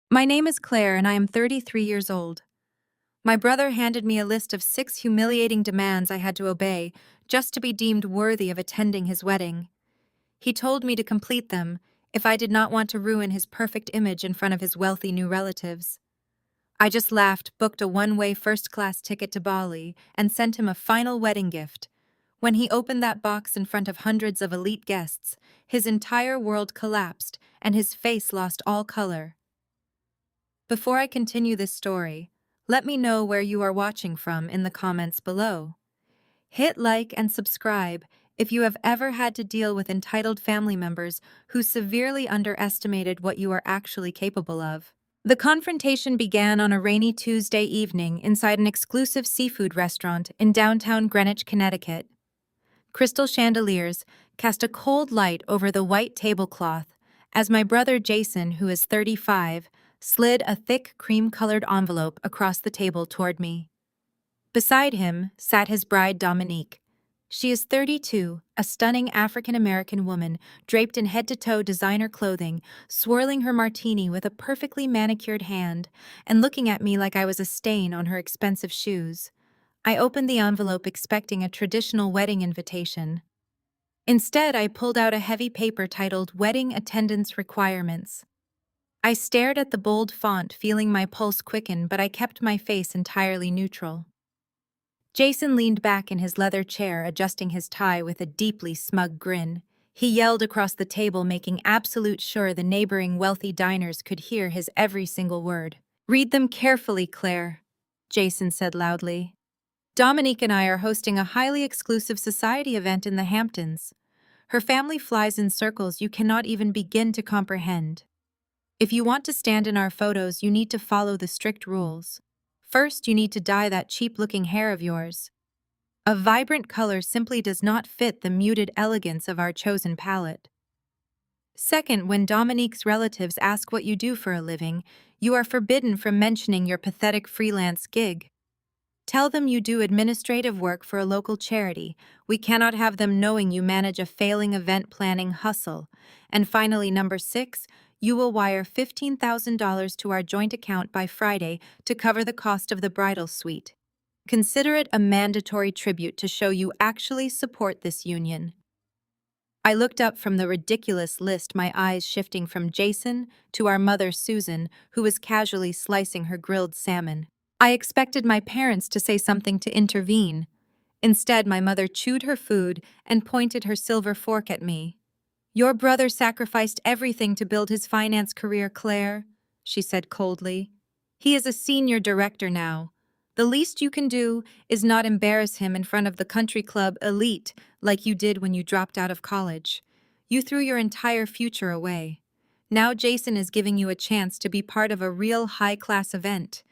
My name is Clare and I am 33 years old. My brother handed me a list of 6 humiliating demands I had to obey just to be deemed worthy of attending his wedding. He told me to complete them if I did not want to ruin his perfect image in front of his wealthy new relatives. I just laughed, booked a one-way first-class ticket to Bali, and sent him a final wedding gift. When he opened that box in front of hundreds of elite guests, his entire world collapsed and his face lost all color. Before I continue this story, let me know where you are watching from in the comments below. Hit like and subscribe if you have ever had to deal with entitled family members who severely underestimated what you are actually capable of. The confrontation began on a rainy Tuesday evening inside an exclusive seafood restaurant in downtown Greenwich, Connecticut. Crystal chandeliers cast a cold light over the white tablecloth as my brother Jason, who is 35, slid a thick cream-colored envelope across the table toward me. Beside him sat his bride Dominique. She is 32, a stunning African-American woman draped in head-to-toe designer clothing, swirling her martini with a perfectly manicured hand and looking at me like I was a stain on her expensive shoes. I opened the envelope expecting a traditional wedding invitation. Instead, I pulled out a heavy paper titled Wedding Attendance Requirements. I stared at the bold font, feeling my pulse quicken, but I kept my face entirely neutral. Jason leaned back in his leather chair, adjusting his tie with a deeply smug grin. He yelled across the table, making absolute sure the neighboring wealthy diners could hear his every single word. "Read them carefully, Claire," Jason said loudly. "Dominique and I are hosting a highly exclusive society event in the Hamptons. Her family flies in circles you cannot even begin to comprehend. If you want to stand in our photos, you need to follow the strict rules. First, you need to dye that cheap-looking hair of yours. A vibrant color simply does not fit the muted elegance of our chosen palette. Second, when Dominique's relatives ask what you do for a living, you are forbidden from mentioning your pathetic freelance gig. Tell them you do administrative work for a local charity. We cannot have them knowing you manage a failing event planning hustle. And finally, number 6, you will wire $15,000 to our joint account by Friday to cover the cost of the bridal suite. Consider it a mandatory tribute to show you actually support this union." I looked up from the ridiculous list, my eyes shifting from Jason to our mother Susan, who was casually slicing her grilled salmon. I expected my parents to say something to intervene. Instead, my mother chewed her food and pointed her silver fork at me. "Your brother sacrificed everything to build his finance career, Claire," she said coldly. "He is a senior director now. The least you can do is not embarrass him in front of the country club elite like you did when you dropped out of college. You threw your entire future away. Now Jason is giving you a chance to be part of a real high-class event.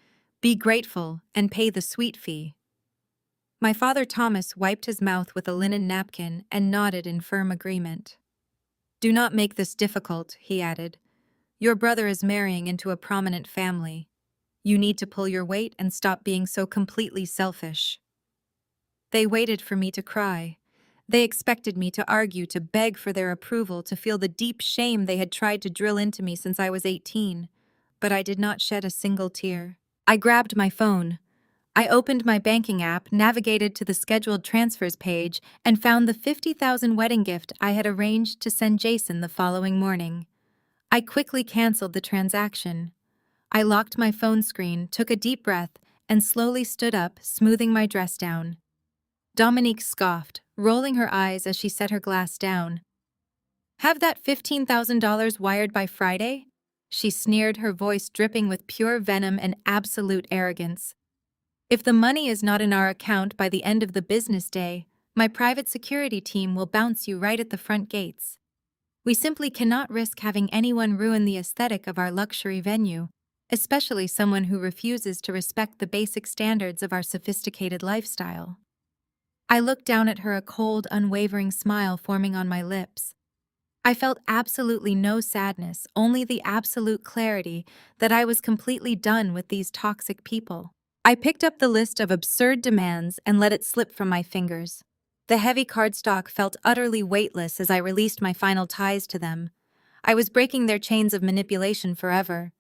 Be grateful and pay the suite fee." My father Thomas wiped his mouth with a linen napkin and nodded in firm agreement. "Do not make this difficult," he added. "Your brother is marrying into a prominent family. You need to pull your weight and stop being so completely selfish." They waited for me to cry. They expected me to argue, to beg for their approval, to feel the deep shame they had tried to drill into me since I was 18. But I did not shed a single tear. I grabbed my phone. I opened my banking app, navigated to the scheduled transfers page, and found the $50,000 wedding gift I had arranged to send Jason the following morning. I quickly canceled the transaction. I locked my phone screen, took a deep breath, and slowly stood up, smoothing my dress down. Dominique scoffed, rolling her eyes as she set her glass down. "Have that $15,000 wired by Friday?" She sneered, her voice dripping with pure venom and absolute arrogance. "If the money is not in our account by the end of the business day, my private security team will bounce you right at the front gates. We simply cannot risk having anyone ruin the aesthetic of our luxury venue, especially someone who refuses to respect the basic standards of our sophisticated lifestyle." I looked down at her, a cold, unwavering smile forming on my lips. I felt absolutely no sadness, only the absolute clarity that I was completely done with these toxic people. I picked up the list of absurd demands and let it slip from my fingers. The heavy cardstock felt utterly weightless as I released my final ties to them. I was breaking their chains of manipulation forever.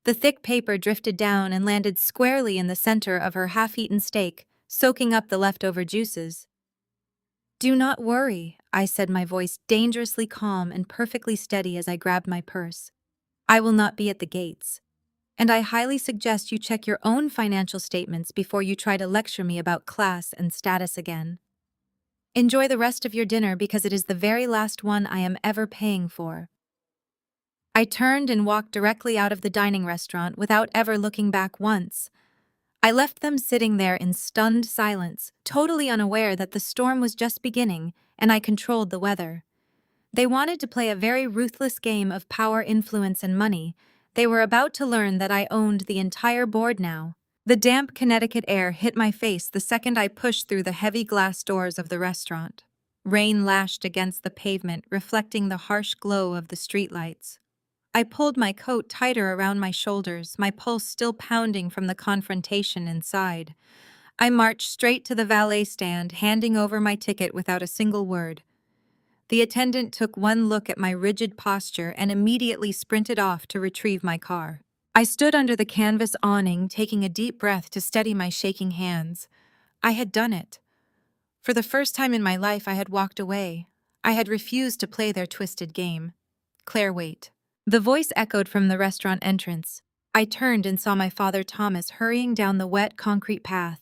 The thick paper drifted down and landed squarely in the center of her half-eaten steak, soaking up the leftover juices. "Do not worry," I said, my voice dangerously calm and perfectly steady as I grabbed my purse. "I will not be at the gates. And I highly suggest you check your own financial statements before you try to lecture me about class and status again. Enjoy the rest of your dinner because it is the very last one I am ever paying for." I turned and walked directly out of the dining restaurant without ever looking back once. I left them sitting there in stunned silence, totally unaware that the storm was just beginning and I controlled the weather. They wanted to play a very ruthless game of power, influence, and money. They were about to learn that I owned the entire board now. The damp Connecticut air hit my face the second I pushed through the heavy glass doors of the restaurant. Rain lashed against the pavement, reflecting the harsh glow of the streetlights. I pulled my coat tighter around my shoulders, my pulse still pounding from the confrontation inside. I marched straight to the valet stand, handing over my ticket without a single word. The attendant took one look at my rigid posture and immediately sprinted off to retrieve my car. I stood under the canvas awning, taking a deep breath to steady my shaking hands. I had done it. For the first time in my life, I had walked away. I had refused to play their twisted game. "Clare, wait." The voice echoed from the restaurant entrance. I turned and saw my father Thomas hurrying down the wet concrete path.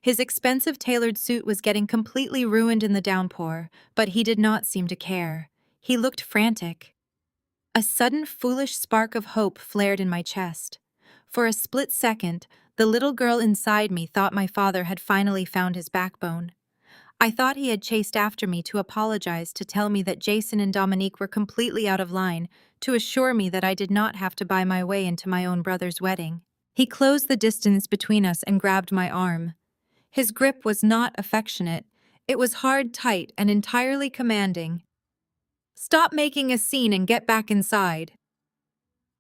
His expensive tailored suit was getting completely ruined in the downpour, but he did not seem to care. He looked frantic. A sudden foolish spark of hope flared in my chest. For a split second, the little girl inside me thought my father had finally found his backbone. I thought he had chased after me to apologize, to tell me that Jason and Dominique were completely out of line, to assure me that I did not have to buy my way into my own brother's wedding. He closed the distance between us and grabbed my arm. His grip was not affectionate. It was hard, tight, and entirely commanding. "Stop making a scene and get back inside."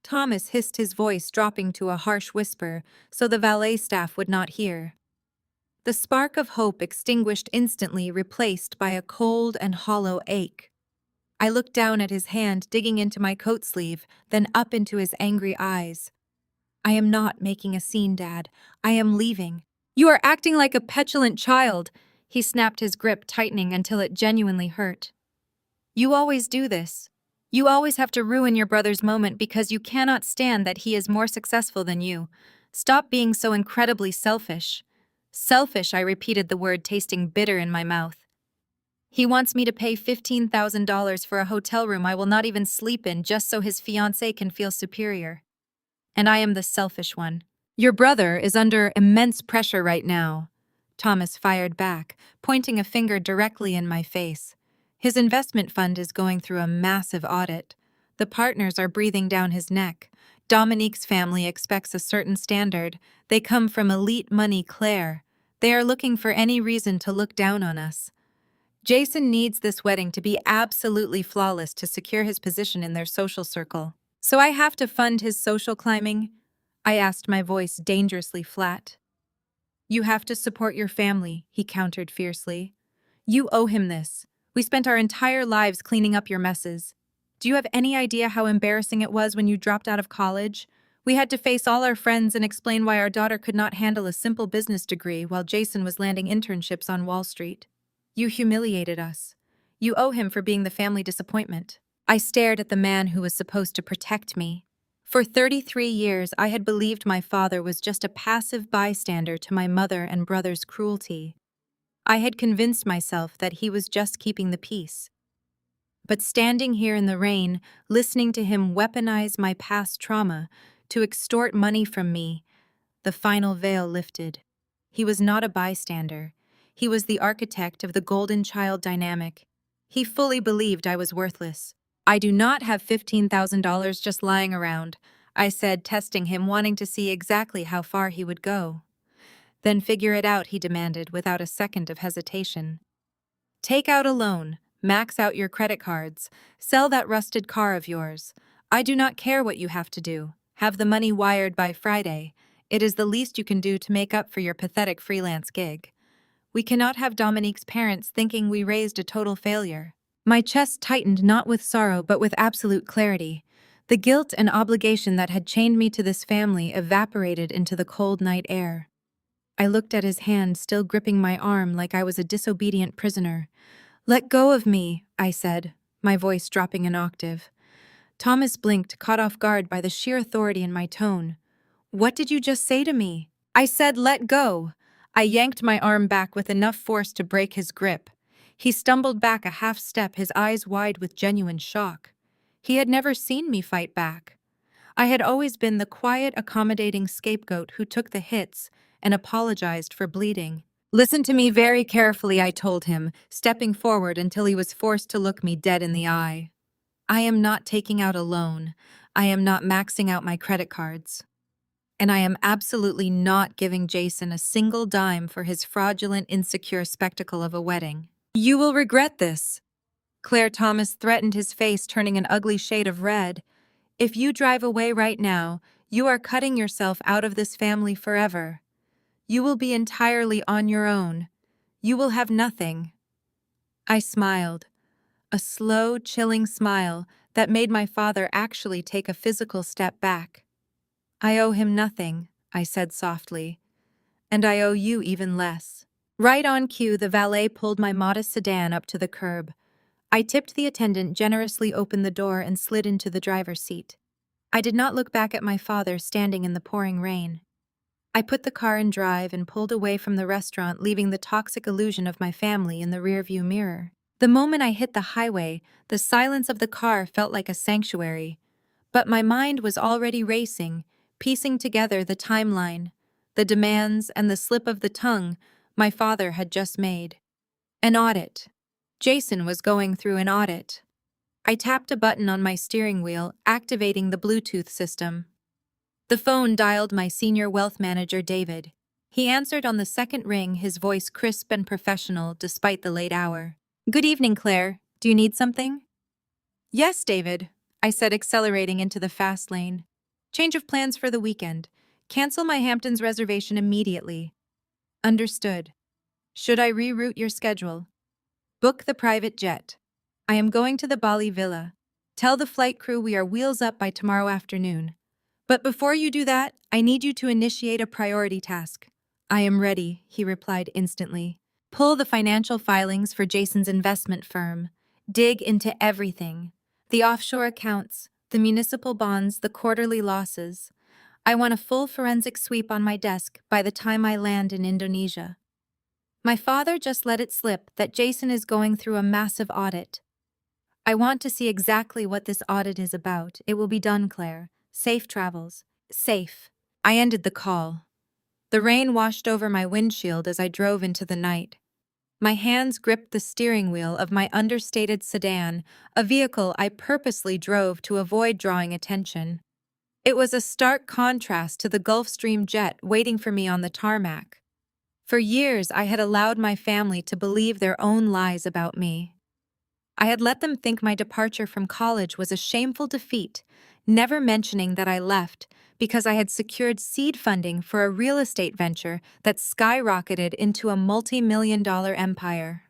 Thomas hissed, his voice dropping to a harsh whisper so the valet staff would not hear. The spark of hope extinguished instantly, replaced by a cold and hollow ache. I looked down at his hand digging into my coat sleeve, then up into his angry eyes. "I am not making a scene, Dad. I am leaving." "You are acting like a petulant child." He snapped, his grip tightening until it genuinely hurt. "You always do this. You always have to ruin your brother's moment because you cannot stand that he is more successful than you. Stop being so incredibly selfish." "Selfish," I repeated the word, tasting bitter in my mouth. "He wants me to pay $15,000 for a hotel room I will not even sleep in just so his fiancée can feel superior. And I am the selfish one." "Your brother is under immense pressure right now," Thomas fired back, pointing a finger directly in my face. "His investment fund is going through a massive audit. The partners are breathing down his neck. Dominique's family expects a certain standard. They come from elite money, Clare. They are looking for any reason to look down on us. Jason needs this wedding to be absolutely flawless to secure his position in their social circle. So I have to fund his social climbing?" I asked, my voice dangerously flat. "You have to support your family," he countered fiercely. "You owe him this. We spent our entire lives cleaning up your messes. Do you have any idea how embarrassing it was when you dropped out of college? We had to face all our friends and explain why our daughter could not handle a simple business degree while Jason was landing internships on Wall Street. You humiliated us. You owe him for being the family disappointment." I stared at the man who was supposed to protect me. For 33 years, I had believed my father was just a passive bystander to my mother and brother's cruelty. I had convinced myself that he was just keeping the peace. But standing here in the rain, listening to him weaponize my past trauma to extort money from me, the final veil lifted. He was not a bystander. He was the architect of the golden child dynamic. He fully believed I was worthless. "I do not have $15,000 just lying around," I said, testing him, wanting to see exactly how far he would go. "Then figure it out," he demanded without a second of hesitation. "Take out a loan, max out your credit cards, sell that rusted car of yours. I do not care what you have to do. Have the money wired by Friday. It is the least you can do to make up for your pathetic freelance gig. We cannot have Dominique's parents thinking we raised a total failure." My chest tightened, not with sorrow but with absolute clarity. The guilt and obligation that had chained me to this family evaporated into the cold night air. I looked at his hand still gripping my arm like I was a disobedient prisoner. "Let go of me," I said, my voice dropping an octave. Thomas blinked, caught off guard by the sheer authority in my tone. "What did you just say to me?" "I said let go." I yanked my arm back with enough force to break his grip. He stumbled back a half step, his eyes wide with genuine shock. He had never seen me fight back. I had always been the quiet, accommodating scapegoat who took the hits and apologized for bleeding. "Listen to me very carefully," I told him, stepping forward until he was forced to look me dead in the eye. "I am not taking out a loan. I am not maxing out my credit cards. And I am absolutely not giving Jason a single dime for his fraudulent, insecure spectacle of a wedding. You will regret this." Claire Thomas threatened, his face turning an ugly shade of red. "If you drive away right now, you are cutting yourself out of this family forever. You will be entirely on your own. You will have nothing." I smiled, a slow, chilling smile that made my father actually take a physical step back. "I owe him nothing," I said softly, "and I owe you even less." Right on cue, the valet pulled my modest sedan up to the curb. I tipped the attendant, generously opened the door, and slid into the driver's seat. I did not look back at my father standing in the pouring rain. I put the car in drive and pulled away from the restaurant, leaving the toxic illusion of my family in the rearview mirror. The moment I hit the highway, the silence of the car felt like a sanctuary. But my mind was already racing, piecing together the timeline, the demands, and the slip of the tongue my father had just made. An audit. Jason was going through an audit. I tapped a button on my steering wheel, activating the Bluetooth system. The phone dialed my senior wealth manager, David. He answered on the second ring, his voice crisp and professional despite the late hour. "Good evening, Claire. Do you need something?" "Yes, David," I said, accelerating into the fast lane. "Change of plans for the weekend. Cancel my Hamptons reservation immediately." "Understood. Should I reroute your schedule?" "Book the private jet. I am going to the Bali villa. Tell the flight crew we are wheels up by tomorrow afternoon. But before you do that, I need you to initiate a priority task." "I am ready," he replied instantly. "Pull the financial filings for Jason's investment firm. Dig into everything. The offshore accounts, the municipal bonds, the quarterly losses. I want a full forensic sweep on my desk by the time I land in Indonesia." My father just let it slip that Jason is going through a massive audit. "I want to see exactly what this audit is about. It will be done, Claire. Safe travels." Safe. I ended the call. The rain washed over my windshield as I drove into the night. My hands gripped the steering wheel of my understated sedan, a vehicle I purposely drove to avoid drawing attention. It was a stark contrast to the Gulfstream jet waiting for me on the tarmac. For years, I had allowed my family to believe their own lies about me. I had let them think my departure from college was a shameful defeat, never mentioning that I left because I had secured seed funding for a real estate venture that skyrocketed into a multi-million-dollar empire.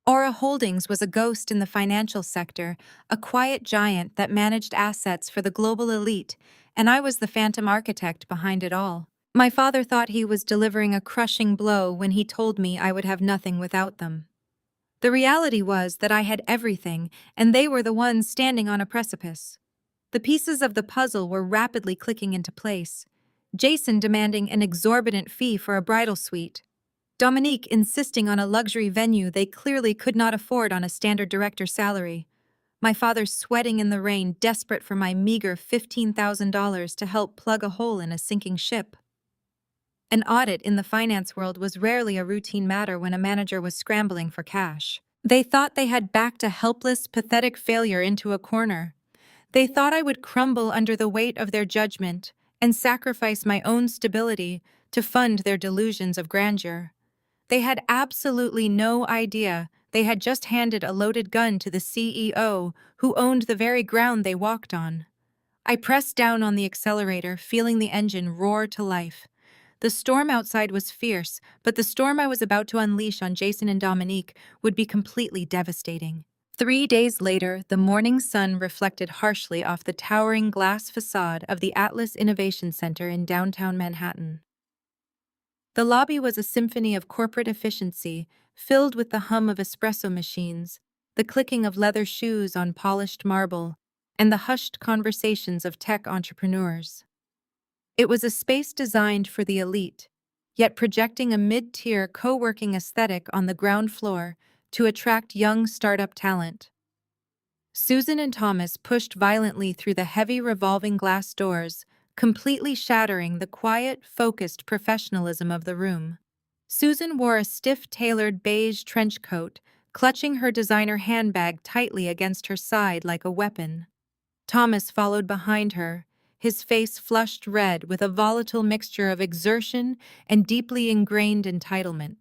Aura Holdings was a ghost in the financial sector, a quiet giant that managed assets for the global elite, and I was the phantom architect behind it all. My father thought he was delivering a crushing blow when he told me I would have nothing without them. The reality was that I had everything, and they were the ones standing on a precipice. The pieces of the puzzle were rapidly clicking into place. Jason demanding an exorbitant fee for a bridal suite. Dominique insisting on a luxury venue they clearly could not afford on a standard director salary. My father sweating in the rain, desperate for my meager $15,000 to help plug a hole in a sinking ship. An audit in the finance world was rarely a routine matter when a manager was scrambling for cash. They thought they had backed a helpless, pathetic failure into a corner. They thought I would crumble under the weight of their judgment and sacrifice my own stability to fund their delusions of grandeur. They had absolutely no idea they had just handed a loaded gun to the CEO who owned the very ground they walked on. I pressed down on the accelerator, feeling the engine roar to life. The storm outside was fierce, but the storm I was about to unleash on Jason and Dominique would be completely devastating. 3 days later, the morning sun reflected harshly off the towering glass facade of the Atlas Innovation Center in downtown Manhattan. The lobby was a symphony of corporate efficiency, filled with the hum of espresso machines, the clicking of leather shoes on polished marble, and the hushed conversations of tech entrepreneurs. It was a space designed for the elite, yet projecting a mid-tier co-working aesthetic on the ground floor to attract young startup talent. Susan and Thomas pushed violently through the heavy revolving glass doors, completely shattering the quiet, focused professionalism of the room. Susan wore a stiff-tailored beige trench coat, clutching her designer handbag tightly against her side like a weapon. Thomas followed behind her, his face flushed red with a volatile mixture of exertion and deeply ingrained entitlement.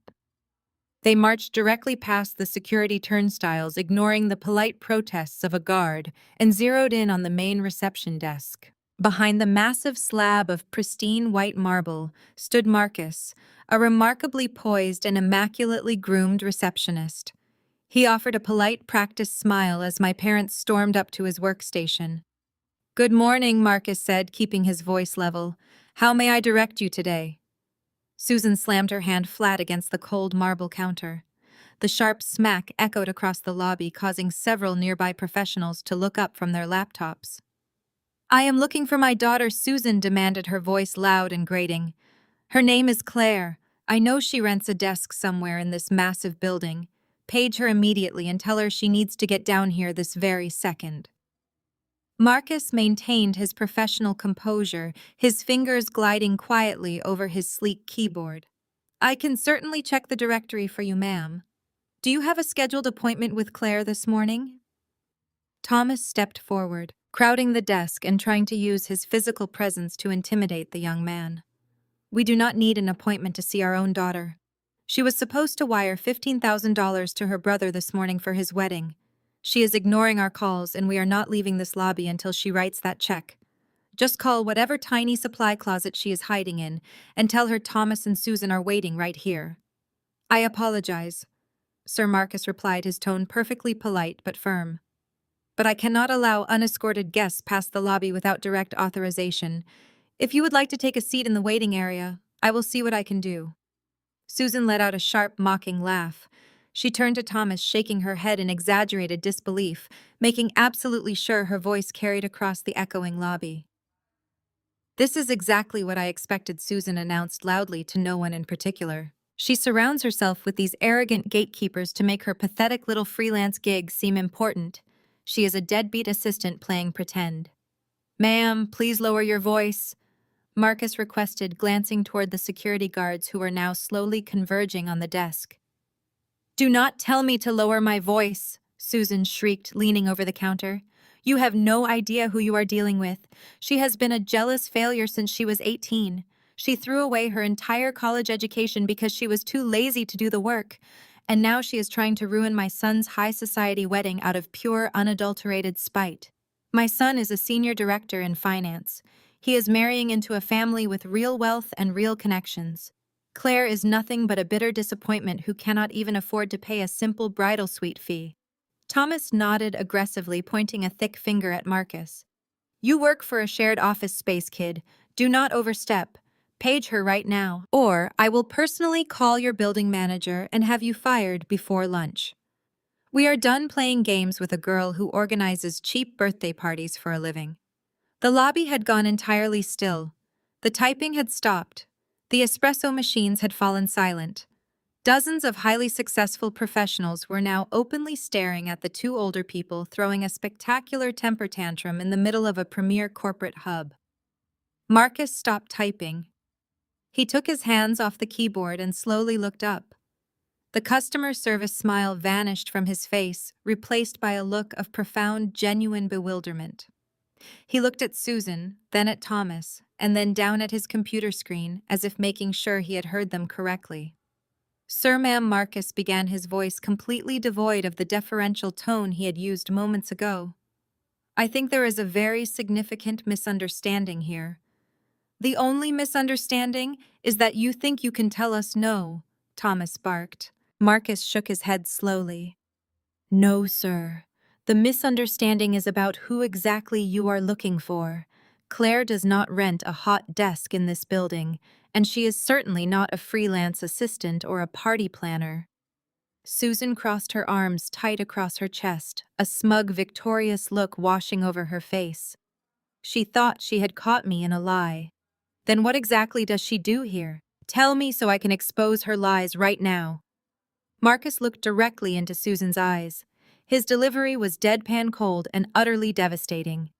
They marched directly past the security turnstiles, ignoring the polite protests of a guard, and zeroed in on the main reception desk. Behind the massive slab of pristine white marble stood Marcus, a remarkably poised and immaculately groomed receptionist. He offered a polite practiced smile as my parents stormed up to his workstation. "Good morning," Marcus said, keeping his voice level. "How may I direct you today?" Susan slammed her hand flat against the cold marble counter. The sharp smack echoed across the lobby, causing several nearby professionals to look up from their laptops. "I am looking for my daughter," Susan demanded, her voice loud and grating. "Her name is Clare. I know she rents a desk somewhere in this massive building. Page her immediately and tell her she needs to get down here this very second." Marcus maintained his professional composure, his fingers gliding quietly over his sleek keyboard. "I can certainly check the directory for you, ma'am. Do you have a scheduled appointment with Claire this morning?" Thomas stepped forward, crowding the desk and trying to use his physical presence to intimidate the young man. "We do not need an appointment to see our own daughter. She was supposed to wire $15,000 to her brother this morning for his wedding. She is ignoring our calls, and we are not leaving this lobby until she writes that check. Just call whatever tiny supply closet she is hiding in and tell her Thomas and Susan are waiting right here." "I apologize," Sir Marcus replied, his tone perfectly polite but firm. "But I cannot allow unescorted guests past the lobby without direct authorization. If you would like to take a seat in the waiting area, I will see what I can do." Susan let out a sharp, mocking laugh. She turned to Thomas, shaking her head in exaggerated disbelief, making absolutely sure her voice carried across the echoing lobby. "This is exactly what I expected," Susan announced loudly to no one in particular. "She surrounds herself with these arrogant gatekeepers to make her pathetic little freelance gig seem important. She is a deadbeat assistant playing pretend." "Ma'am, please lower your voice," Marcus requested, glancing toward the security guards who were now slowly converging on the desk. "Do not tell me to lower my voice," Susan shrieked, leaning over the counter. "You have no idea who you are dealing with. She has been a jealous failure since she was 18. She threw away her entire college education because she was too lazy to do the work. And now she is trying to ruin my son's high society wedding out of pure, unadulterated spite. My son is a senior director in finance. He is marrying into a family with real wealth and real connections. Claire is nothing but a bitter disappointment who cannot even afford to pay a simple bridal suite fee." Thomas nodded aggressively, pointing a thick finger at Marcus. "You work for a shared office space, kid. Do not overstep. Page her right now, or I will personally call your building manager and have you fired before lunch. We are done playing games with a girl who organizes cheap birthday parties for a living." The lobby had gone entirely still. The typing had stopped. The espresso machines had fallen silent. Dozens of highly successful professionals were now openly staring at the two older people throwing a spectacular temper tantrum in the middle of a premier corporate hub. Marcus stopped typing. He took his hands off the keyboard and slowly looked up. The customer service smile vanished from his face, replaced by a look of profound, genuine bewilderment. He looked at Susan, then at Thomas, and then down at his computer screen, as if making sure he had heard them correctly. "Sir, ma'am," Marcus began, his voice completely devoid of the deferential tone he had used moments ago. "I think there is a very significant misunderstanding here. The only misunderstanding is that you think you can tell us no," Thomas barked. Marcus shook his head slowly. "No, sir. The misunderstanding is about who exactly you are looking for. Claire does not rent a hot desk in this building, and she is certainly not a freelance assistant or a party planner. Susan crossed her arms tight across her chest, a smug, victorious look washing over her face. She thought she had caught me in a lie. Then what exactly does she do here? Tell me so I can expose her lies right now. Marcus looked directly into Susan's eyes. His delivery was deadpan cold and utterly devastating.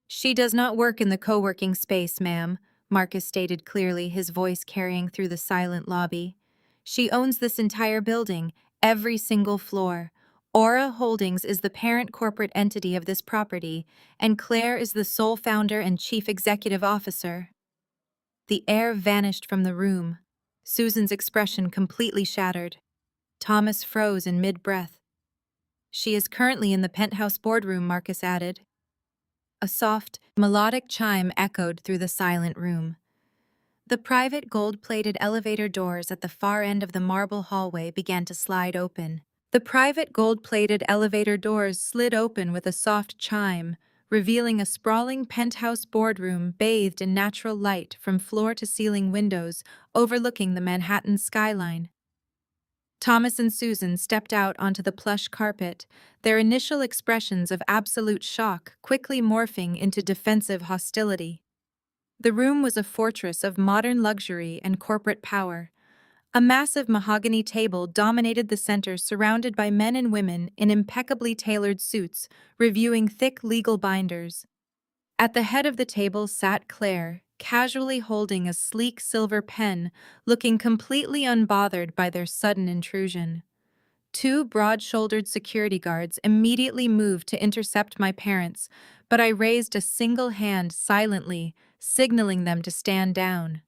She does not work in the co-working space, ma'am, Marcus stated clearly, his voice carrying through the silent lobby. She owns this entire building, every single floor. Aura Holdings is the parent corporate entity of this property, and Claire is the sole founder and chief executive officer. The air vanished from the room. Susan's expression completely shattered. Thomas froze in mid-breath. She is currently in the penthouse boardroom, Marcus added. A soft, melodic chime echoed through the silent room. The private gold-plated elevator doors at the far end of the marble hallway began to slide open. The private gold-plated elevator doors slid open with a soft chime, revealing a sprawling penthouse boardroom bathed in natural light from floor-to-ceiling windows overlooking the Manhattan skyline. Thomas and Susan stepped out onto the plush carpet, their initial expressions of absolute shock quickly morphing into defensive hostility. The room was a fortress of modern luxury and corporate power. A massive mahogany table dominated the center, surrounded by men and women in impeccably tailored suits, reviewing thick legal binders. At the head of the table sat Claire, casually holding a sleek silver pen, looking completely unbothered by their sudden intrusion. Two broad-shouldered security guards immediately moved to intercept my parents, but I raised a single hand silently, signaling them to stand down.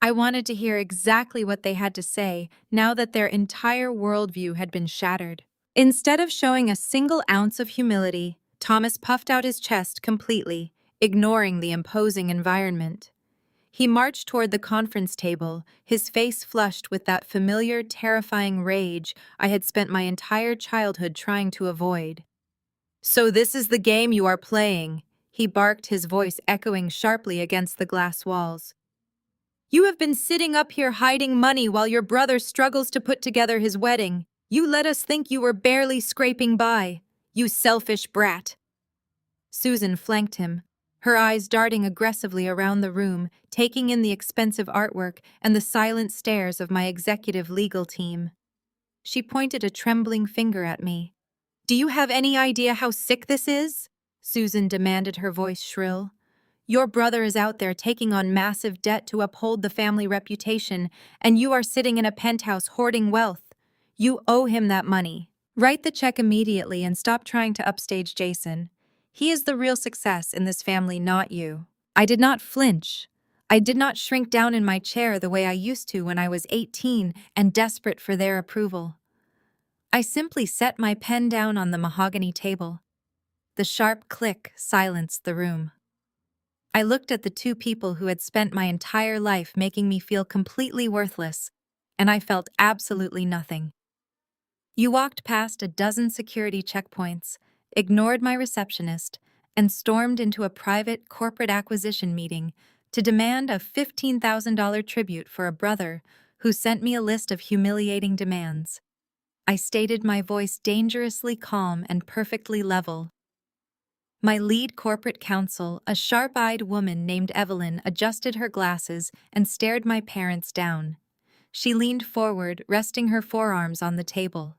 I wanted to hear exactly what they had to say now that their entire worldview had been shattered. Instead of showing a single ounce of humility, Thomas puffed out his chest completely, ignoring the imposing environment. He marched toward the conference table, his face flushed with that familiar, terrifying rage I had spent my entire childhood trying to avoid. "So this is the game you are playing," he barked, his voice echoing sharply against the glass walls. "You have been sitting up here hiding money while your brother struggles to put together his wedding. You let us think you were barely scraping by. You selfish brat." Susan flanked him, her eyes darting aggressively around the room, taking in the expensive artwork and the silent stares of my executive legal team. She pointed a trembling finger at me. "Do you have any idea how sick this is?" Susan demanded, her voice shrill. "Your brother is out there taking on massive debt to uphold the family reputation, and you are sitting in a penthouse hoarding wealth. You owe him that money. Write the check immediately and stop trying to upstage Jason. He is the real success in this family, not you." I did not flinch. I did not shrink down in my chair the way I used to when I was 18 and desperate for their approval. I simply set my pen down on the mahogany table. The sharp click silenced the room. I looked at the two people who had spent my entire life making me feel completely worthless, and I felt absolutely nothing. You walked past a dozen security checkpoints, ignored my receptionist, and stormed into a private corporate acquisition meeting to demand a $15,000 tribute for a brother who sent me a list of humiliating demands. I stated, my voice dangerously calm and perfectly level. My lead corporate counsel, a sharp-eyed woman named Evelyn, adjusted her glasses and stared my parents down. She leaned forward, resting her forearms on the table.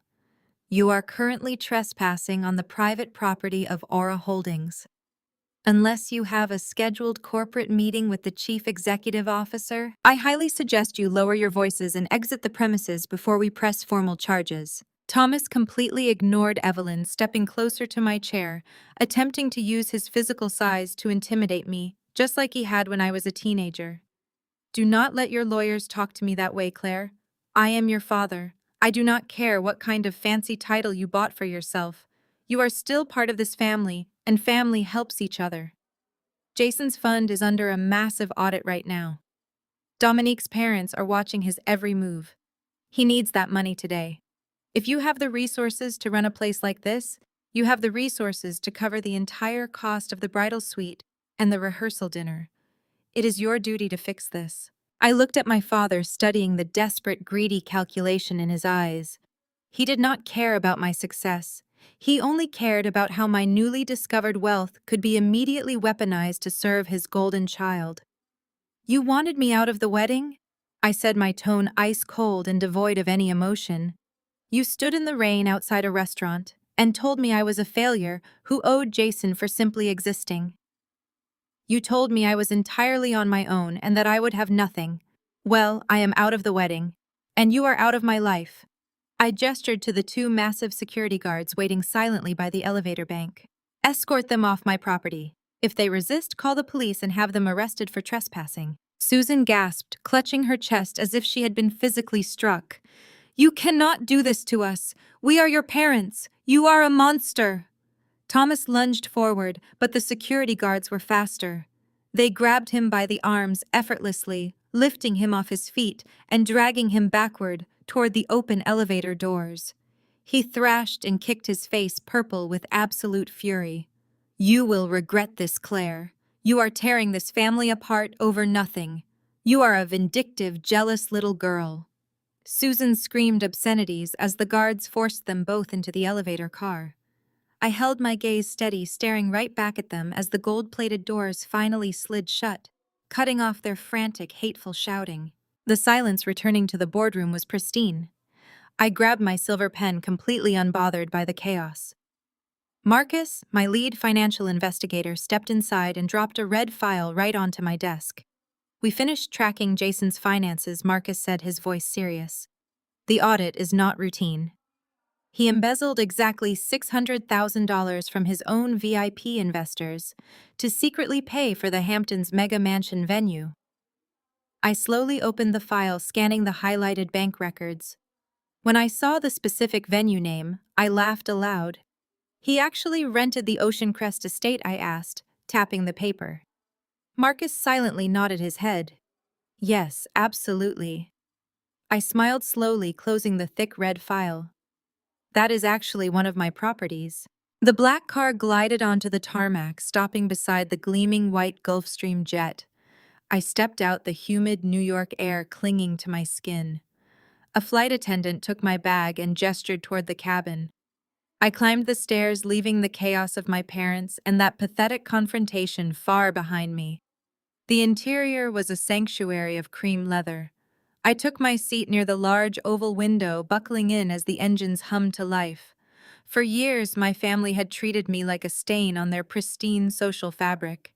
"You are currently trespassing on the private property of Aura Holdings. Unless you have a scheduled corporate meeting with the chief executive officer, I highly suggest you lower your voices and exit the premises before we press formal charges." Thomas completely ignored Evelyn, stepping closer to my chair, attempting to use his physical size to intimidate me, just like he had when I was a teenager. "Do not let your lawyers talk to me that way, Claire. I am your father. I do not care what kind of fancy title you bought for yourself. You are still part of this family, and family helps each other. Jason's fund is under a massive audit right now. Dominique's parents are watching his every move. He needs that money today. If you have the resources to run a place like this, You have the resources to cover the entire cost of the bridal suite and the rehearsal dinner. It is your duty to fix this. I looked at my father, studying the desperate, greedy calculation in his eyes. He did not care about my success. He only cared about how my newly discovered wealth could be immediately weaponized to serve his golden child. You wanted me out of the wedding? I said, my tone ice cold and devoid of any emotion. You stood in the rain outside a restaurant and told me I was a failure who owed Jason for simply existing. You told me I was entirely on my own and that I would have nothing. Well, I am out of the wedding, and you are out of my life. I gestured to the two massive security guards waiting silently by the elevator bank. Escort them off my property. If they resist, call the police and have them arrested for trespassing. Susan gasped, clutching her chest as if she had been physically struck. You cannot do this to us. We are your parents. You are a monster. Thomas lunged forward, but the security guards were faster. They grabbed him by the arms effortlessly, lifting him off his feet and dragging him backward toward the open elevator doors. He thrashed and kicked his face purple with absolute fury. You will regret this, Claire. You are tearing this family apart over nothing. You are a vindictive, jealous little girl. Susan screamed obscenities as the guards forced them both into the elevator car. I held my gaze steady, staring right back at them as the gold-plated doors finally slid shut, cutting off their frantic, hateful shouting. The silence returning to the boardroom was pristine. I grabbed my silver pen, completely unbothered by the chaos. Marcus, my lead financial investigator, stepped inside and dropped a red file right onto my desk. We finished tracking Jason's finances, Marcus said, his voice serious. The audit is not routine. He embezzled exactly $600,000 from his own VIP investors to secretly pay for the Hamptons mega mansion venue. I slowly opened the file, scanning the highlighted bank records. When I saw the specific venue name, I laughed aloud. He actually rented the Ocean Crest estate, I asked, tapping the paper. Marcus silently nodded his head. Yes, absolutely. I smiled slowly, closing the thick red file. That is actually one of my properties. The black car glided onto the tarmac, stopping beside the gleaming white Gulfstream jet. I stepped out, the humid New York air clinging to my skin. A flight attendant took my bag and gestured toward the cabin. I climbed the stairs, leaving the chaos of my parents and that pathetic confrontation far behind me. The interior was a sanctuary of cream leather. I took my seat near the large oval window, buckling in as the engines hummed to life. For years, my family had treated me like a stain on their pristine social fabric.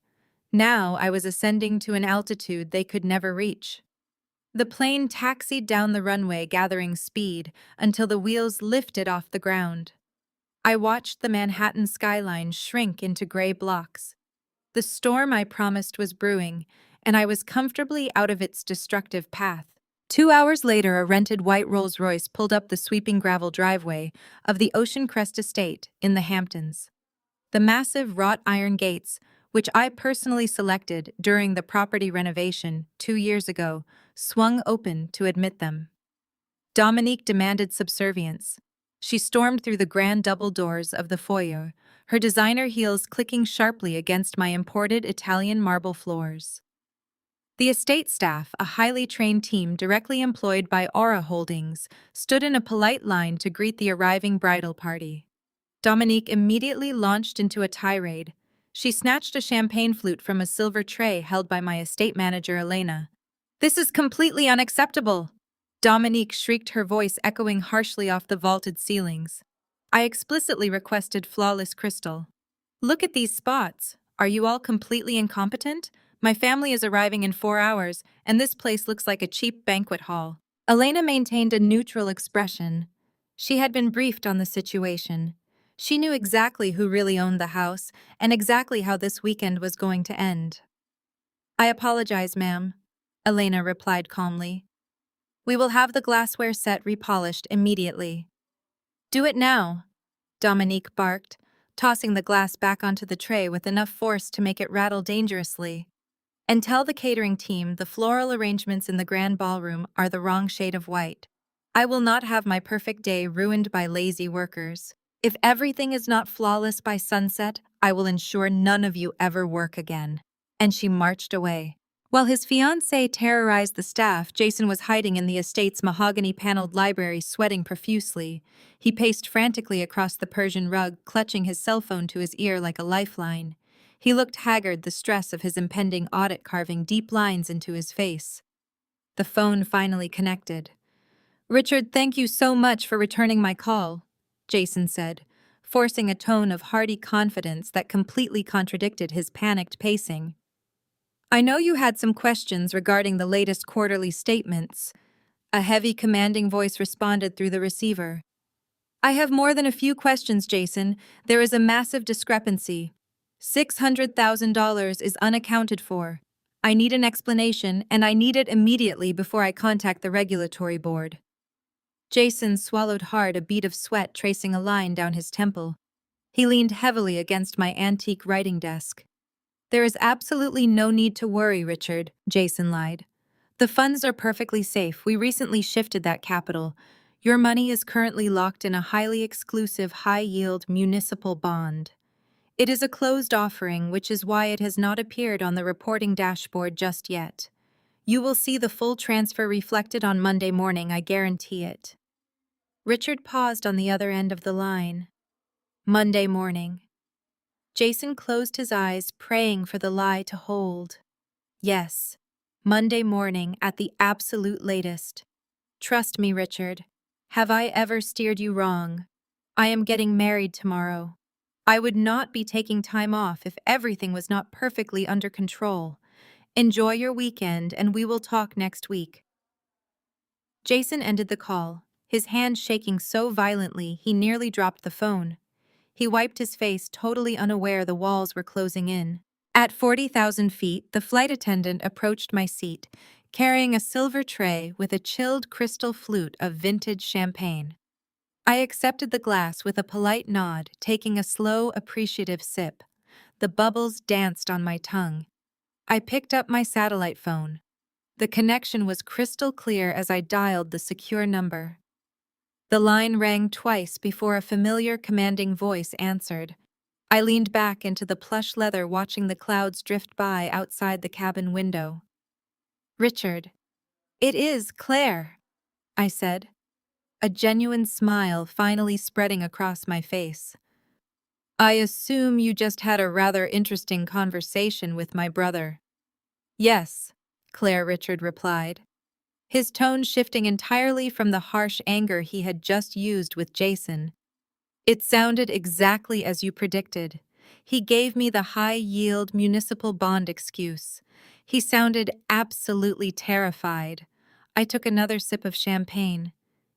Now I was ascending to an altitude they could never reach. The plane taxied down the runway, gathering speed until the wheels lifted off the ground. I watched the Manhattan skyline shrink into gray blocks. The storm I promised was brewing, and I was comfortably out of its destructive path. 2 hours later, a rented white Rolls-Royce pulled up the sweeping gravel driveway of the Ocean Crest estate in the Hamptons. The massive wrought iron gates, which I personally selected during the property renovation 2 years ago, swung open to admit them. Dominique demanded subservience. She stormed through the grand double doors of the foyer, her designer heels clicking sharply against my imported Italian marble floors. The estate staff, a highly trained team directly employed by Aura Holdings, stood in a polite line to greet the arriving bridal party. Dominique immediately launched into a tirade. She snatched a champagne flute from a silver tray held by my estate manager, Elena. "This is completely unacceptable!" Dominique shrieked, her voice echoing harshly off the vaulted ceilings. I explicitly requested flawless crystal. "Look at these spots. Are you all completely incompetent? My family is arriving in 4 hours, and this place looks like a cheap banquet hall." Elena maintained a neutral expression. She had been briefed on the situation. She knew exactly who really owned the house and exactly how this weekend was going to end. "I apologize, ma'am," Elena replied calmly. "We will have the glassware set repolished immediately." "Do it now," Dominique barked, tossing the glass back onto the tray with enough force to make it rattle dangerously. "And tell the catering team the floral arrangements in the grand ballroom are the wrong shade of white. I will not have my perfect day ruined by lazy workers." If everything is not flawless by sunset, I will ensure none of you ever work again." And she marched away. While his fiancée terrorized the staff, Jason was hiding in the estate's mahogany-paneled library, sweating profusely. He paced frantically across the Persian rug, clutching his cell phone to his ear like a lifeline. He looked haggard, the stress of his impending audit carving deep lines into his face. The phone finally connected. "Richard, thank you so much for returning my call," Jason said, forcing a tone of hearty confidence that completely contradicted his panicked pacing. "I know you had some questions regarding the latest quarterly statements." A heavy, commanding voice responded through the receiver. "I have more than a few questions, Jason. There is a massive discrepancy. $600,000 is unaccounted for. I need an explanation, and I need it immediately before I contact the regulatory board." Jason swallowed hard, a bead of sweat tracing a line down his temple. He leaned heavily against my antique writing desk. "There is absolutely no need to worry, Richard," Jason lied. "The funds are perfectly safe. We recently shifted that capital. Your money is currently locked in a highly exclusive, high-yield municipal bond. It is a closed offering, which is why it has not appeared on the reporting dashboard just yet. You will see the full transfer reflected on Monday morning, I guarantee it." Richard paused on the other end of the line. Monday morning. Jason closed his eyes, praying for the lie to hold. Yes, Monday morning at the absolute latest. "Trust me, Richard. Have I ever steered you wrong? I am getting married tomorrow. I would not be taking time off if everything was not perfectly under control. Enjoy your weekend, and we will talk next week." Jason ended the call, his hand shaking so violently he nearly dropped the phone. He wiped his face, totally unaware the walls were closing in. At 40,000 feet, the flight attendant approached my seat, carrying a silver tray with a chilled crystal flute of vintage champagne. I accepted the glass with a polite nod, taking a slow, appreciative sip. The bubbles danced on my tongue. I picked up my satellite phone. The connection was crystal clear as I dialed the secure number. The line rang twice before a familiar, commanding voice answered. I leaned back into the plush leather, watching the clouds drift by outside the cabin window. "Richard." "It is Claire," I said, a genuine smile finally spreading across my face. "I assume you just had a rather interesting conversation with my brother." "Yes," Claire Richard replied, his tone shifting entirely from the harsh anger he had just used with Jason. "It sounded exactly as you predicted. He gave me the high-yield municipal bond excuse. He sounded absolutely terrified." I took another sip of champagne.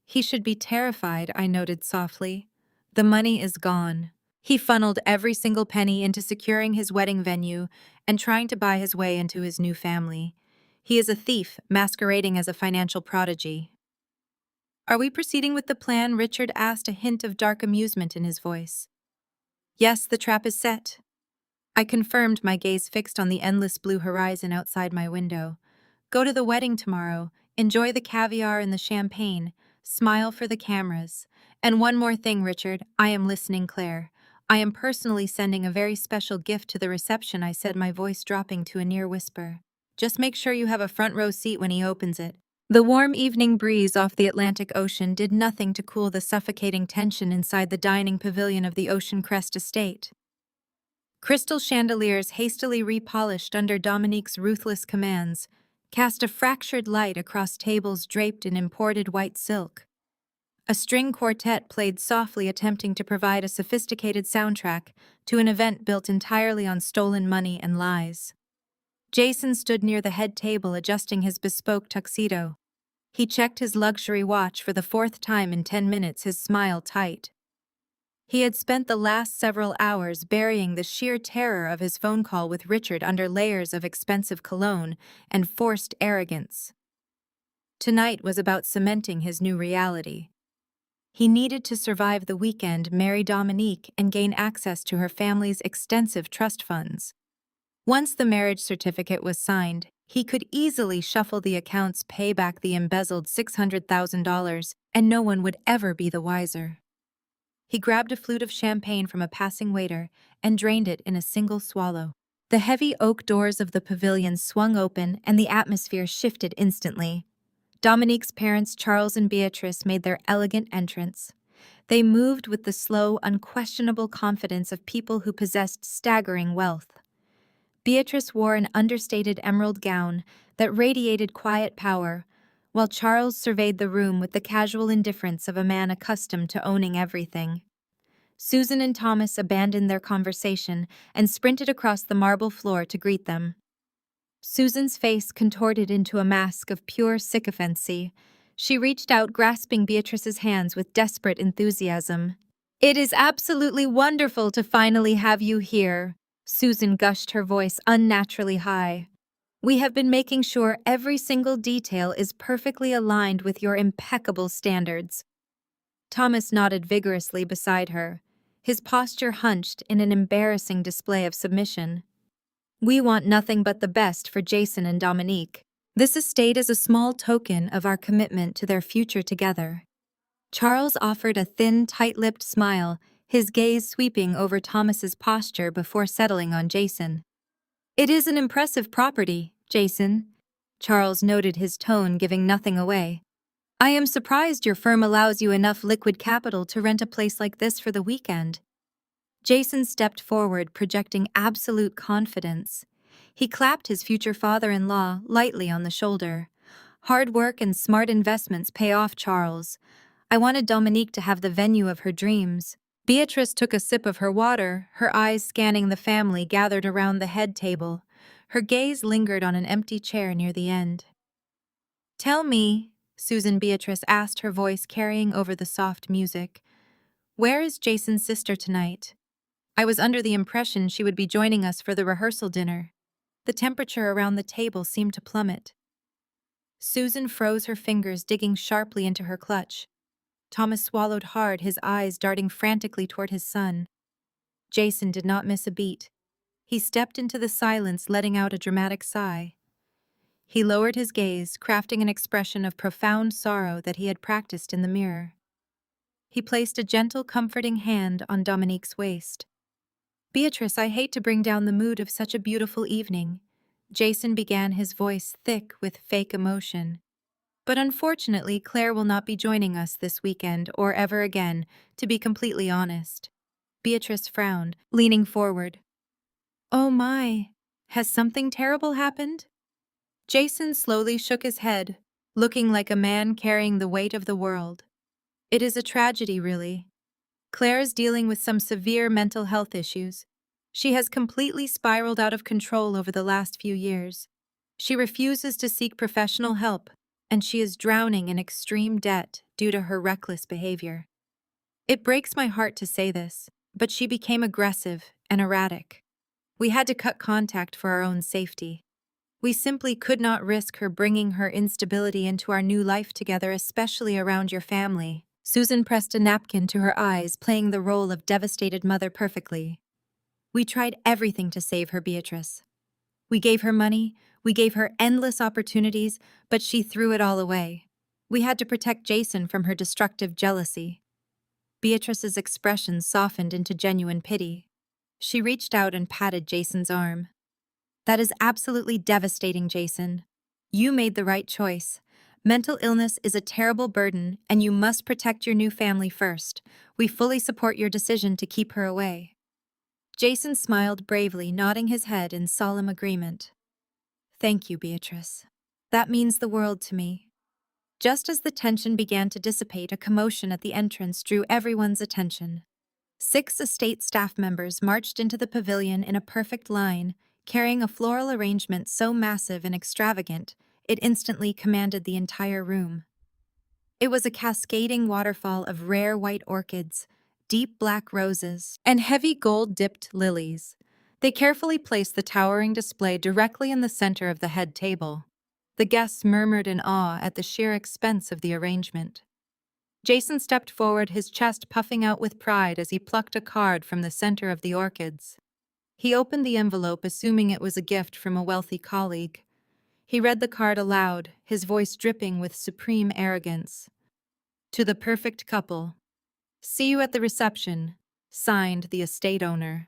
"He should be terrified," I noted softly. "The money is gone. He funneled every single penny into securing his wedding venue and trying to buy his way into his new family. He is a thief masquerading as a financial prodigy." "Are we proceeding with the plan?" Richard asked, a hint of dark amusement in his voice. "Yes, the trap is set." I confirmed, my gaze fixed on the endless blue horizon outside my window. "Go to the wedding tomorrow, enjoy the caviar and the champagne, smile for the cameras. And one more thing, Richard, I am listening, Claire. I am personally sending a very special gift to the reception," I said, my voice dropping to a near whisper. "Just make sure you have a front row seat when he opens it." The warm evening breeze off the Atlantic Ocean did nothing to cool the suffocating tension inside the dining pavilion of the Ocean Crest estate. Crystal chandeliers, hastily repolished under Dominique's ruthless commands, cast a fractured light across tables draped in imported white silk. A string quartet played softly, attempting to provide a sophisticated soundtrack to an event built entirely on stolen money and lies. Jason stood near the head table, adjusting his bespoke tuxedo. He checked his luxury watch for the fourth time in 10 minutes, his smile tight. He had spent the last several hours burying the sheer terror of his phone call with Richard under layers of expensive cologne and forced arrogance. Tonight was about cementing his new reality. He needed to survive the weekend, marry Dominique, and gain access to her family's extensive trust funds. Once the marriage certificate was signed, he could easily shuffle the accounts, pay back the embezzled $600,000, and no one would ever be the wiser. He grabbed a flute of champagne from a passing waiter and drained it in a single swallow. The heavy oak doors of the pavilion swung open and the atmosphere shifted instantly. Dominique's parents, Charles and Beatrice, made their elegant entrance. They moved with the slow, unquestionable confidence of people who possessed staggering wealth. Beatrice wore an understated emerald gown that radiated quiet power, while Charles surveyed the room with the casual indifference of a man accustomed to owning everything. Susan and Thomas abandoned their conversation and sprinted across the marble floor to greet them. Susan's face contorted into a mask of pure sycophancy. She reached out, grasping Beatrice's hands with desperate enthusiasm. "It is absolutely wonderful to finally have you here," Susan gushed, her voice unnaturally high. "We have been making sure every single detail is perfectly aligned with your impeccable standards." Thomas nodded vigorously beside her, his posture hunched in an embarrassing display of submission. "We want nothing but the best for Jason and Dominique. This estate is a small token of our commitment to their future together." Charles offered a thin, tight-lipped smile, his gaze sweeping over Thomas's posture before settling on Jason. "It is an impressive property, Jason," Charles noted, his tone giving nothing away. "I am surprised your firm allows you enough liquid capital to rent a place like this for the weekend." Jason stepped forward, projecting absolute confidence. He clapped his future father-in-law lightly on the shoulder. "Hard work and smart investments pay off, Charles. I wanted Dominique to have the venue of her dreams." Beatrice took a sip of her water, her eyes scanning the family gathered around the head table. Her gaze lingered on an empty chair near the end. "Tell me," Susan Beatrice asked, her voice carrying over the soft music, "where is Jason's sister tonight? I was under the impression she would be joining us for the rehearsal dinner." The temperature around the table seemed to plummet. Susan froze, her fingers digging sharply into her clutch. Thomas swallowed hard, his eyes darting frantically toward his son. Jason did not miss a beat. He stepped into the silence, letting out a dramatic sigh. He lowered his gaze, crafting an expression of profound sorrow that he had practiced in the mirror. He placed a gentle, comforting hand on Dominique's waist. "Beatrice, I hate to bring down the mood of such a beautiful evening," Jason began, his voice thick with fake emotion. "But unfortunately, Claire will not be joining us this weekend or ever again, to be completely honest." Beatrice frowned, leaning forward. "Oh my, has something terrible happened?" Jason slowly shook his head, looking like a man carrying the weight of the world. "It is a tragedy, really. Claire is dealing with some severe mental health issues. She has completely spiraled out of control over the last few years. She refuses to seek professional help, and she is drowning in extreme debt due to her reckless behavior. It breaks my heart to say this, but she became aggressive and erratic. We had to cut contact for our own safety. We simply could not risk her bringing her instability into our new life together, especially around your family." Susan pressed a napkin to her eyes, playing the role of devastated mother perfectly. "We tried everything to save her, Beatrice. We gave her money, we gave her endless opportunities, but she threw it all away. We had to protect Jason from her destructive jealousy." Beatrice's expression softened into genuine pity. She reached out and patted Jason's arm. "That is absolutely devastating, Jason. You made the right choice. Mental illness is a terrible burden, and you must protect your new family first. We fully support your decision to keep her away." Jason smiled bravely, nodding his head in solemn agreement. "Thank you, Beatrice. That means the world to me." Just as the tension began to dissipate, a commotion at the entrance drew everyone's attention. 6 estate staff members marched into the pavilion in a perfect line, carrying a floral arrangement so massive and extravagant it instantly commanded the entire room. It was a cascading waterfall of rare white orchids, deep black roses, and heavy gold-dipped lilies. They carefully placed the towering display directly in the center of the head table. The guests murmured in awe at the sheer expense of the arrangement. Jason stepped forward, his chest puffing out with pride as he plucked a card from the center of the orchids. He opened the envelope, assuming it was a gift from a wealthy colleague. He read the card aloud, his voice dripping with supreme arrogance. "To the perfect couple. See you at the reception. Signed, the estate owner.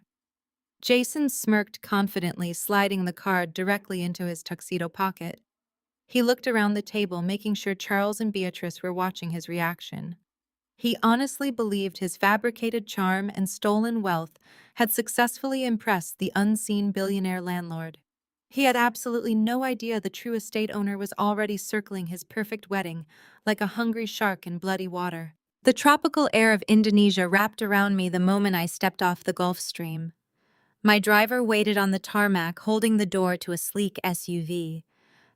Jason smirked confidently, sliding the card directly into his tuxedo pocket. He looked around the table, making sure Charles and Beatrice were watching his reaction. He honestly believed his fabricated charm and stolen wealth had successfully impressed the unseen billionaire landlord. He had absolutely no idea the true estate owner was already circling his perfect wedding like a hungry shark in bloody water. The tropical air of Indonesia wrapped around me the moment I stepped off the Gulf Stream. My driver waited on the tarmac, holding the door to a sleek SUV.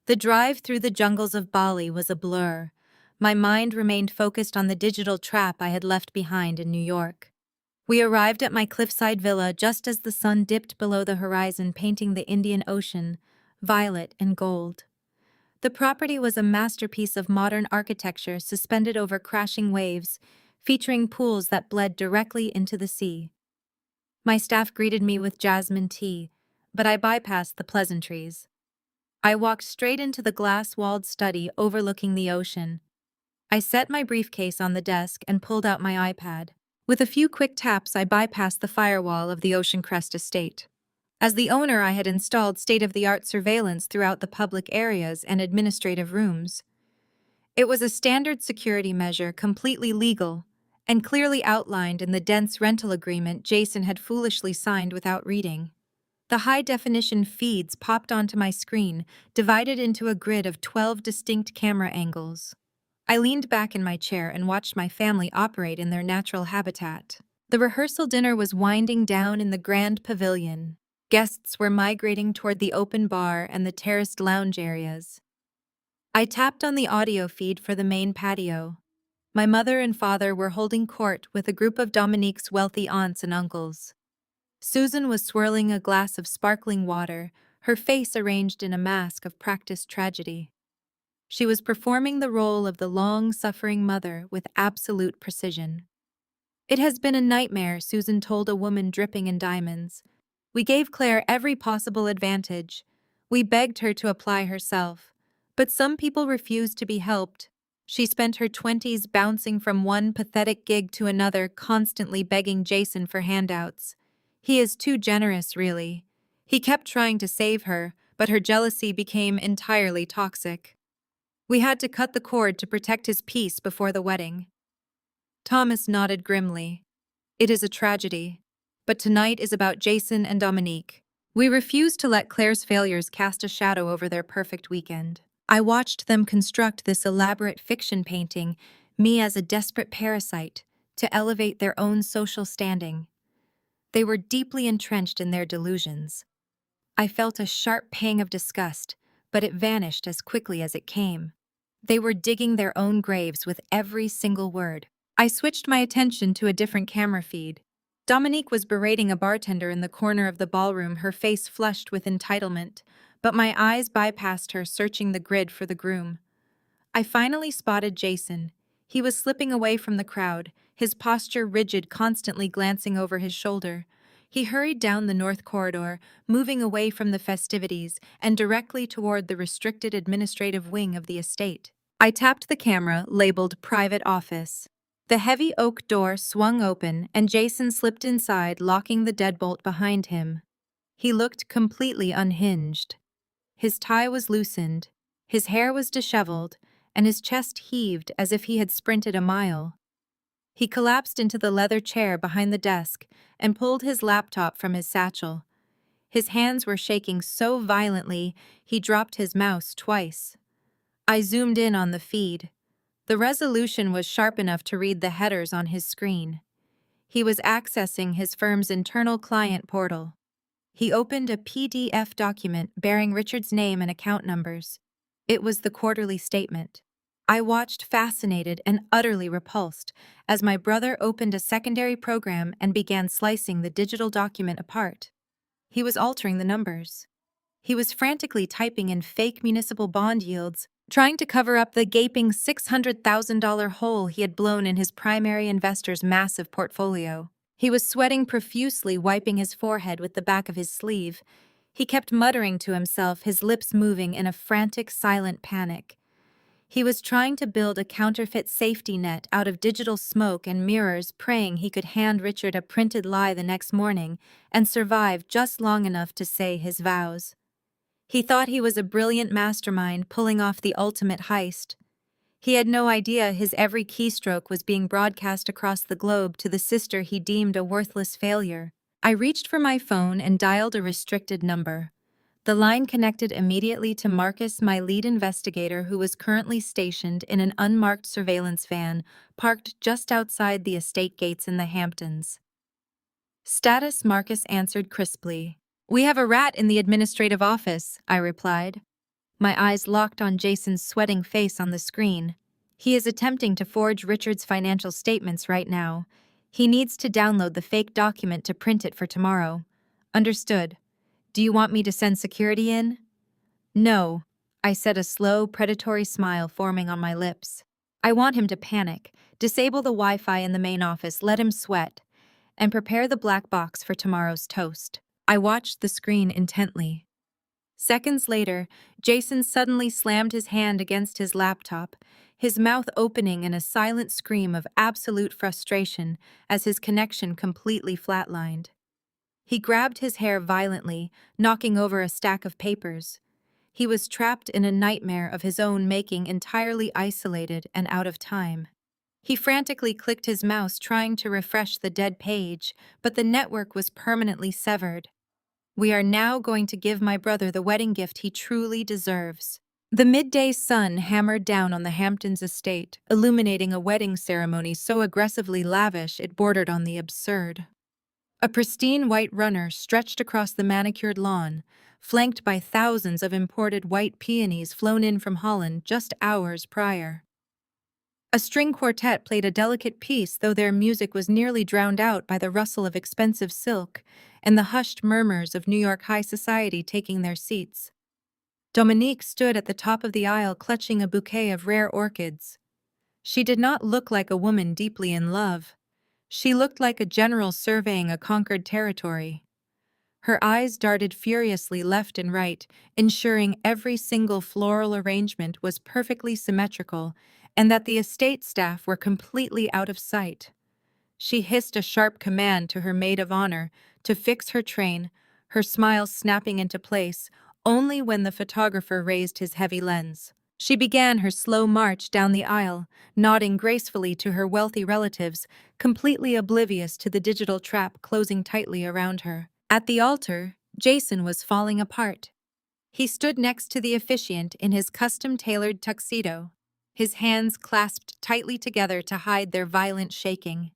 The drive through the jungles of Bali was a blur. My mind remained focused on the digital trap I had left behind in New York. We arrived at my cliffside villa just as the sun dipped below the horizon, painting the Indian Ocean violet and gold. The property was a masterpiece of modern architecture suspended over crashing waves, featuring pools that bled directly into the sea. My staff greeted me with jasmine tea, but I bypassed the pleasantries. I walked straight into the glass-walled study overlooking the ocean. I set my briefcase on the desk and pulled out my iPad. With a few quick taps, I bypassed the firewall of the Ocean Crest estate. As the owner, I had installed state-of-the-art surveillance throughout the public areas and administrative rooms. It was a standard security measure, completely legal, and clearly outlined in the dense rental agreement Jason had foolishly signed without reading. The high-definition feeds popped onto my screen, divided into a grid of 12 distinct camera angles. I leaned back in my chair and watched my family operate in their natural habitat. The rehearsal dinner was winding down in the grand pavilion. Guests were migrating toward the open bar and the terraced lounge areas. I tapped on the audio feed for the main patio. My mother and father were holding court with a group of Dominique's wealthy aunts and uncles. Susan was swirling a glass of sparkling water, her face arranged in a mask of practiced tragedy. She was performing the role of the long-suffering mother with absolute precision. "It has been a nightmare," Susan told a woman dripping in diamonds. "We gave Clare every possible advantage. We begged her to apply herself. But some people refused to be helped. She spent her 20s bouncing from one pathetic gig to another, constantly begging Jason for handouts. He is too generous, really. He kept trying to save her, but her jealousy became entirely toxic. We had to cut the cord to protect his peace before the wedding." Thomas nodded grimly. "It is a tragedy. But tonight is about Jason and Dominique. We refuse to let Claire's failures cast a shadow over their perfect weekend." I watched them construct this elaborate fiction painting, me as a desperate parasite, to elevate their own social standing. They were deeply entrenched in their delusions. I felt a sharp pang of disgust, but it vanished as quickly as it came. They were digging their own graves with every single word. I switched my attention to a different camera feed. Dominique was berating a bartender in the corner of the ballroom, her face flushed with entitlement, but my eyes bypassed her, searching the grid for the groom. I finally spotted Jason. He was slipping away from the crowd, his posture rigid, constantly glancing over his shoulder. He hurried down the north corridor, moving away from the festivities and directly toward the restricted administrative wing of the estate. I tapped the camera, labeled Private Office. The heavy oak door swung open, and Jason slipped inside, locking the deadbolt behind him. He looked completely unhinged. His tie was loosened, his hair was disheveled, and his chest heaved as if he had sprinted a mile. He collapsed into the leather chair behind the desk and pulled his laptop from his satchel. His hands were shaking so violently he dropped his mouse twice. I zoomed in on the feed. The resolution was sharp enough to read the headers on his screen. He was accessing his firm's internal client portal. He opened a PDF document bearing Richard's name and account numbers. It was the quarterly statement. I watched, fascinated and utterly repulsed, as my brother opened a secondary program and began slicing the digital document apart. He was altering the numbers. He was frantically typing in fake municipal bond yields, trying to cover up the gaping $600,000 hole he had blown in his primary investor's massive portfolio. He was sweating profusely, wiping his forehead with the back of his sleeve. He kept muttering to himself, his lips moving in a frantic, silent panic. He was trying to build a counterfeit safety net out of digital smoke and mirrors, praying he could hand Richard a printed lie the next morning and survive just long enough to say his vows. He thought he was a brilliant mastermind pulling off the ultimate heist. He had no idea his every keystroke was being broadcast across the globe to the sister he deemed a worthless failure. I reached for my phone and dialed a restricted number. The line connected immediately to Marcus, my lead investigator, who was currently stationed in an unmarked surveillance van parked just outside the estate gates in the Hamptons. Status, Marcus answered crisply. "We have a rat in the administrative office," I replied. My eyes locked on Jason's sweating face on the screen. He is attempting to forge Richard's financial statements right now. He needs to download the fake document to print it for tomorrow. Understood. Do you want me to send security in? No, I said, a slow, predatory smile forming on my lips. I want him to panic, disable the Wi-Fi in the main office, let him sweat, and prepare the black box for tomorrow's toast. I watched the screen intently. Seconds later, Jason suddenly slammed his hand against his laptop, his mouth opening in a silent scream of absolute frustration as his connection completely flatlined. He grabbed his hair violently, knocking over a stack of papers. He was trapped in a nightmare of his own making, entirely isolated and out of time. He frantically clicked his mouse trying to refresh the dead page, but the network was permanently severed. We are now going to give my brother the wedding gift he truly deserves. The midday sun hammered down on the Hamptons estate, illuminating a wedding ceremony so aggressively lavish it bordered on the absurd. A pristine white runner stretched across the manicured lawn, flanked by thousands of imported white peonies flown in from Holland just hours prior. A string quartet played a delicate piece, though their music was nearly drowned out by the rustle of expensive silk and the hushed murmurs of New York high society taking their seats. Dominique stood at the top of the aisle clutching a bouquet of rare orchids. She did not look like a woman deeply in love. She looked like a general surveying a conquered territory. Her eyes darted furiously left and right, ensuring every single floral arrangement was perfectly symmetrical and that the estate staff were completely out of sight. She hissed a sharp command to her maid of honor to fix her train, her smile snapping into place only when the photographer raised his heavy lens. She began her slow march down the aisle, nodding gracefully to her wealthy relatives, completely oblivious to the digital trap closing tightly around her. At the altar, Jason was falling apart. He stood next to the officiant in his custom-tailored tuxedo, his hands clasped tightly together to hide their violent shaking.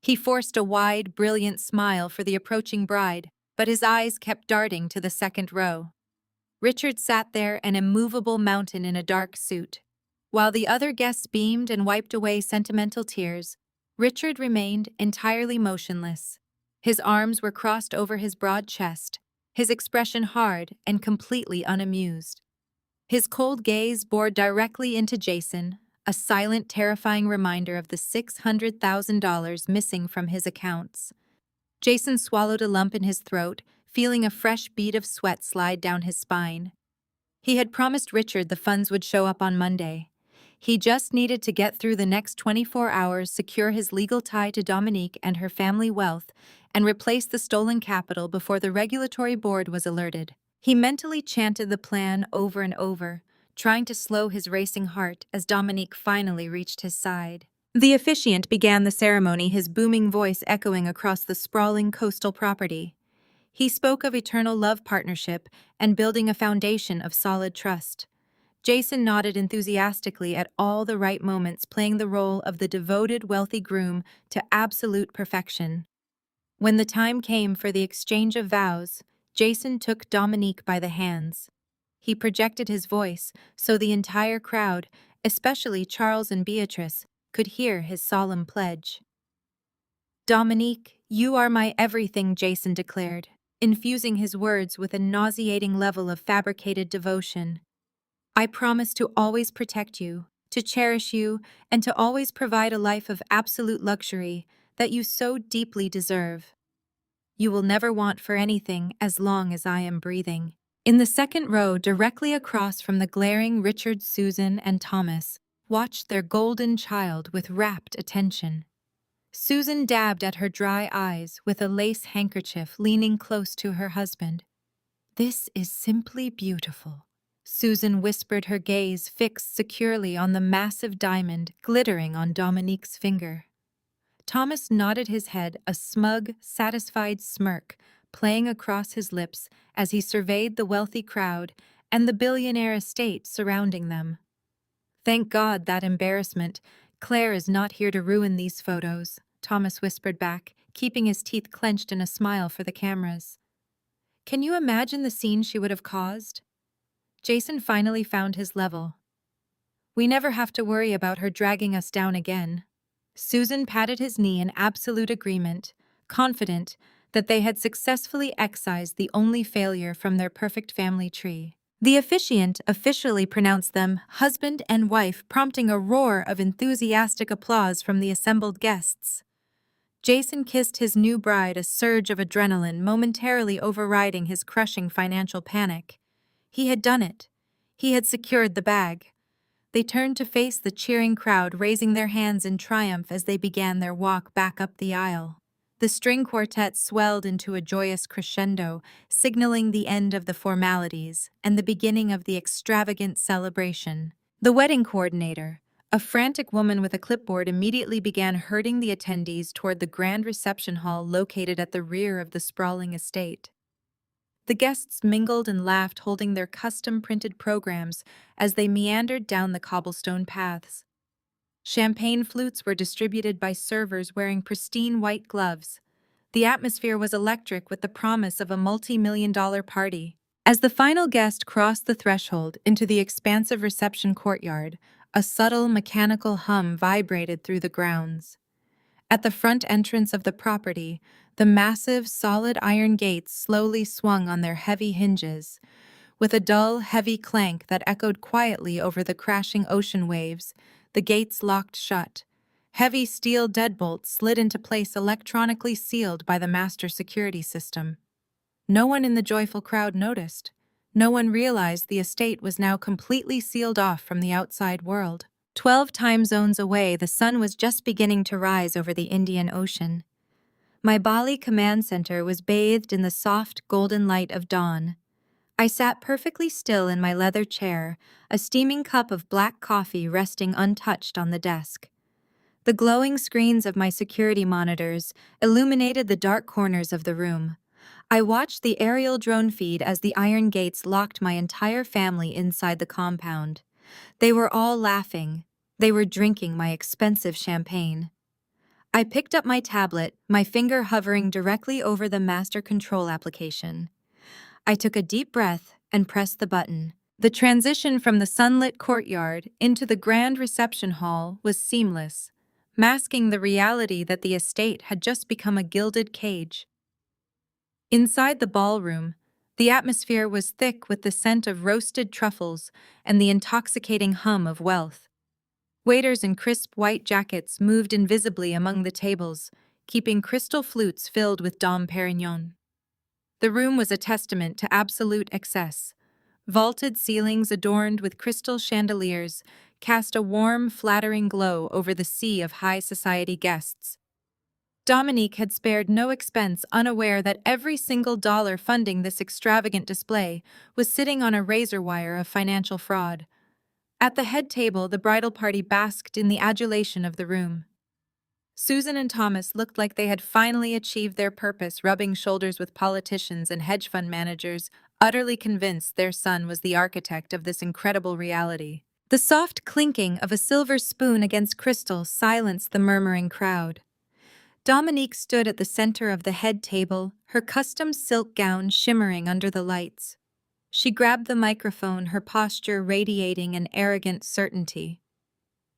He forced a wide, brilliant smile for the approaching bride, but his eyes kept darting to the second row. Richard sat there, an immovable mountain in a dark suit. While the other guests beamed and wiped away sentimental tears, Richard remained entirely motionless. His arms were crossed over his broad chest, his expression hard and completely unamused. His cold gaze bored directly into Jason, a silent, terrifying reminder of the $600,000 missing from his accounts. Jason swallowed a lump in his throat, feeling a fresh bead of sweat slide down his spine. He had promised Richard the funds would show up on Monday. He just needed to get through the next 24 hours, secure his legal tie to Dominique and her family wealth, and replace the stolen capital before the regulatory board was alerted. He mentally chanted the plan over and over, trying to slow his racing heart as Dominique finally reached his side. The officiant began the ceremony, his booming voice echoing across the sprawling coastal property. He spoke of eternal love, partnership, and building a foundation of solid trust. Jason nodded enthusiastically at all the right moments, playing the role of the devoted, wealthy groom to absolute perfection. When the time came for the exchange of vows, Jason took Dominique by the hands. He projected his voice so the entire crowd, especially Charles and Beatrice, could hear his solemn pledge. "Dominique, you are my everything," Jason declared, infusing his words with a nauseating level of fabricated devotion. "I promise to always protect you, to cherish you, and to always provide a life of absolute luxury that you so deeply deserve. You will never want for anything as long as I am breathing." In the second row, directly across from the glaring Richard, Susan, and Thomas, watched their golden child with rapt attention. Susan dabbed at her dry eyes with a lace handkerchief, leaning close to her husband. "This is simply beautiful," Susan whispered, her gaze fixed securely on the massive diamond glittering on Dominique's finger. Thomas nodded his head, a smug, satisfied smirk playing across his lips as he surveyed the wealthy crowd and the billionaire estate surrounding them. "Thank God that embarrassment. Claire is not here to ruin these photos," Thomas whispered back, keeping his teeth clenched in a smile for the cameras. "Can you imagine the scene she would have caused?" Jason finally found his level. "We never have to worry about her dragging us down again." Susan patted his knee in absolute agreement, confident that they had successfully excised the only failure from their perfect family tree. The officiant officially pronounced them husband and wife, prompting a roar of enthusiastic applause from the assembled guests. Jason kissed his new bride, a surge of adrenaline momentarily overriding his crushing financial panic. He had done it. He had secured the bag. They turned to face the cheering crowd, raising their hands in triumph as they began their walk back up the aisle. The string quartet swelled into a joyous crescendo, signaling the end of the formalities and the beginning of the extravagant celebration. The wedding coordinator, a frantic woman with a clipboard, immediately began herding the attendees toward the grand reception hall located at the rear of the sprawling estate. The guests mingled and laughed, holding their custom-printed programs as they meandered down the cobblestone paths. Champagne flutes were distributed by servers wearing pristine white gloves. The atmosphere was electric, with the promise of a multi-million-dollar party. As the final guest crossed the threshold into the expansive reception courtyard, a subtle mechanical hum vibrated through the grounds. At the front entrance of the property, the massive, solid iron gates slowly swung on their heavy hinges. With a dull, heavy clank that echoed quietly over the crashing ocean waves, the gates locked shut. Heavy steel deadbolts slid into place, electronically sealed by the master security system. No one in the joyful crowd noticed. No one realized the estate was now completely sealed off from the outside world. 12 time zones away, the sun was just beginning to rise over the Indian Ocean. My Bali command center was bathed in the soft, golden light of dawn. I sat perfectly still in my leather chair, a steaming cup of black coffee resting untouched on the desk. The glowing screens of my security monitors illuminated the dark corners of the room. I watched the aerial drone feed as the iron gates locked my entire family inside the compound. They were all laughing. They were drinking my expensive champagne. I picked up my tablet, my finger hovering directly over the master control application. I took a deep breath and pressed the button. The transition from the sunlit courtyard into the grand reception hall was seamless, masking the reality that the estate had just become a gilded cage. Inside the ballroom, the atmosphere was thick with the scent of roasted truffles and the intoxicating hum of wealth. Waiters in crisp white jackets moved invisibly among the tables, keeping crystal flutes filled with Dom Perignon. The room was a testament to absolute excess. Vaulted ceilings adorned with crystal chandeliers cast a warm, flattering glow over the sea of high society guests. Dominique had spared no expense, unaware that every single dollar funding this extravagant display was sitting on a razor wire of financial fraud. At the head table, the bridal party basked in the adulation of the room. Susan and Thomas looked like they had finally achieved their purpose, rubbing shoulders with politicians and hedge fund managers, utterly convinced their son was the architect of this incredible reality. The soft clinking of a silver spoon against crystal silenced the murmuring crowd. Dominique stood at the center of the head table, her custom silk gown shimmering under the lights. She grabbed the microphone, her posture radiating an arrogant certainty.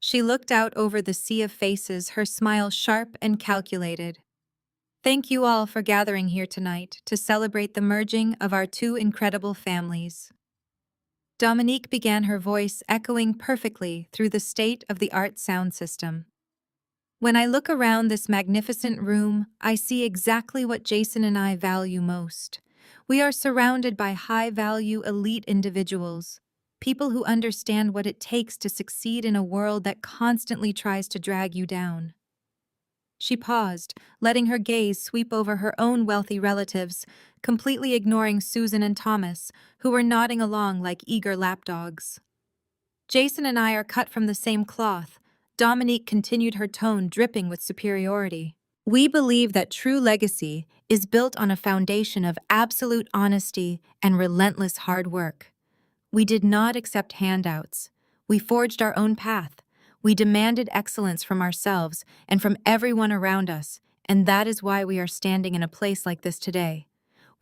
She looked out over the sea of faces, her smile sharp and calculated. "Thank you all for gathering here tonight to celebrate the merging of our two incredible families." Dominique began, her voice echoing perfectly through the state-of-the-art sound system. "When I look around this magnificent room, I see exactly what Jason and I value most. We are surrounded by high-value elite individuals, people who understand what it takes to succeed in a world that constantly tries to drag you down. She paused, letting her gaze sweep over her own wealthy relatives, completely ignoring Susan and Thomas, who were nodding along like eager lapdogs. Jason and I are cut from the same cloth. Dominique continued, her tone dripping with superiority. We believe that true legacy is built on a foundation of absolute honesty and relentless hard work. We did not accept handouts. We forged our own path. We demanded excellence from ourselves and from everyone around us, and that is why we are standing in a place like this today.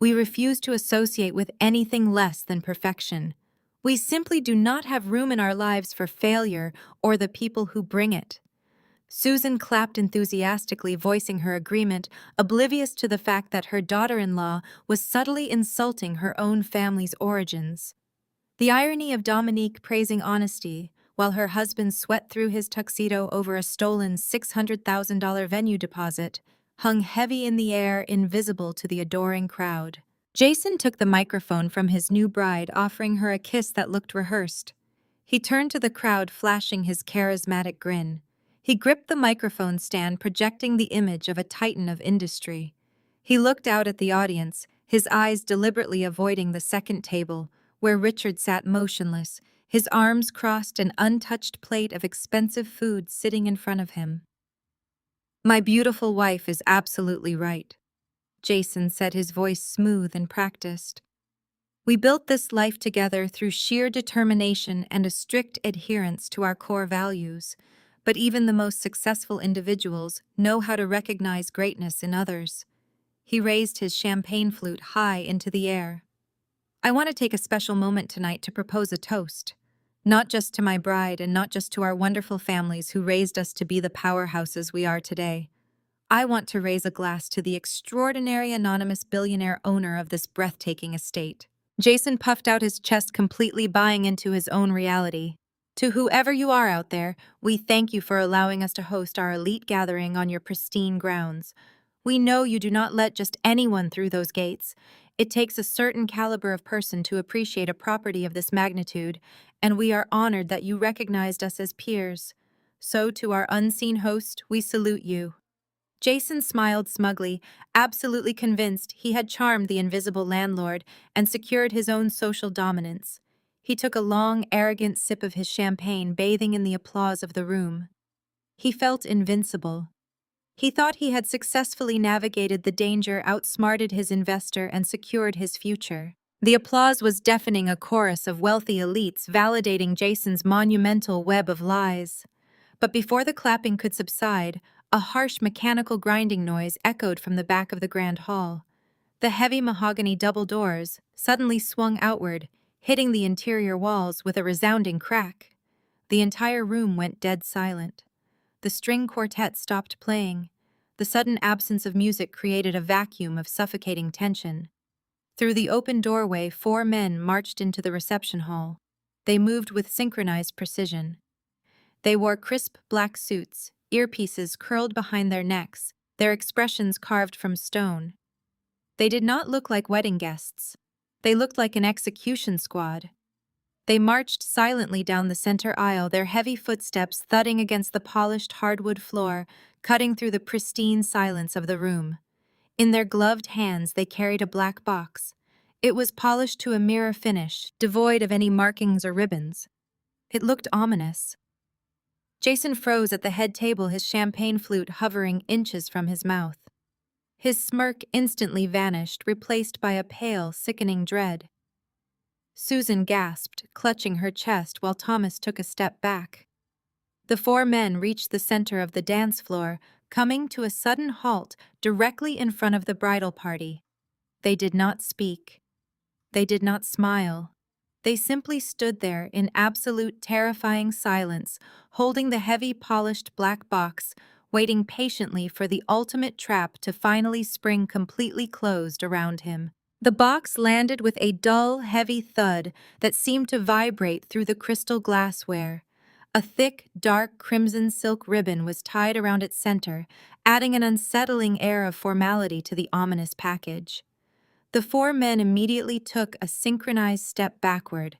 We refuse to associate with anything less than perfection. We simply do not have room in our lives for failure or the people who bring it. Susan clapped enthusiastically, voicing her agreement, oblivious to the fact that her daughter-in-law was subtly insulting her own family's origins. The irony of Dominique praising honesty, while her husband sweat through his tuxedo over a stolen $600,000 venue deposit, hung heavy in the air, invisible to the adoring crowd. Jason took the microphone from his new bride, offering her a kiss that looked rehearsed. He turned to the crowd, flashing his charismatic grin. He gripped the microphone stand, projecting the image of a titan of industry. He looked out at the audience, his eyes deliberately avoiding the second table, where Richard sat motionless, his arms crossed, an untouched plate of expensive food sitting in front of him. "My beautiful wife is absolutely right," Jason said, his voice smooth and practiced. "We built this life together through sheer determination and a strict adherence to our core values, but even the most successful individuals know how to recognize greatness in others." He raised his champagne flute high into the air. "I want to take a special moment tonight to propose a toast. Not just to my bride and not just to our wonderful families who raised us to be the powerhouses we are today. I want to raise a glass to the extraordinary anonymous billionaire owner of this breathtaking estate." Jason puffed out his chest, completely buying into his own reality. "To whoever you are out there, we thank you for allowing us to host our elite gathering on your pristine grounds. We know you do not let just anyone through those gates. It takes a certain caliber of person to appreciate a property of this magnitude, and we are honored that you recognized us as peers. So to our unseen host, we salute you." Jason smiled smugly, absolutely convinced he had charmed the invisible landlord and secured his own social dominance. He took a long, arrogant sip of his champagne, bathing in the applause of the room. He felt invincible. He thought he had successfully navigated the danger, outsmarted his investor, and secured his future. The applause was deafening, a chorus of wealthy elites validating Jason's monumental web of lies. But before the clapping could subside, a harsh mechanical grinding noise echoed from the back of the grand hall. The heavy mahogany double doors suddenly swung outward, hitting the interior walls with a resounding crack. The entire room went dead silent. The string quartet stopped playing. The sudden absence of music created a vacuum of suffocating tension. Through the open doorway, 4 men marched into the reception hall. They moved with synchronized precision. They wore crisp black suits, earpieces curled behind their necks, their expressions carved from stone. They did not look like wedding guests. They looked like an execution squad. They marched silently down the center aisle, their heavy footsteps thudding against the polished hardwood floor, cutting through the pristine silence of the room. In their gloved hands, they carried a black box. It was polished to a mirror finish, devoid of any markings or ribbons. It looked ominous. Jason froze at the head table, his champagne flute hovering inches from his mouth. His smirk instantly vanished, replaced by a pale, sickening dread. Susan gasped, clutching her chest, while Thomas took a step back. The 4 men reached the center of the dance floor, coming to a sudden halt directly in front of the bridal party. They did not speak. They did not smile. They simply stood there in absolute terrifying silence, holding the heavy polished black box, waiting patiently for the ultimate trap to finally spring completely closed around him. The box landed with a dull, heavy thud that seemed to vibrate through the crystal glassware. A thick, dark crimson silk ribbon was tied around its center, adding an unsettling air of formality to the ominous package. The four men immediately took a synchronized step backward.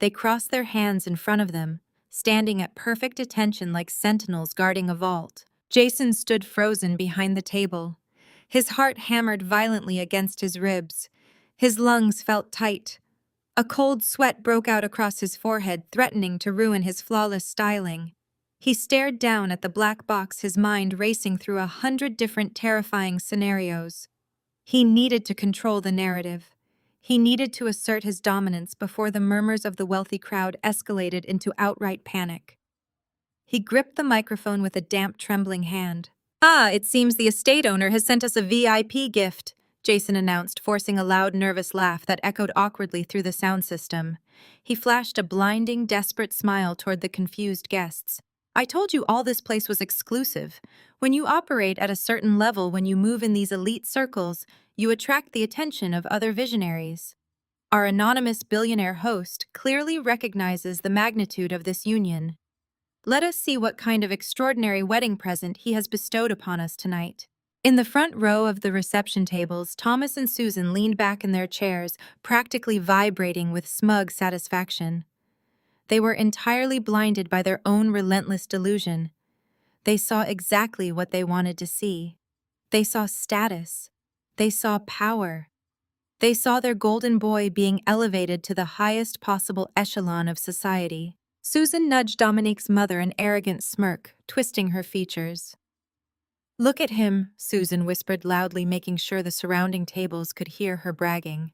They crossed their hands in front of them, standing at perfect attention like sentinels guarding a vault. Jason stood frozen behind the table. His heart hammered violently against his ribs. His lungs felt tight. A cold sweat broke out across his forehead, threatening to ruin his flawless styling. He stared down at the black box, his mind racing through 100 different terrifying scenarios. He needed to control the narrative. He needed to assert his dominance before the murmurs of the wealthy crowd escalated into outright panic. He gripped the microphone with a damp, trembling hand. "Ah, it seems the estate owner has sent us a VIP gift," Jason announced, forcing a loud, nervous laugh that echoed awkwardly through the sound system. He flashed a blinding, desperate smile toward the confused guests. "I told you all this place was exclusive. When you operate at a certain level, when you move in these elite circles, you attract the attention of other visionaries." Our anonymous billionaire host clearly recognizes the magnitude of this union. Let us see what kind of extraordinary wedding present he has bestowed upon us tonight. In the front row of the reception tables, Thomas and Susan leaned back in their chairs, practically vibrating with smug satisfaction. They were entirely blinded by their own relentless delusion. They saw exactly what they wanted to see. They saw status. They saw power. They saw their golden boy being elevated to the highest possible echelon of society. Susan nudged Dominique's mother, an arrogant smirk, twisting her features. "Look at him," Susan whispered loudly, making sure the surrounding tables could hear her bragging.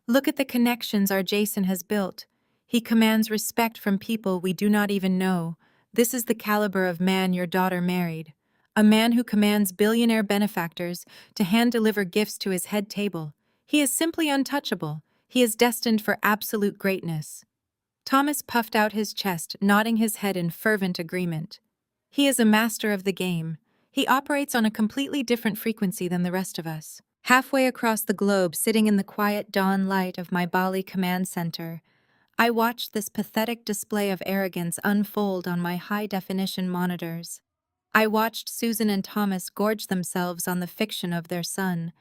"Look at the connections our Jason has built. He commands respect from people we do not even know. This is the caliber of man your daughter married. A man who commands billionaire benefactors to hand-deliver gifts to his head table. He is simply untouchable. He is destined for absolute greatness." Thomas puffed out his chest, nodding his head in fervent agreement. "He is a master of the game. He operates on a completely different frequency than the rest of us." Halfway across the globe, sitting in the quiet dawn light of my Bali command center, I watched this pathetic display of arrogance unfold on my high-definition monitors. I watched Susan and Thomas gorge themselves on the fiction of their son.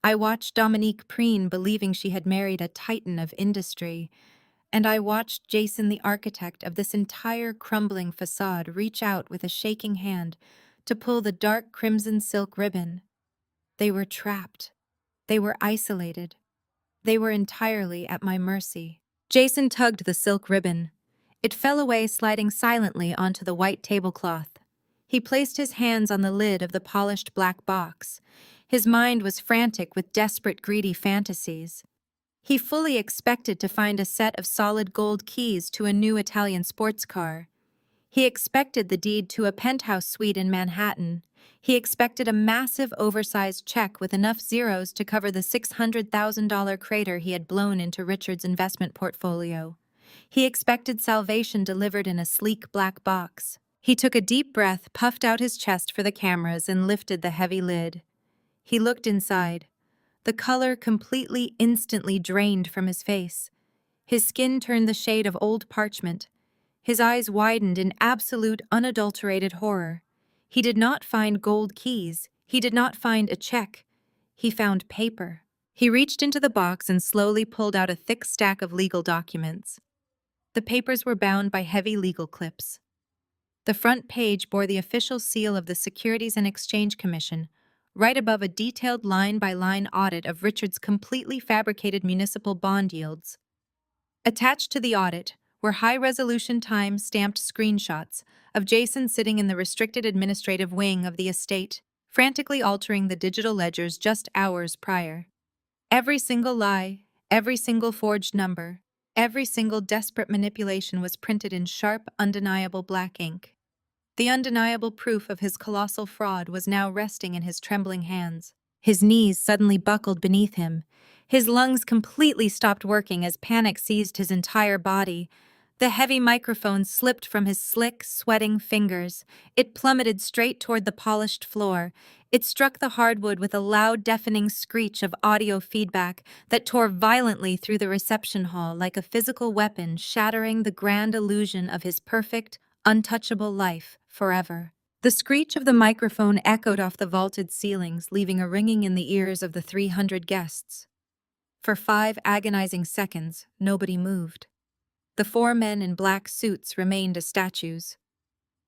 I watched Dominique preen, believing she had married a titan of industry. And I watched Jason, the architect of this entire crumbling facade, reach out with a shaking hand to pull the dark crimson silk ribbon. They were trapped. They were isolated. They were entirely at my mercy. Jason tugged the silk ribbon. It fell away, sliding silently onto the white tablecloth. He placed his hands on the lid of the polished black box. His mind was frantic with desperate, greedy fantasies. He fully expected to find a set of solid gold keys to a new Italian sports car. He expected the deed to a penthouse suite in Manhattan. He expected a massive, oversized check with enough zeros to cover the $600,000 crater he had blown into Richard's investment portfolio. He expected salvation delivered in a sleek black box. He took a deep breath, puffed out his chest for the cameras, and lifted the heavy lid. He looked inside. The color completely, instantly drained from his face. His skin turned the shade of old parchment. His eyes widened in absolute, unadulterated horror. He did not find gold keys. He did not find a check. He found paper. He reached into the box and slowly pulled out a thick stack of legal documents. The papers were bound by heavy legal clips. The front page bore the official seal of the Securities and Exchange Commission, right above a detailed line-by-line audit of Richard's completely fabricated municipal bond yields. Attached to the audit were high-resolution time-stamped screenshots of Jason sitting in the restricted administrative wing of the estate, frantically altering the digital ledgers just hours prior. Every single lie, every single forged number, every single desperate manipulation was printed in sharp, undeniable black ink. The undeniable proof of his colossal fraud was now resting in his trembling hands. His knees suddenly buckled beneath him. His lungs completely stopped working as panic seized his entire body. The heavy microphone slipped from his slick, sweating fingers. It plummeted straight toward the polished floor. It struck the hardwood with a loud, deafening screech of audio feedback that tore violently through the reception hall like a physical weapon, shattering the grand illusion of his perfect, untouchable life forever. The screech of the microphone echoed off the vaulted ceilings, leaving a ringing in the ears of the 300 guests. For 5 agonizing seconds, nobody moved. The 4 men in black suits remained as statues.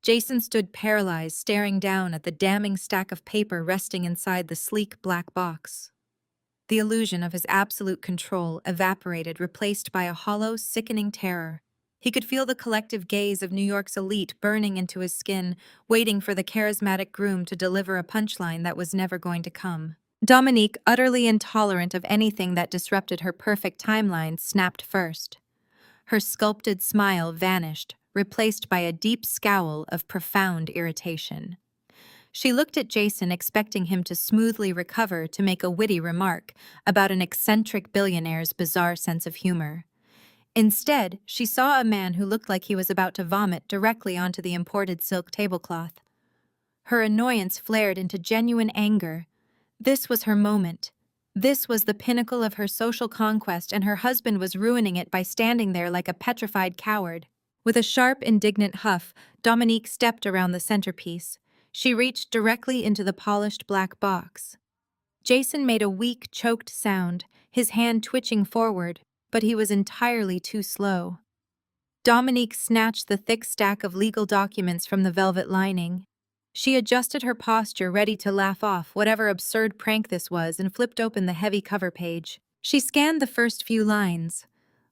Jason stood paralyzed, staring down at the damning stack of paper resting inside the sleek black box. The illusion of his absolute control evaporated, replaced by a hollow, sickening terror. He could feel the collective gaze of New York's elite burning into his skin, waiting for the charismatic groom to deliver a punchline that was never going to come. Dominique, utterly intolerant of anything that disrupted her perfect timeline, snapped first. Her sculpted smile vanished, replaced by a deep scowl of profound irritation. She looked at Jason, expecting him to smoothly recover to make a witty remark about an eccentric billionaire's bizarre sense of humor. Instead, she saw a man who looked like he was about to vomit directly onto the imported silk tablecloth. Her annoyance flared into genuine anger. This was her moment. This was the pinnacle of her social conquest, and her husband was ruining it by standing there like a petrified coward. With a sharp, indignant huff, Dominique stepped around the centerpiece. She reached directly into the polished black box. Jason made a weak, choked sound, his hand twitching forward, but he was entirely too slow. Dominique snatched the thick stack of legal documents from the velvet lining. She adjusted her posture, ready to laugh off whatever absurd prank this was, and flipped open the heavy cover page. She scanned the first few lines,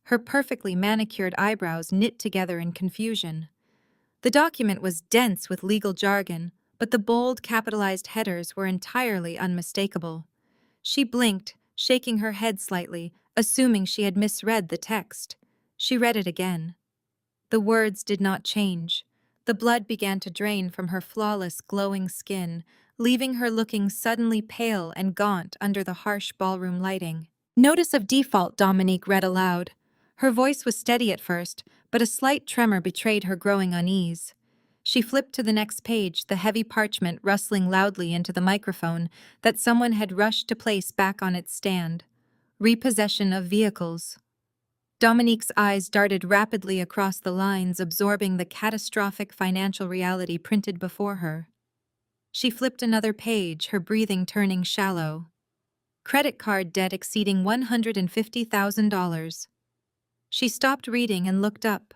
her perfectly manicured eyebrows knit together in confusion. The document was dense with legal jargon, but the bold, capitalized headers were entirely unmistakable. She blinked, shaking her head slightly, assuming she had misread the text. She read it again. The words did not change. The blood began to drain from her flawless, glowing skin, leaving her looking suddenly pale and gaunt under the harsh ballroom lighting. "Notice of default," Dominique read aloud. Her voice was steady at first, but a slight tremor betrayed her growing unease. She flipped to the next page, the heavy parchment rustling loudly into the microphone that someone had rushed to place back on its stand. Repossession of vehicles. Dominique's eyes darted rapidly across the lines, absorbing the catastrophic financial reality printed before her. She flipped another page, her breathing turning shallow. Credit card debt exceeding $150,000. She stopped reading and looked up.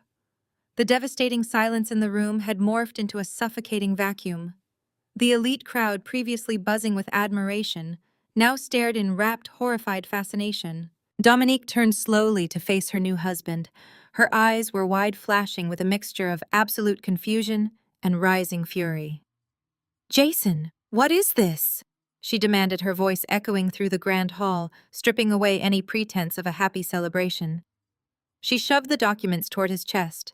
The devastating silence in the room had morphed into a suffocating vacuum. The elite crowd, previously buzzing with admiration, now stared in rapt, horrified fascination. Dominique turned slowly to face her new husband. Her eyes were wide, flashing with a mixture of absolute confusion and rising fury. "Jason, what is this?" she demanded, her voice echoing through the grand hall, stripping away any pretense of a happy celebration. She shoved the documents toward his chest.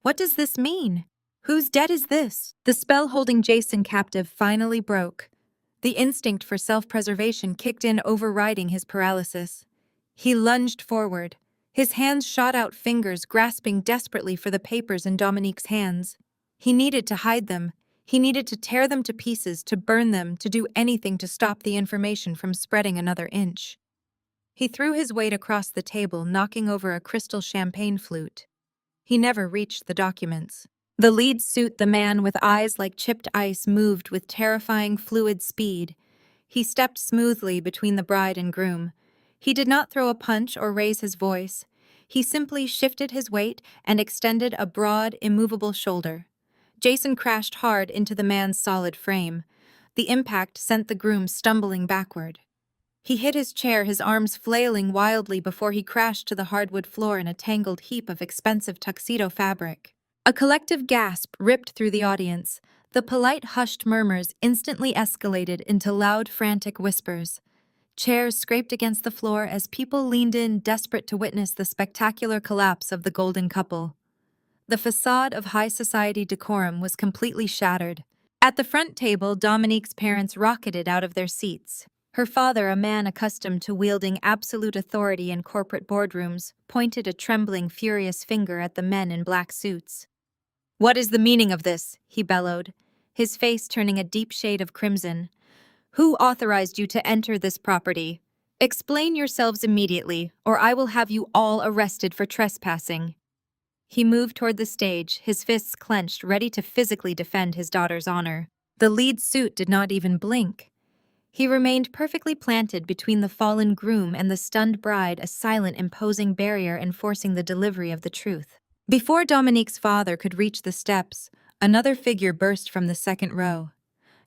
"What does this mean? Whose debt is this?" The spell holding Jason captive finally broke. The instinct for self-preservation kicked in, overriding his paralysis. He lunged forward. His hands shot out, fingers grasping desperately for the papers in Dominique's hands. He needed to hide them. He needed to tear them to pieces, to burn them, to do anything to stop the information from spreading another inch. He threw his weight across the table, knocking over a crystal champagne flute. He never reached the documents. The lead suit, the man with eyes like chipped ice, moved with terrifying fluid speed. He stepped smoothly between the bride and groom. He did not throw a punch or raise his voice. He simply shifted his weight and extended a broad, immovable shoulder. Jason crashed hard into the man's solid frame. The impact sent the groom stumbling backward. He hit his chair, his arms flailing wildly before he crashed to the hardwood floor in a tangled heap of expensive tuxedo fabric. A collective gasp ripped through the audience. The polite, hushed murmurs instantly escalated into loud, frantic whispers. Chairs scraped against the floor as people leaned in, desperate to witness the spectacular collapse of the golden couple. The facade of high society decorum was completely shattered. At the front table, Dominique's parents rocketed out of their seats. Her father, a man accustomed to wielding absolute authority in corporate boardrooms, pointed a trembling, furious finger at the men in black suits. "What is the meaning of this?" he bellowed, his face turning a deep shade of crimson. "Who authorized you to enter this property? Explain yourselves immediately, or I will have you all arrested for trespassing." He moved toward the stage, his fists clenched, ready to physically defend his daughter's honor. The lead suit did not even blink. He remained perfectly planted between the fallen groom and the stunned bride, a silent, imposing barrier enforcing the delivery of the truth. Before Dominique's father could reach the steps, another figure burst from the second row.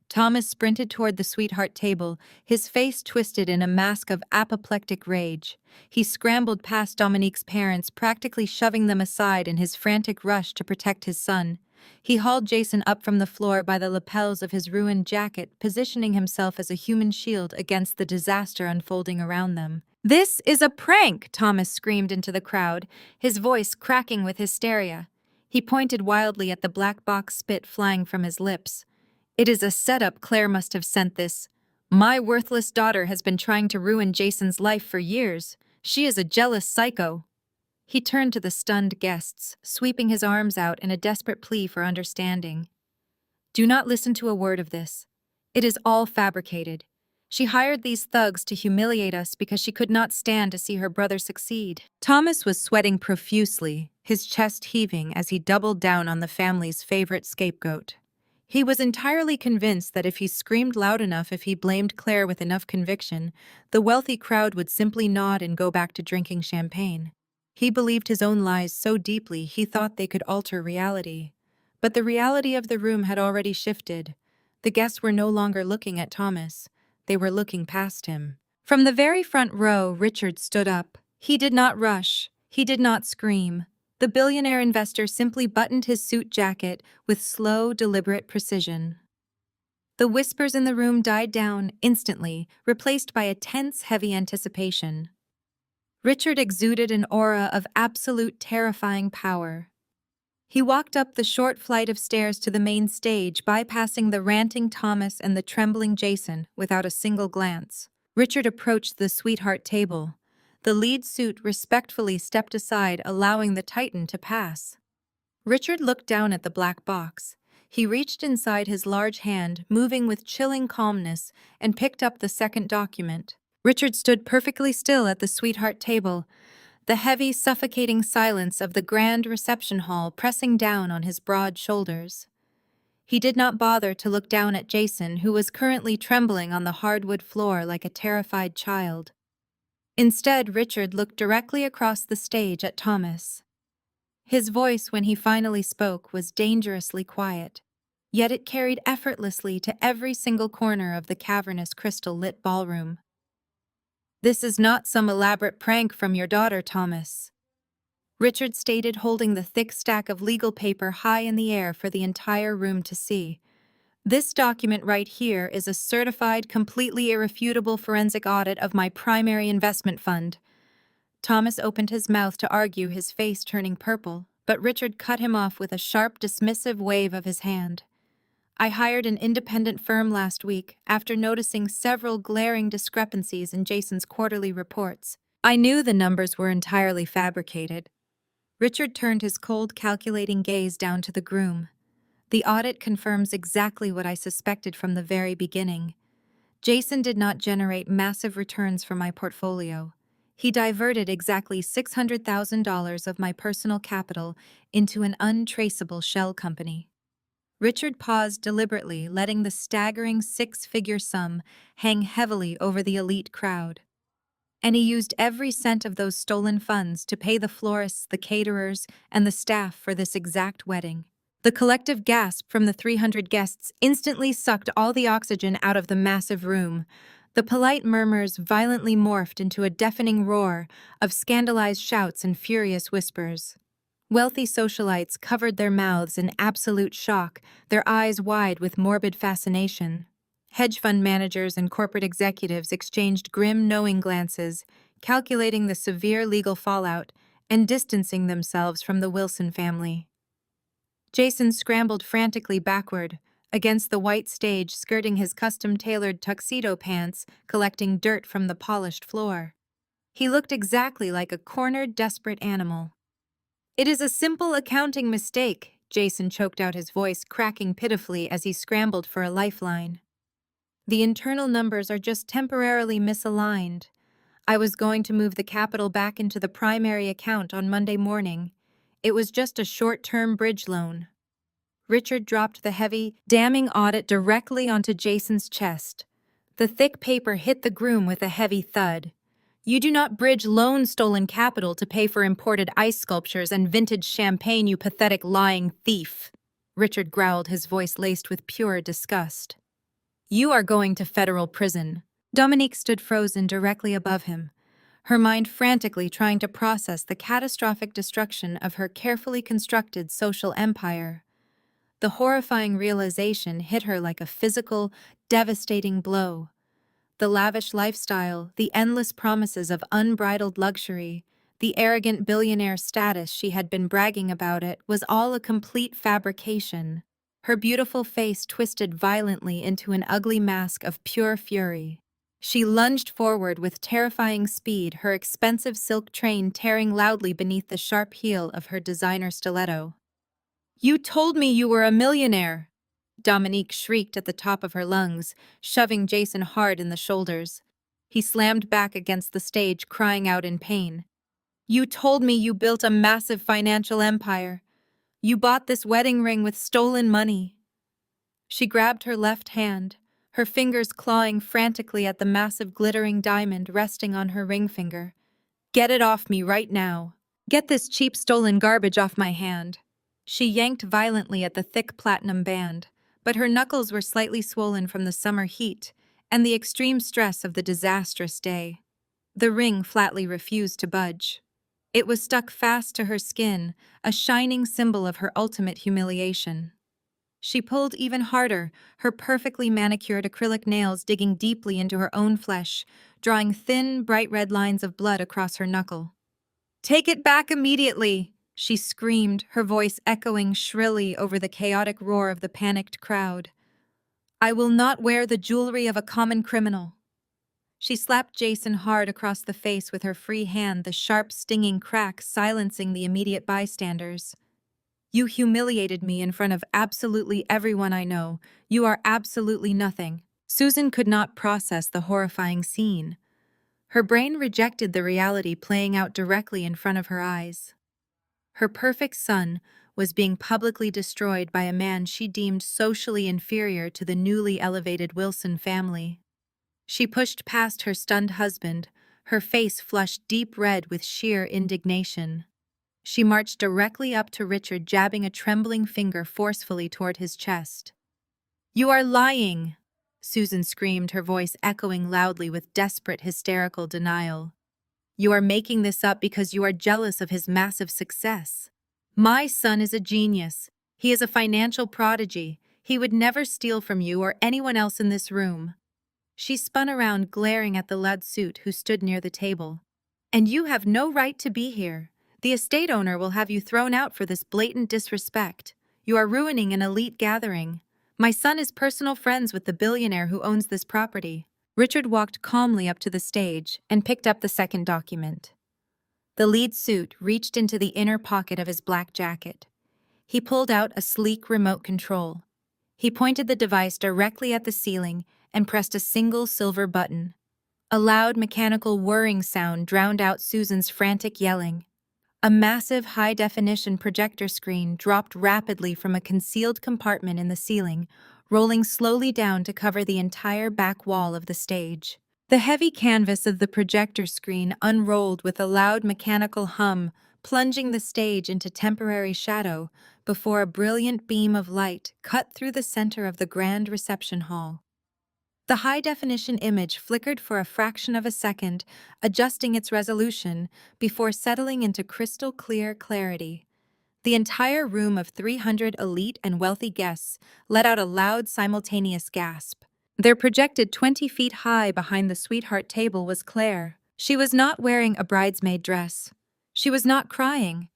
Thomas sprinted toward the sweetheart table, his face twisted in a mask of apoplectic rage. He scrambled past Dominique's parents, practically shoving them aside in his frantic rush to protect his son. He hauled Jason up from the floor by the lapels of his ruined jacket, positioning himself as a human shield against the disaster unfolding around them. "This is a prank!" Thomas screamed into the crowd, his voice cracking with hysteria. He pointed wildly at the black box spit flying from his lips. "It is a setup. Claire must have sent this. My worthless daughter has been trying to ruin Jason's life for years. She is a jealous psycho." He turned to the stunned guests, sweeping his arms out in a desperate plea for understanding. "Do not listen to a word of this. It is all fabricated. She hired these thugs to humiliate us because she could not stand to see her brother succeed." Thomas was sweating profusely, his chest heaving as he doubled down on the family's favorite scapegoat. He was entirely convinced that if he screamed loud enough, if he blamed Claire with enough conviction, the wealthy crowd would simply nod and go back to drinking champagne. He believed his own lies so deeply he thought they could alter reality. But the reality of the room had already shifted. The guests were no longer looking at Thomas. They were looking past him. From the very front row, Richard stood up. He did not rush. He did not scream. The billionaire investor simply buttoned his suit jacket with slow, deliberate precision. The whispers in the room died down instantly, replaced by a tense, heavy anticipation. Richard exuded an aura of absolute, terrifying power. He walked up the short flight of stairs to the main stage, bypassing the ranting Thomas and the trembling Jason without a single glance. Richard approached the sweetheart table. The lead suit respectfully stepped aside, allowing the Titan to pass. Richard looked down at the black box. He reached inside his large hand, moving with chilling calmness, and picked up the second document. Richard stood perfectly still at the sweetheart table, the heavy, suffocating silence of the grand reception hall pressing down on his broad shoulders. He did not bother to look down at Jason, who was currently trembling on the hardwood floor like a terrified child. Instead, Richard looked directly across the stage at Thomas. His voice, when he finally spoke, was dangerously quiet, yet it carried effortlessly to every single corner of the cavernous, crystal-lit ballroom. "This is not some elaborate prank from your daughter, Thomas," Richard stated, holding the thick stack of legal paper high in the air for the entire room to see. "This document right here is a certified, completely irrefutable forensic audit of my primary investment fund." Thomas opened his mouth to argue, his face turning purple, but Richard cut him off with a sharp, dismissive wave of his hand. "I hired an independent firm last week after noticing several glaring discrepancies in Jason's quarterly reports. I knew the numbers were entirely fabricated." Richard turned his cold, calculating gaze down to the groom. "The audit confirms exactly what I suspected from the very beginning. Jason did not generate massive returns from my portfolio. He diverted exactly $600,000 of my personal capital into an untraceable shell company." Richard paused deliberately, letting the staggering six-figure sum hang heavily over the elite crowd. "And he used every cent of those stolen funds to pay the florists, the caterers, and the staff for this exact wedding." The collective gasp from the 300 guests instantly sucked all the oxygen out of the massive room. The polite murmurs violently morphed into a deafening roar of scandalized shouts and furious whispers. Wealthy socialites covered their mouths in absolute shock, their eyes wide with morbid fascination. Hedge fund managers and corporate executives exchanged grim, knowing glances, calculating the severe legal fallout and distancing themselves from the Wilson family. Jason scrambled frantically backward, against the white stage, skirting his custom-tailored tuxedo pants, collecting dirt from the polished floor. He looked exactly like a cornered, desperate animal. "It is a simple accounting mistake," Jason choked out, his voice cracking pitifully as he scrambled for a lifeline. "The internal numbers are just temporarily misaligned. I was going to move the capital back into the primary account on Monday morning. It was just a short-term bridge loan." Richard dropped the heavy, damning audit directly onto Jason's chest. The thick paper hit the groom with a heavy thud. You do not bridge loan stolen capital to pay for imported ice sculptures and vintage champagne, you pathetic lying thief. Richard growled, his voice laced with pure disgust. You are going to federal prison. Dominique stood frozen directly above him, her mind frantically trying to process the catastrophic destruction of her carefully constructed social empire. The horrifying realization hit her like a physical, devastating blow. The lavish lifestyle, the endless promises of unbridled luxury, the arrogant billionaire status she had been bragging about it was all a complete fabrication. Her beautiful face twisted violently into an ugly mask of pure fury. She lunged forward with terrifying speed, her expensive silk train tearing loudly beneath the sharp heel of her designer stiletto. You told me you were a millionaire! Dominique shrieked at the top of her lungs, shoving Jason hard in the shoulders. He slammed back against the stage, crying out in pain. You told me you built a massive financial empire. You bought this wedding ring with stolen money. She grabbed her left hand, her fingers clawing frantically at the massive glittering diamond resting on her ring finger. Get it off me right now. Get this cheap stolen garbage off my hand. She yanked violently at the thick platinum band, but her knuckles were slightly swollen from the summer heat and the extreme stress of the disastrous day. The ring flatly refused to budge. It was stuck fast to her skin, a shining symbol of her ultimate humiliation. She pulled even harder, her perfectly manicured acrylic nails digging deeply into her own flesh, drawing thin, bright red lines of blood across her knuckle. Take it back immediately! She screamed, her voice echoing shrilly over the chaotic roar of the panicked crowd. I will not wear the jewelry of a common criminal. She slapped Jason hard across the face with her free hand, the sharp, stinging crack silencing the immediate bystanders. You humiliated me in front of absolutely everyone I know. You are absolutely nothing. Susan could not process the horrifying scene. Her brain rejected the reality playing out directly in front of her eyes. Her perfect son was being publicly destroyed by a man she deemed socially inferior to the newly elevated Wilson family. She pushed past her stunned husband, her face flushed deep red with sheer indignation. She marched directly up to Richard, jabbing a trembling finger forcefully toward his chest. You are lying! Susan screamed, her voice echoing loudly with desperate, hysterical denial. You are making this up because you are jealous of his massive success. My son is a genius. He is a financial prodigy. He would never steal from you or anyone else in this room. She spun around, glaring at the lead suit who stood near the table. And you have no right to be here. The estate owner will have you thrown out for this blatant disrespect. You are ruining an elite gathering. My son is personal friends with the billionaire who owns this property. Richard walked calmly up to the stage and picked up the second document. The lead suit reached into the inner pocket of his black jacket. He pulled out a sleek remote control. He pointed the device directly at the ceiling and pressed a single silver button. A loud mechanical whirring sound drowned out Susan's frantic yelling. A massive high-definition projector screen dropped rapidly from a concealed compartment in the ceiling, rolling slowly down to cover the entire back wall of the stage. The heavy canvas of the projector screen unrolled with a loud mechanical hum, plunging the stage into temporary shadow before a brilliant beam of light cut through the center of the grand reception hall. The high-definition image flickered for a fraction of a second, adjusting its resolution before settling into crystal-clear clarity. The entire room of 300 elite and wealthy guests let out a loud, simultaneous gasp. There, projected 20 feet high behind the sweetheart table, was Clare. She was not wearing a bridesmaid dress. She was not crying.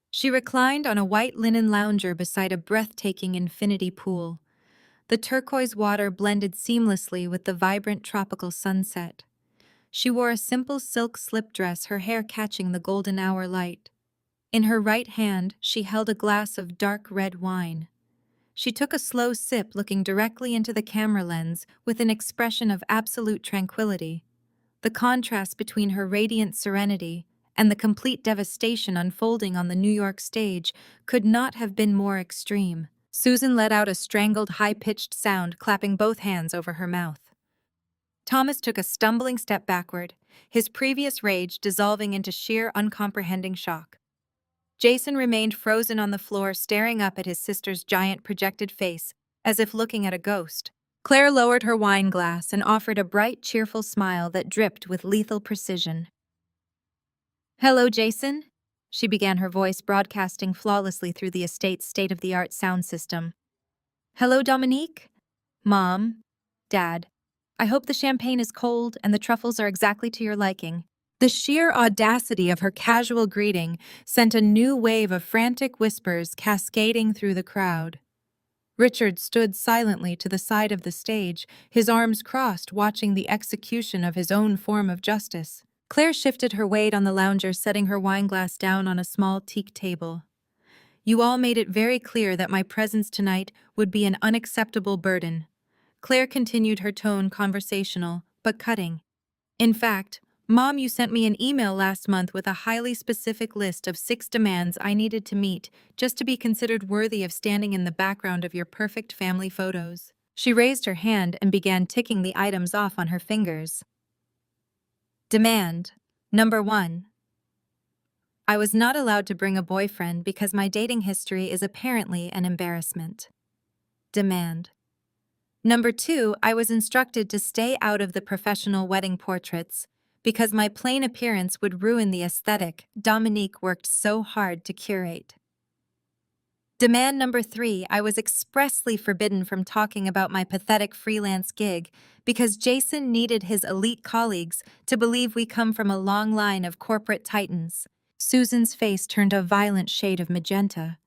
She reclined on a white linen lounger beside a breathtaking infinity pool. The turquoise water blended seamlessly with the vibrant tropical sunset. She wore a simple silk slip dress, her hair catching the golden hour light. In her right hand, she held a glass of dark red wine. She took a slow sip, looking directly into the camera lens with an expression of absolute tranquility. The contrast between her radiant serenity and the complete devastation unfolding on the New York stage could not have been more extreme. Susan let out a strangled, high-pitched sound, clapping both hands over her mouth. Thomas took a stumbling step backward, his previous rage dissolving into sheer uncomprehending shock. Jason remained frozen on the floor, staring up at his sister's giant projected face, as if looking at a ghost. Claire lowered her wine glass and offered a bright, cheerful smile that dripped with lethal precision. "Hello, Jason," she began, her voice broadcasting flawlessly through the estate's state-of-the-art sound system. "Hello, Dominique? Mom? Dad? I hope the champagne is cold and the truffles are exactly to your liking." The sheer audacity of her casual greeting sent a new wave of frantic whispers cascading through the crowd. Richard stood silently to the side of the stage, his arms crossed, watching the execution of his own form of justice. Claire shifted her weight on the lounger, setting her wineglass down on a small teak table. "You all made it very clear that my presence tonight would be an unacceptable burden." Claire continued, her tone conversational, but cutting. "In fact, Mom, you sent me an email last month with a highly specific list of 6 demands I needed to meet just to be considered worthy of standing in the background of your perfect family photos." She raised her hand and began ticking the items off on her fingers. Demand number 1. I was not allowed to bring a boyfriend because my dating history is apparently an embarrassment. Demand number 2. I was instructed to stay out of the professional wedding portraits because my plain appearance would ruin the aesthetic Dominique worked so hard to curate. Demand number 3. I was expressly forbidden from talking about my pathetic freelance gig because Jason needed his elite colleagues to believe we come from a long line of corporate titans. Susan's face turned a violent shade of magenta.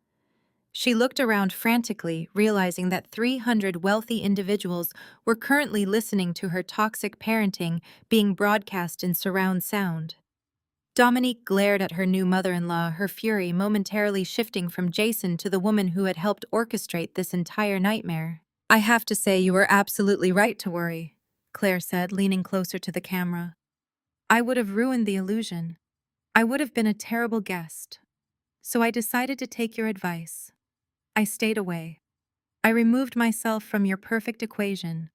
She looked around frantically, realizing that 300 wealthy individuals were currently listening to her toxic parenting being broadcast in surround sound. Dominique glared at her new mother-in-law, her fury momentarily shifting from Jason to the woman who had helped orchestrate this entire nightmare. "I have to say you were absolutely right to worry," Claire said, leaning closer to the camera. "I would have ruined the illusion. I would have been a terrible guest. So I decided to take your advice. I stayed away. I removed myself from your perfect equation.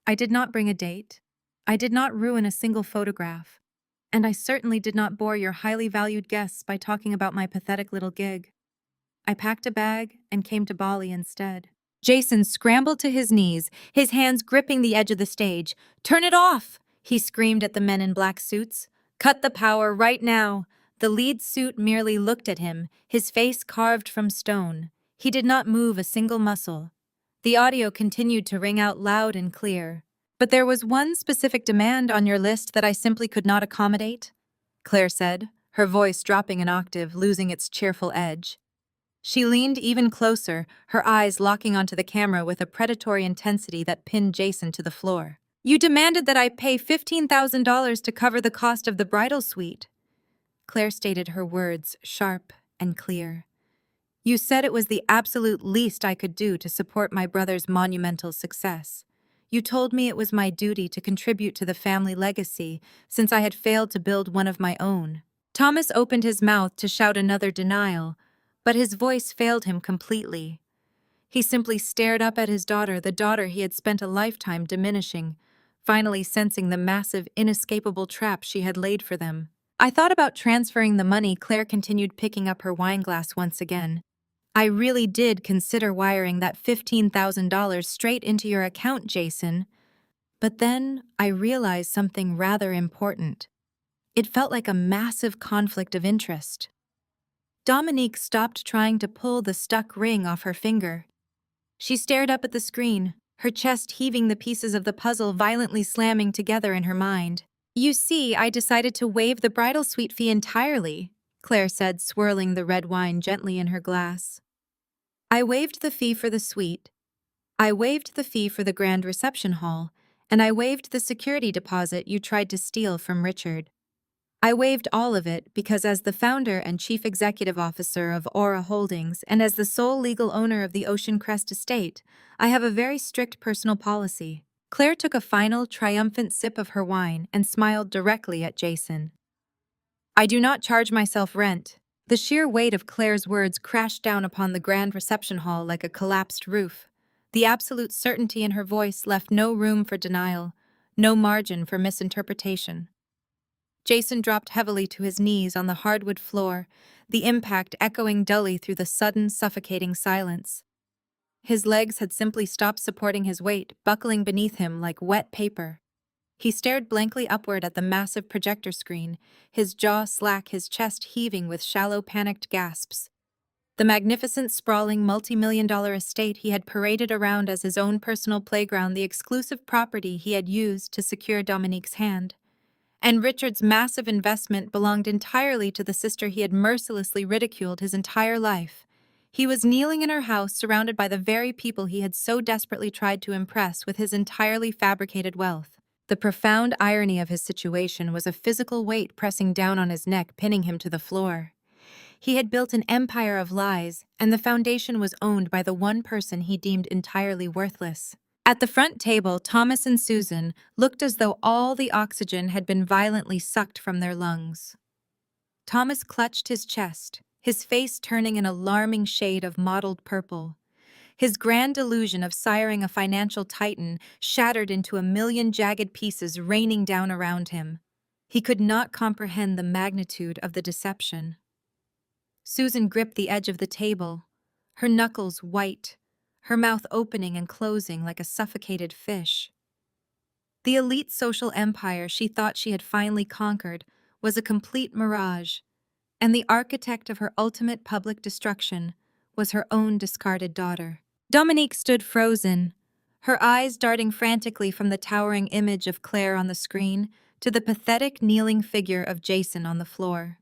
I did not bring a date. I did not ruin a single photograph. And I certainly did not bore your highly valued guests by talking about my pathetic little gig. I packed a bag and came to Bali instead." Jason scrambled to his knees, his hands gripping the edge of the stage. "Turn it off!" he screamed at the men in black suits. "Cut the power right now." The lead suit merely looked at him, his face carved from stone. He did not move a single muscle. The audio continued to ring out loud and clear. "But there was one specific demand on your list that I simply could not accommodate," Claire said, her voice dropping an octave, losing its cheerful edge. She leaned even closer, her eyes locking onto the camera with a predatory intensity that pinned Jason to the floor. "You demanded that I pay $15,000 to cover the cost of the bridal suite." Claire stated her words, sharp and clear. "You said it was the absolute least I could do to support my brother's monumental success. You told me it was my duty to contribute to the family legacy since I had failed to build one of my own." Thomas opened his mouth to shout another denial, but his voice failed him completely. He simply stared up at his daughter, the daughter he had spent a lifetime diminishing, finally sensing the massive, inescapable trap she had laid for them. "I thought about transferring the money," Claire continued, picking up her wineglass once again. "I really did consider wiring that $15,000 straight into your account, Jason. But then I realized something rather important. It felt like a massive conflict of interest." Dominique stopped trying to pull the stuck ring off her finger. She stared up at the screen, her chest heaving, the pieces of the puzzle violently slamming together in her mind. "You see, I decided to waive the bridal suite fee entirely," Claire said, swirling the red wine gently in her glass. "I waived the fee for the suite. I waived the fee for the grand reception hall, and I waived the security deposit you tried to steal from Richard. I waived all of it because as the founder and chief executive officer of Aura Holdings and as the sole legal owner of the Ocean Crest estate, I have a very strict personal policy." Claire took a final, triumphant sip of her wine and smiled directly at Jason. "I do not charge myself rent." The sheer weight of Claire's words crashed down upon the grand reception hall like a collapsed roof. The absolute certainty in her voice left no room for denial, no margin for misinterpretation. Jason dropped heavily to his knees on the hardwood floor, the impact echoing dully through the sudden, suffocating silence. His legs had simply stopped supporting his weight, buckling beneath him like wet paper. He stared blankly upward at the massive projector screen, his jaw slack, his chest heaving with shallow, panicked gasps. The magnificent, sprawling, multi-million-dollar estate he had paraded around as his own personal playground, the exclusive property he had used to secure Dominique's hand. And Richard's massive investment belonged entirely to the sister he had mercilessly ridiculed his entire life. He was kneeling in her house, surrounded by the very people he had so desperately tried to impress with his entirely fabricated wealth. The profound irony of his situation was a physical weight pressing down on his neck, pinning him to the floor. He had built an empire of lies, and the foundation was owned by the one person he deemed entirely worthless. At the front table, Thomas and Susan looked as though all the oxygen had been violently sucked from their lungs. Thomas clutched his chest, his face turning an alarming shade of mottled purple. His grand illusion of siring a financial titan shattered into a million jagged pieces, raining down around him. He could not comprehend the magnitude of the deception. Susan gripped the edge of the table, her knuckles white, her mouth opening and closing like a suffocated fish. The elite social empire she thought she had finally conquered was a complete mirage, and the architect of her ultimate public destruction was her own discarded daughter. Dominique stood frozen, her eyes darting frantically from the towering image of Clare on the screen to the pathetic kneeling figure of Jason on the floor.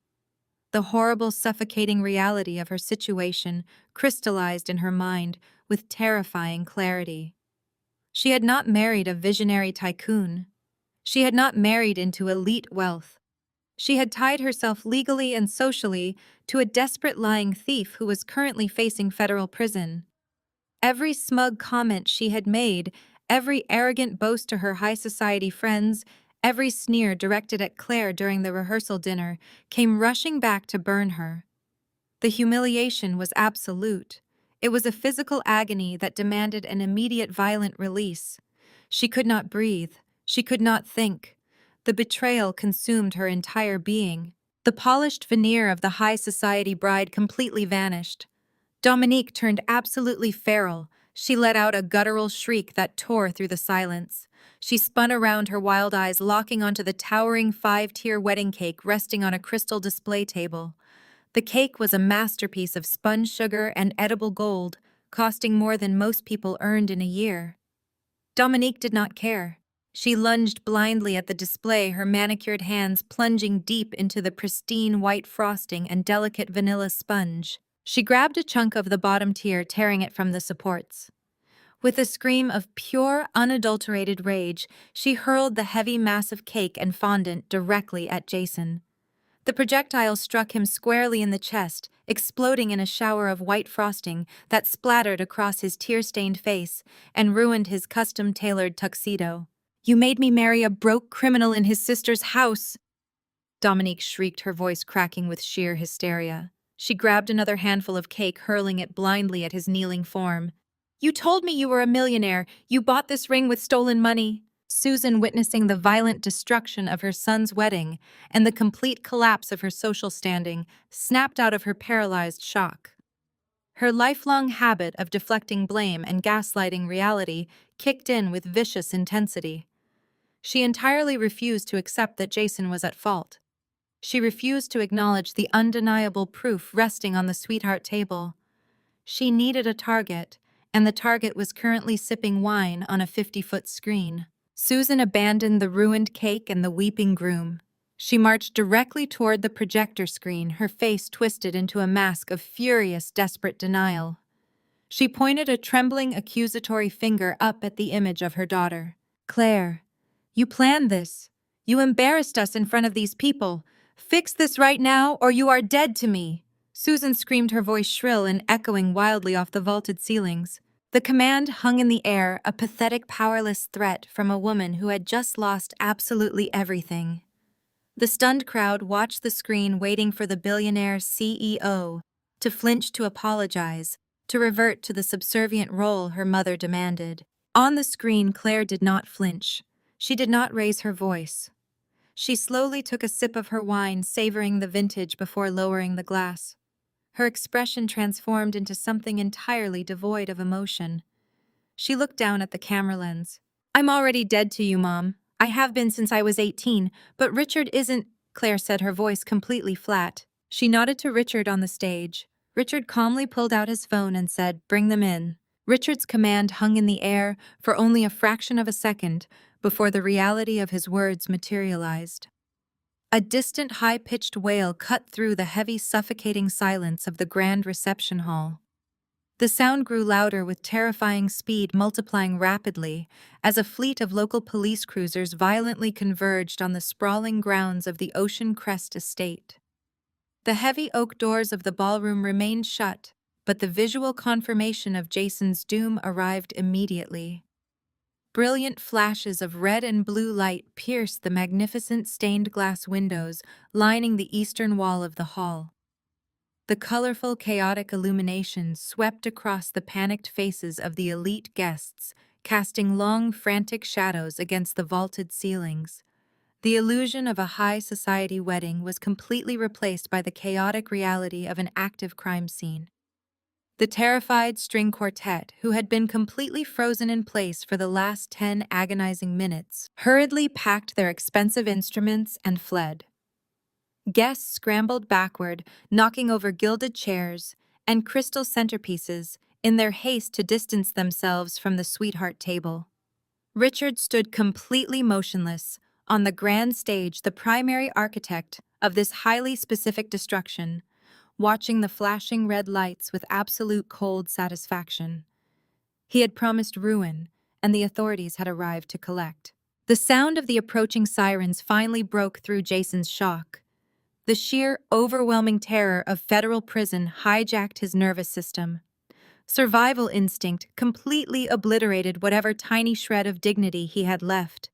The horrible, suffocating reality of her situation crystallized in her mind with terrifying clarity. She had not married a visionary tycoon. She had not married into elite wealth. She had tied herself legally and socially to a desperate lying thief who was currently facing federal prison. Every smug comment she had made, every arrogant boast to her high society friends, every sneer directed at Clare during the rehearsal dinner came rushing back to burn her. The humiliation was absolute. It was a physical agony that demanded an immediate violent release. She could not breathe. She could not think. The betrayal consumed her entire being. The polished veneer of the high society bride completely vanished. Dominique turned absolutely feral. She let out a guttural shriek that tore through the silence. She spun around, her wild eyes locking onto the towering 5-tier wedding cake resting on a crystal display table. The cake was a masterpiece of spun sugar and edible gold, costing more than most people earned in a year. Dominique did not care. She lunged blindly at the display, her manicured hands plunging deep into the pristine white frosting and delicate vanilla sponge. She grabbed a chunk of the bottom tier, tearing it from the supports. With a scream of pure, unadulterated rage, she hurled the heavy mass of cake and fondant directly at Jason. The projectile struck him squarely in the chest, exploding in a shower of white frosting that splattered across his tear-stained face and ruined his custom-tailored tuxedo. "You made me marry a broke criminal in his sister's house!" Dominique shrieked, her voice cracking with sheer hysteria. She grabbed another handful of cake, hurling it blindly at his kneeling form. "You told me you were a millionaire. You bought this ring with stolen money." Susan, witnessing the violent destruction of her son's wedding and the complete collapse of her social standing, snapped out of her paralyzed shock. Her lifelong habit of deflecting blame and gaslighting reality kicked in with vicious intensity. She entirely refused to accept that Jason was at fault. She refused to acknowledge the undeniable proof resting on the sweetheart table. She needed a target, and the target was currently sipping wine on a 50-foot screen. Susan abandoned the ruined cake and the weeping groom. She marched directly toward the projector screen, her face twisted into a mask of furious, desperate denial. She pointed a trembling, accusatory finger up at the image of her daughter. "Clare, you planned this. You embarrassed us in front of these people. Fix this right now, or you are dead to me!" Susan screamed, her voice shrill and echoing wildly off the vaulted ceilings. The command hung in the air, a pathetic, powerless threat from a woman who had just lost absolutely everything. The stunned crowd watched the screen, waiting for the billionaire CEO to flinch, to apologize, to revert to the subservient role her mother demanded. On the screen, Clare did not flinch. She did not raise her voice. She slowly took a sip of her wine, savoring the vintage before lowering the glass. Her expression transformed into something entirely devoid of emotion. She looked down at the camera lens. "I'm already dead to you, Mom. I have been since I was 18, but Richard isn't," Claire said, her voice completely flat. She nodded to Richard on the stage. Richard calmly pulled out his phone and said, "Bring them in." Richard's command hung in the air for only a fraction of a second before the reality of his words materialized. A distant, high-pitched wail cut through the heavy, suffocating silence of the grand reception hall. The sound grew louder with terrifying speed, multiplying rapidly as a fleet of local police cruisers violently converged on the sprawling grounds of the Ocean Crest estate. The heavy oak doors of the ballroom remained shut, but the visual confirmation of Jason's doom arrived immediately. Brilliant flashes of red and blue light pierced the magnificent stained glass windows lining the eastern wall of the hall. The colorful, chaotic illumination swept across the panicked faces of the elite guests, casting long, frantic shadows against the vaulted ceilings. The illusion of a high society wedding was completely replaced by the chaotic reality of an active crime scene. The terrified string quartet, who had been completely frozen in place for the last 10 agonizing minutes, hurriedly packed their expensive instruments and fled. Guests scrambled backward, knocking over gilded chairs and crystal centerpieces in their haste to distance themselves from the sweetheart table. Richard stood completely motionless on the grand stage, the primary architect of this highly specific destruction, watching the flashing red lights with absolute cold satisfaction. He had promised ruin, and the authorities had arrived to collect. The sound of the approaching sirens finally broke through Jason's shock. The sheer, overwhelming terror of federal prison hijacked his nervous system. Survival instinct completely obliterated whatever tiny shred of dignity he had left.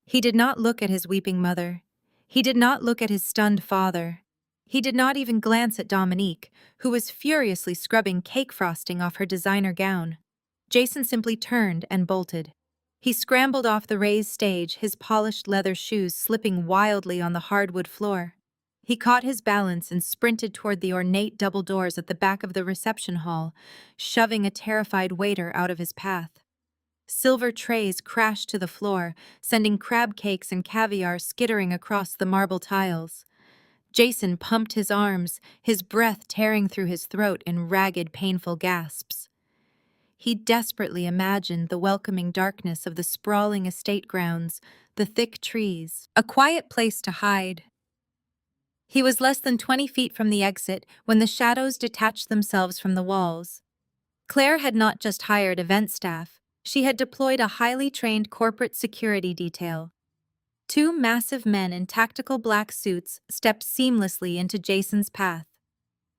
He did not look at his weeping mother. He did not look at his stunned father. He did not even glance at Dominique, who was furiously scrubbing cake frosting off her designer gown. Jason simply turned and bolted. He scrambled off the raised stage, his polished leather shoes slipping wildly on the hardwood floor. He caught his balance and sprinted toward the ornate double doors at the back of the reception hall, shoving a terrified waiter out of his path. Silver trays crashed to the floor, sending crab cakes and caviar skittering across the marble tiles. Jason pumped his arms, his breath tearing through his throat in ragged, painful gasps. He desperately imagined the welcoming darkness of the sprawling estate grounds, the thick trees, a quiet place to hide. He was less than 20 feet from the exit when the shadows detached themselves from the walls. Claire had not just hired event staff, she had deployed a highly trained corporate security detail. Two massive men in tactical black suits stepped seamlessly into Jason's path.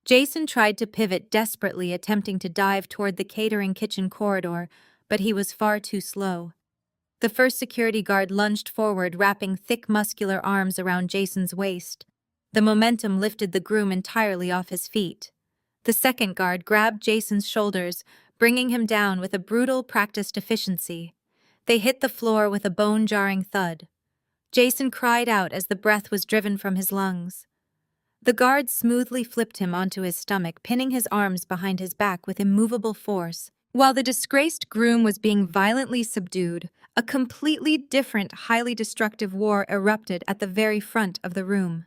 Jason tried to pivot desperately, attempting to dive toward the catering kitchen corridor, but he was far too slow. The first security guard lunged forward, wrapping thick muscular arms around Jason's waist. The momentum lifted the groom entirely off his feet. The second guard grabbed Jason's shoulders, bringing him down with a brutal, practiced efficiency. They hit the floor with a bone-jarring thud. Jason cried out as the breath was driven from his lungs. The guard smoothly flipped him onto his stomach, pinning his arms behind his back with immovable force. While the disgraced groom was being violently subdued, a completely different, highly destructive war erupted at the very front of the room.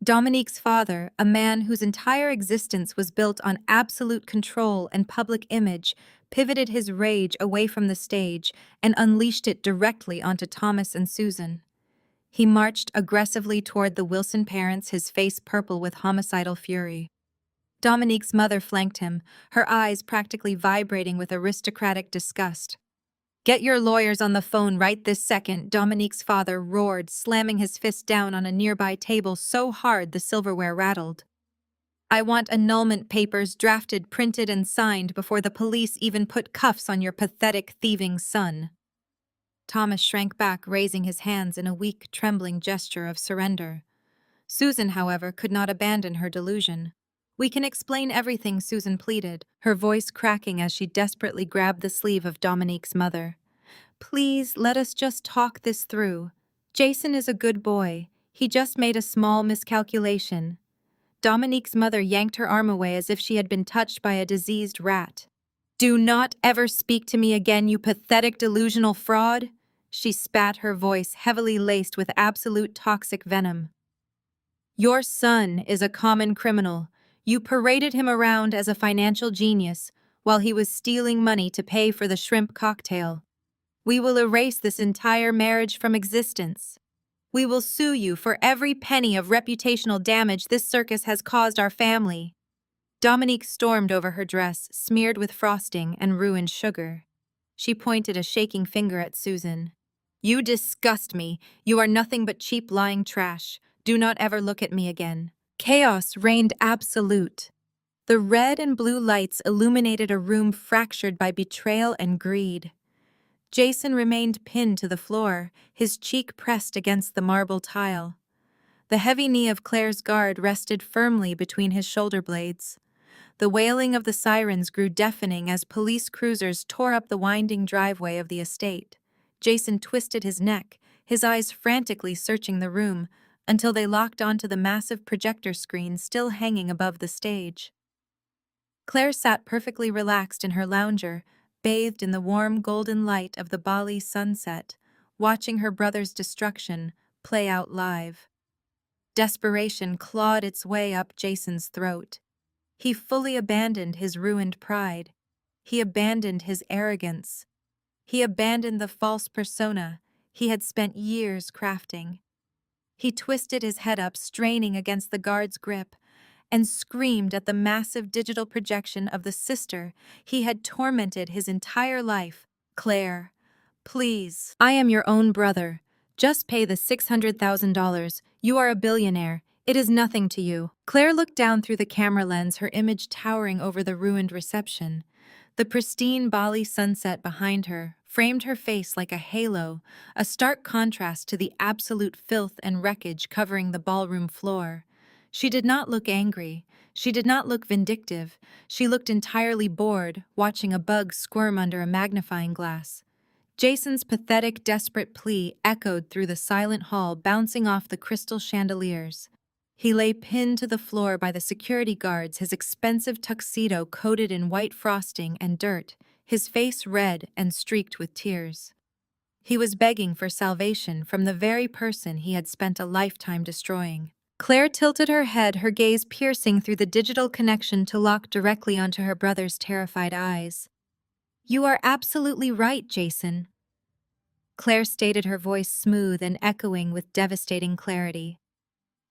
Dominique's father, a man whose entire existence was built on absolute control and public image, pivoted his rage away from the stage and unleashed it directly onto Thomas and Susan. He marched aggressively toward the Wilson parents, his face purple with homicidal fury. Dominique's mother flanked him, her eyes practically vibrating with aristocratic disgust. "Get your lawyers on the phone right this second," Dominique's father roared, slamming his fist down on a nearby table so hard the silverware rattled. "I want annulment papers drafted, printed, and signed before the police even put cuffs on your pathetic, thieving son." Thomas shrank back, raising his hands in a weak, trembling gesture of surrender. Susan, however, could not abandon her delusion. "We can explain everything," Susan pleaded, her voice cracking as she desperately grabbed the sleeve of Dominique's mother. Please, let us just talk this through. Jason is a good boy. He just made a small miscalculation. Dominique's mother yanked her arm away as if she had been touched by a diseased rat. Do not ever speak to me again, you pathetic delusional fraud. She spat, her voice heavily laced with absolute toxic venom. Your son is a common criminal. You paraded him around as a financial genius while he was stealing money to pay for the shrimp cocktail. We will erase this entire marriage from existence. We will sue you for every penny of reputational damage this circus has caused our family. Dominique stormed over her dress, smeared with frosting and ruined sugar. She pointed a shaking finger at Susan. You disgust me. You are nothing but cheap lying trash. Do not ever look at me again. Chaos reigned absolute. The red and blue lights illuminated a room fractured by betrayal and greed. Jason remained pinned to the floor, his cheek pressed against the marble tile. The heavy knee of Claire's guard rested firmly between his shoulder blades. The wailing of the sirens grew deafening as police cruisers tore up the winding driveway of the estate. Jason twisted his neck, his eyes frantically searching the room, until they locked onto the massive projector screen still hanging above the stage. Claire sat perfectly relaxed in her lounger, bathed in the warm golden light of the Bali sunset, watching her brother's destruction play out live. Desperation clawed its way up Jason's throat. He fully abandoned his ruined pride. He abandoned his arrogance. He abandoned the false persona he had spent years crafting. He twisted his head up, straining against the guard's grip, and screamed at the massive digital projection of the sister he had tormented his entire life. Claire, please. I am your own brother. Just pay the $600,000. You are a billionaire. It is nothing to you. Claire looked down through the camera lens, her image towering over the ruined reception. The pristine Bali sunset behind her framed her face like a halo, a stark contrast to the absolute filth and wreckage covering the ballroom floor. She did not look angry. She did not look vindictive. She looked entirely bored, watching a bug squirm under a magnifying glass. Jason's pathetic, desperate plea echoed through the silent hall, bouncing off the crystal chandeliers. He lay pinned to the floor by the security guards, his expensive tuxedo coated in white frosting and dirt, his face red and streaked with tears. He was begging for salvation from the very person he had spent a lifetime destroying. Claire tilted her head, her gaze piercing through the digital connection to lock directly onto her brother's terrified eyes. You are absolutely right, Jason. Claire stated, her voice smooth and echoing with devastating clarity.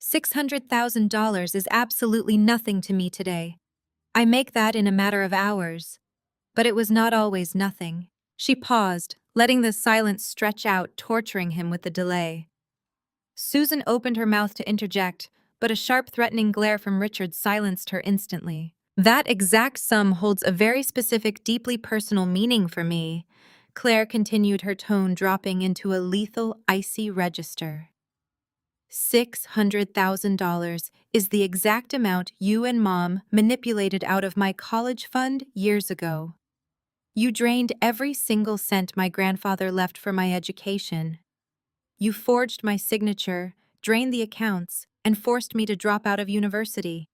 $600,000 is absolutely nothing to me today. I make that in a matter of hours. But it was not always nothing. She paused, letting the silence stretch out, torturing him with the delay. Susan opened her mouth to interject, but a sharp, threatening glare from Richard silenced her instantly. That exact sum holds a very specific, deeply personal meaning for me, Claire continued, her tone dropping into a lethal, icy register. $600,000 is the exact amount you and Mom manipulated out of my college fund years ago. You drained every single cent my grandfather left for my education. You forged my signature, drained the accounts, and forced me to drop out of university.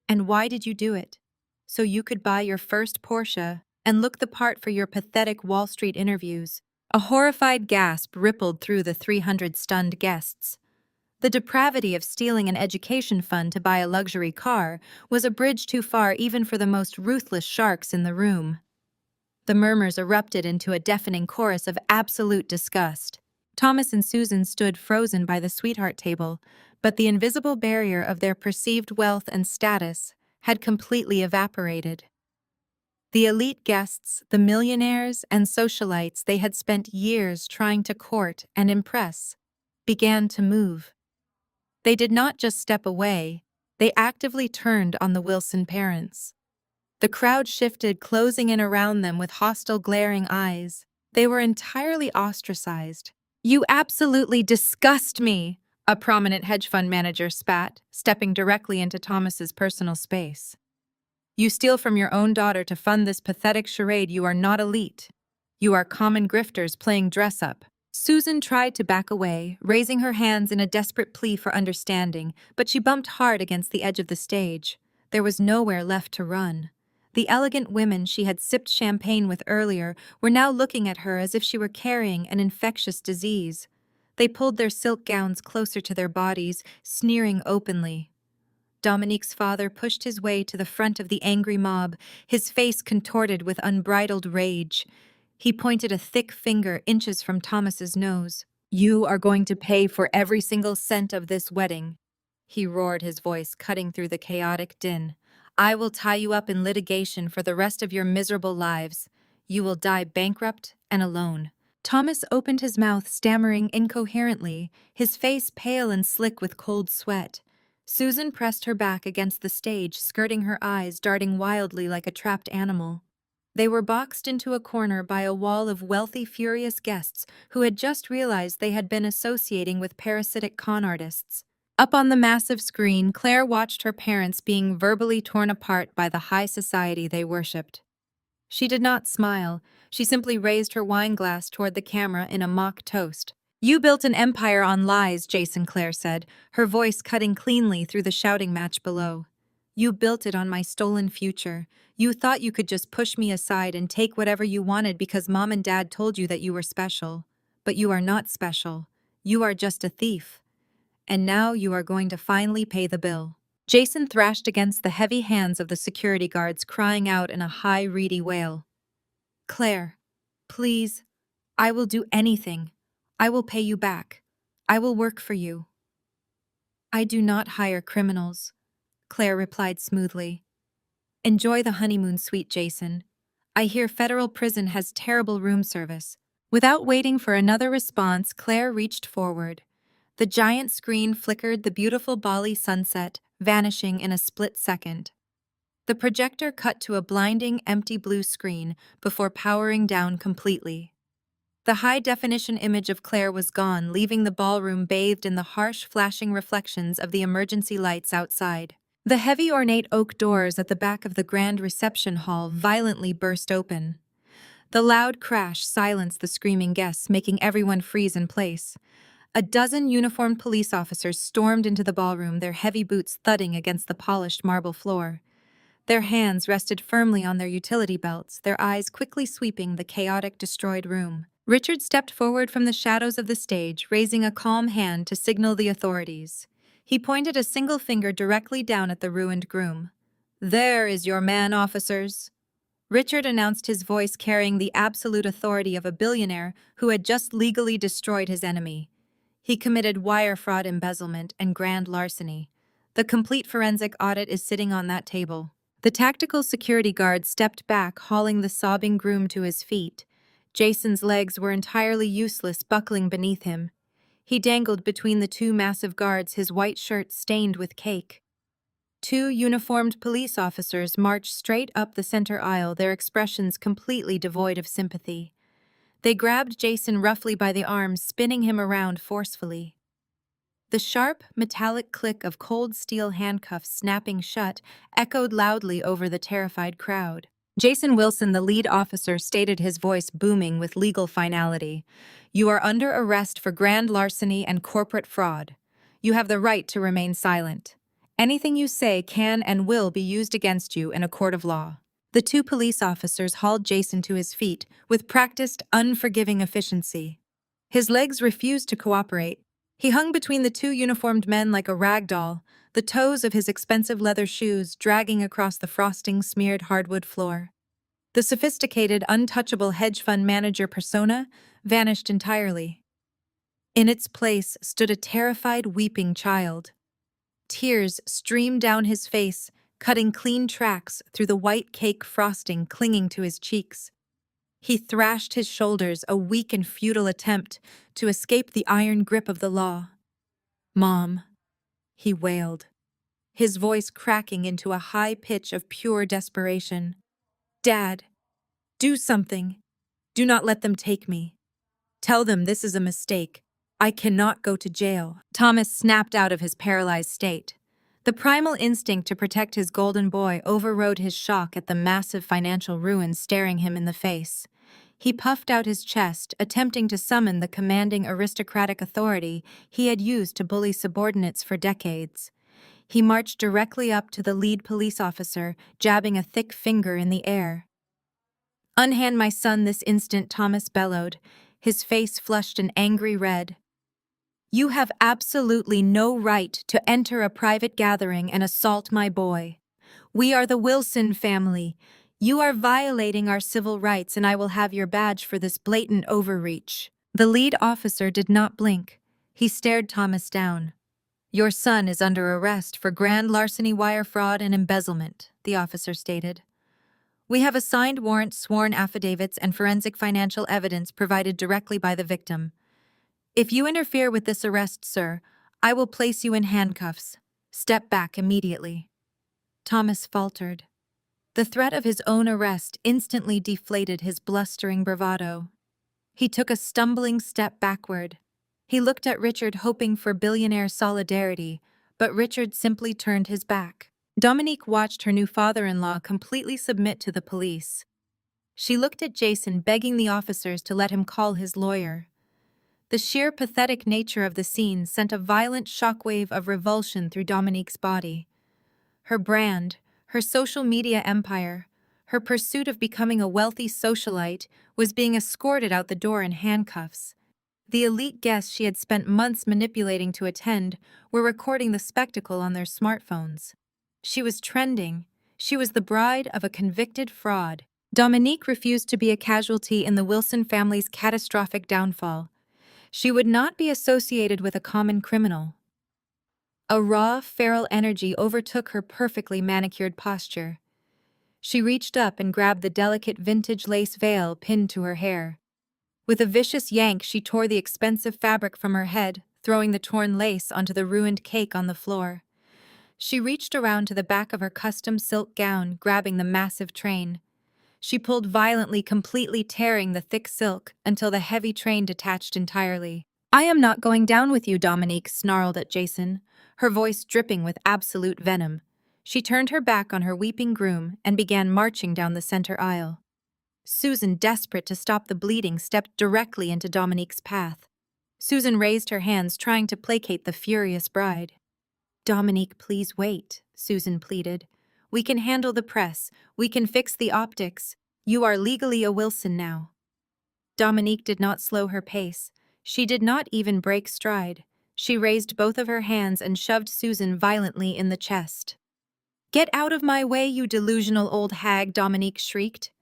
And why did you do it? So you could buy your first Porsche and look the part for your pathetic Wall Street interviews. A horrified gasp rippled through the 300 stunned guests. The depravity of stealing an education fund to buy a luxury car was a bridge too far even for the most ruthless sharks in the room. The murmurs erupted into a deafening chorus of absolute disgust. Thomas and Susan stood frozen by the sweetheart table, but the invisible barrier of their perceived wealth and status had completely evaporated. The elite guests, the millionaires and socialites they had spent years trying to court and impress, began to move. They did not just step away, they actively turned on the Wilson parents. The crowd shifted, closing in around them with hostile, glaring eyes. They were entirely ostracized. You absolutely disgust me, a prominent hedge fund manager spat, stepping directly into Thomas's personal space. You steal from your own daughter to fund this pathetic charade. You are not elite. You are common grifters playing dress-up. Susan tried to back away, raising her hands in a desperate plea for understanding, but she bumped hard against the edge of the stage. There was nowhere left to run. The elegant women she had sipped champagne with earlier were now looking at her as if she were carrying an infectious disease. They pulled their silk gowns closer to their bodies, sneering openly. Dominique's father pushed his way to the front of the angry mob, his face contorted with unbridled rage. He pointed a thick finger inches from Thomas's nose. "You are going to pay for every single cent of this wedding," he roared, his voice cutting through the chaotic din. "I will tie you up in litigation for the rest of your miserable lives. You will die bankrupt and alone." Thomas opened his mouth, stammering incoherently, his face pale and slick with cold sweat. Susan pressed her back against the stage, skirting her eyes, darting wildly like a trapped animal. They were boxed into a corner by a wall of wealthy, furious guests who had just realized they had been associating with parasitic con artists. Up on the massive screen, Claire watched her parents being verbally torn apart by the high society they worshipped. She did not smile. She simply raised her wine glass toward the camera in a mock toast. "You built an empire on lies," Jason Clare said, her voice cutting cleanly through the shouting match below. "You built it on my stolen future. You thought you could just push me aside and take whatever you wanted because Mom and Dad told you that you were special. But you are not special. You are just a thief. And now you are going to finally pay the bill." Jason thrashed against the heavy hands of the security guards, crying out in a high, reedy wail. "Claire, please, I will do anything. I will pay you back. I will work for you." "I do not hire criminals," Claire replied smoothly. "Enjoy the honeymoon suite, Jason. I hear federal prison has terrible room service." Without waiting for another response, Claire reached forward. The giant screen flickered the beautiful Bali sunset, vanishing in a split second. The projector cut to a blinding, empty blue screen before powering down completely. The high-definition image of Claire was gone, leaving the ballroom bathed in the harsh, flashing reflections of the emergency lights outside. The heavy, ornate oak doors at the back of the grand reception hall violently burst open. The loud crash silenced the screaming guests, making everyone freeze in place. A dozen uniformed police officers stormed into the ballroom, their heavy boots thudding against the polished marble floor. Their hands rested firmly on their utility belts, their eyes quickly sweeping the chaotic, destroyed room. Richard stepped forward from the shadows of the stage, raising a calm hand to signal the authorities. He pointed a single finger directly down at the ruined groom. "There is your man, officers." Richard announced, his voice carrying the absolute authority of a billionaire who had just legally destroyed his enemy. He committed wire fraud, embezzlement, and grand larceny. The complete forensic audit is sitting on that table. The tactical security guard stepped back, hauling the sobbing groom to his feet. Jason's legs were entirely useless, buckling beneath him. He dangled between the two massive guards, his white shirt stained with cake. Two uniformed police officers marched straight up the center aisle, their expressions completely devoid of sympathy. They grabbed Jason roughly by the arms, spinning him around forcefully. The sharp, metallic click of cold steel handcuffs snapping shut echoed loudly over the terrified crowd. Jason Wilson, the lead officer, stated, his voice booming with legal finality. "You are under arrest for grand larceny and corporate fraud. You have the right to remain silent. Anything you say can and will be used against you in a court of law." The two police officers hauled Jason to his feet with practiced, unforgiving efficiency. His legs refused to cooperate. He hung between the two uniformed men like a rag doll, the toes of his expensive leather shoes dragging across the frosting-smeared hardwood floor. The sophisticated, untouchable hedge fund manager persona vanished entirely. In its place stood a terrified, weeping child. Tears streamed down his face, cutting clean tracks through the white cake frosting clinging to his cheeks. He thrashed his shoulders, a weak and futile attempt to escape the iron grip of the law. "Mom," he wailed, his voice cracking into a high pitch of pure desperation. "Dad, do something. Do not let them take me. Tell them this is a mistake. I cannot go to jail." Thomas snapped out of his paralyzed state. The primal instinct to protect his golden boy overrode his shock at the massive financial ruin staring him in the face. He puffed out his chest, attempting to summon the commanding aristocratic authority he had used to bully subordinates for decades. He marched directly up to the lead police officer, jabbing a thick finger in the air. "Unhand my son this instant," Thomas bellowed, his face flushed an angry red. "You have absolutely no right to enter a private gathering and assault my boy. We are the Wilson family. You are violating our civil rights, and I will have your badge for this blatant overreach." The lead officer did not blink. He stared Thomas down. "Your son is under arrest for grand larceny, wire fraud, and embezzlement," the officer stated. "We have a signed warrant, sworn affidavits, and forensic financial evidence provided directly by the victim. If you interfere with this arrest, sir, I will place you in handcuffs. Step back immediately." Thomas faltered. The threat of his own arrest instantly deflated his blustering bravado. He took a stumbling step backward. He looked at Richard, hoping for billionaire solidarity, but Richard simply turned his back. Dominique watched her new father-in-law completely submit to the police. She looked at Jason, begging the officers to let him call his lawyer. The sheer pathetic nature of the scene sent a violent shockwave of revulsion through Dominique's body. Her brand, her social media empire, her pursuit of becoming a wealthy socialite was being escorted out the door in handcuffs. The elite guests she had spent months manipulating to attend were recording the spectacle on their smartphones. She was trending. She was the bride of a convicted fraud. Dominique refused to be a casualty in the Wilson family's catastrophic downfall. She would not be associated with a common criminal. A raw, feral energy overtook her perfectly manicured posture. She reached up and grabbed the delicate vintage lace veil pinned to her hair. With a vicious yank, she tore the expensive fabric from her head, throwing the torn lace onto the ruined cake on the floor. She reached around to the back of her custom silk gown, grabbing the massive train. She pulled violently, completely tearing the thick silk until the heavy train detached entirely. "I am not going down with you," Dominique snarled at Jason, her voice dripping with absolute venom. She turned her back on her weeping groom and began marching down the center aisle. Susan, desperate to stop the bleeding, stepped directly into Dominique's path. Susan raised her hands, trying to placate the furious bride. "Dominique, please wait," Susan pleaded. "We can handle the press. We can fix the optics. You are legally a Wilson now." Dominique did not slow her pace. She did not even break stride. She raised both of her hands and shoved Susan violently in the chest. "Get out of my way, you delusional old hag," Dominique shrieked.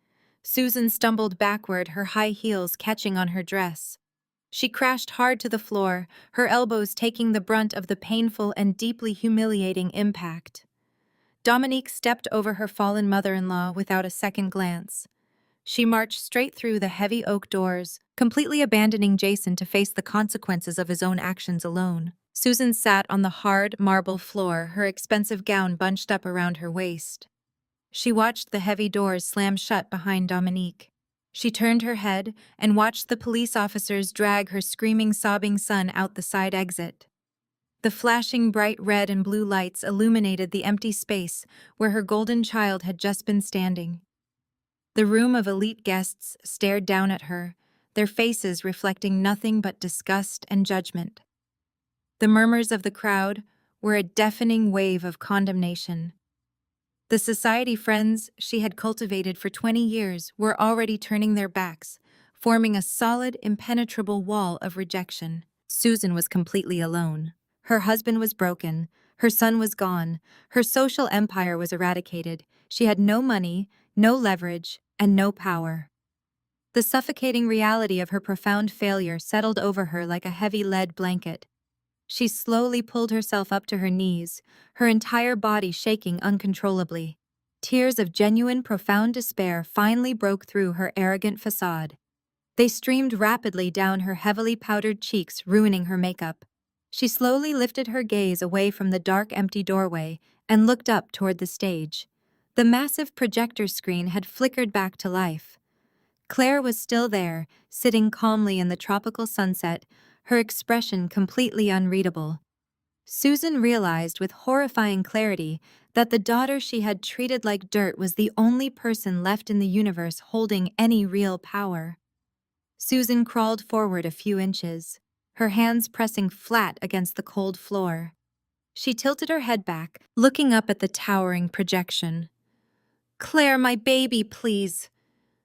Susan stumbled backward, her high heels catching on her dress. She crashed hard to the floor, her elbows taking the brunt of the painful and deeply humiliating impact. Dominique stepped over her fallen mother-in-law without a second glance. She marched straight through the heavy oak doors, completely abandoning Jason to face the consequences of his own actions alone. Susan sat on the hard marble floor, her expensive gown bunched up around her waist. She watched the heavy doors slam shut behind Dominique. She turned her head and watched the police officers drag her screaming, sobbing son out the side exit. The flashing bright red and blue lights illuminated the empty space where her golden child had just been standing. The room of elite guests stared down at her, their faces reflecting nothing but disgust and judgment. The murmurs of the crowd were a deafening wave of condemnation. The society friends she had cultivated for 20 years were already turning their backs, forming a solid, impenetrable wall of rejection. Susan was completely alone. Her husband was broken, her son was gone, her social empire was eradicated. She had no money, no leverage, and no power. The suffocating reality of her profound failure settled over her like a heavy lead blanket. She slowly pulled herself up to her knees, her entire body shaking uncontrollably. Tears of genuine, profound despair finally broke through her arrogant facade. They streamed rapidly down her heavily powdered cheeks, ruining her makeup. She slowly lifted her gaze away from the dark, empty doorway and looked up toward the stage. The massive projector screen had flickered back to life. Clare was still there, sitting calmly in the tropical sunset, her expression completely unreadable. Susan realized with horrifying clarity that the daughter she had treated like dirt was the only person left in the universe holding any real power. Susan crawled forward a few inches, her hands pressing flat against the cold floor. She tilted her head back, looking up at the towering projection. "Claire, my baby, please."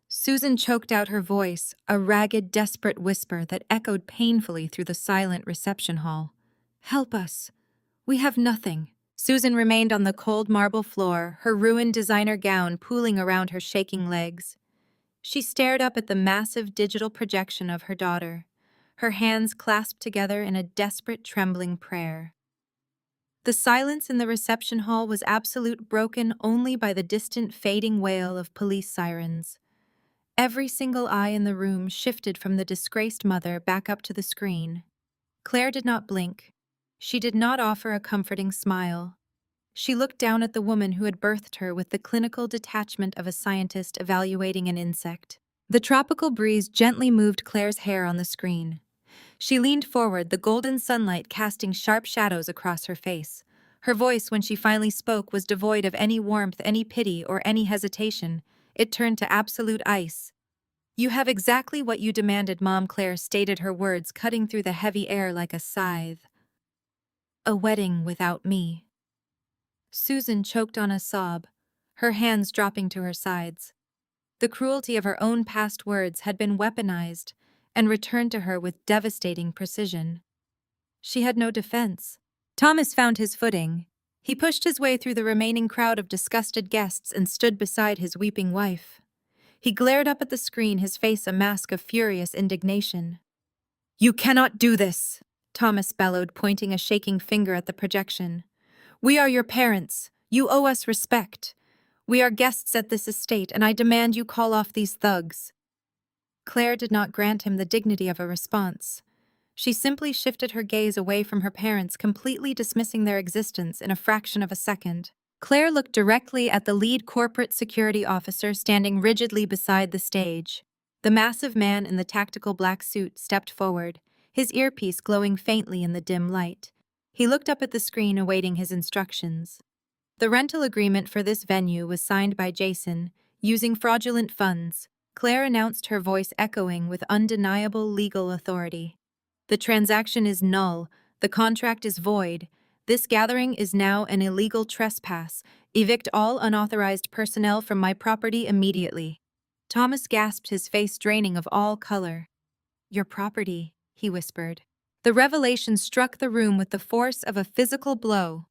Susan choked out her voice, a ragged, desperate whisper that echoed painfully through the silent reception hall. "Help us. We have nothing." Susan remained on the cold marble floor, her ruined designer gown pooling around her shaking legs. She stared up at the massive digital projection of her daughter, her hands clasped together in a desperate, trembling prayer. The silence in the reception hall was absolute, broken only by the distant, fading wail of police sirens. Every single eye in the room shifted from the disgraced mother back up to the screen. Claire did not blink. She did not offer a comforting smile. She looked down at the woman who had birthed her with the clinical detachment of a scientist evaluating an insect. The tropical breeze gently moved Claire's hair on the screen. She leaned forward, the golden sunlight casting sharp shadows across her face. Her voice, when she finally spoke, was devoid of any warmth, any pity, or any hesitation. It turned to absolute ice. "You have exactly what you demanded," Mom Claire stated, her words cutting through the heavy air like a scythe. "A wedding without me." Susan choked on a sob, her hands dropping to her sides. The cruelty of her own past words had been weaponized and returned to her with devastating precision. She had no defense. Thomas found his footing. He pushed his way through the remaining crowd of disgusted guests and stood beside his weeping wife. He glared up at the screen, his face a mask of furious indignation. "You cannot do this," Thomas bellowed, pointing a shaking finger at the projection. "We are your parents. You owe us respect. We are guests at this estate, and I demand you call off these thugs." Claire did not grant him the dignity of a response. She simply shifted her gaze away from her parents, completely dismissing their existence in a fraction of a second. Claire looked directly at the lead corporate security officer standing rigidly beside the stage. The massive man in the tactical black suit stepped forward, his earpiece glowing faintly in the dim light. He looked up at the screen, awaiting his instructions. The rental agreement for this venue was signed by Jason, using fraudulent funds. Claire announced, her voice echoing with undeniable legal authority. "The transaction is null. The contract is void. This gathering is now an illegal trespass. Evict all unauthorized personnel from my property immediately." Thomas gasped, his face draining of all color. "Your property," he whispered. The revelation struck the room with the force of a physical blow.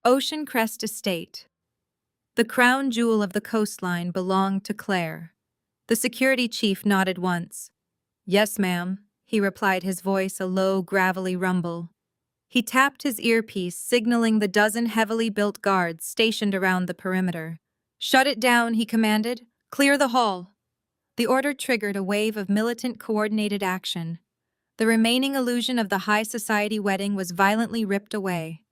Ocean Crest Estate. The crown jewel of the coastline belonged to Clare. The security chief nodded once. "Yes, ma'am," he replied, his voice a low, gravelly rumble. He tapped his earpiece, signaling the dozen heavily built guards stationed around the perimeter. "Shut it down," he commanded. "Clear the hall." The order triggered a wave of militant coordinated action. The remaining illusion of the high society wedding was violently ripped away.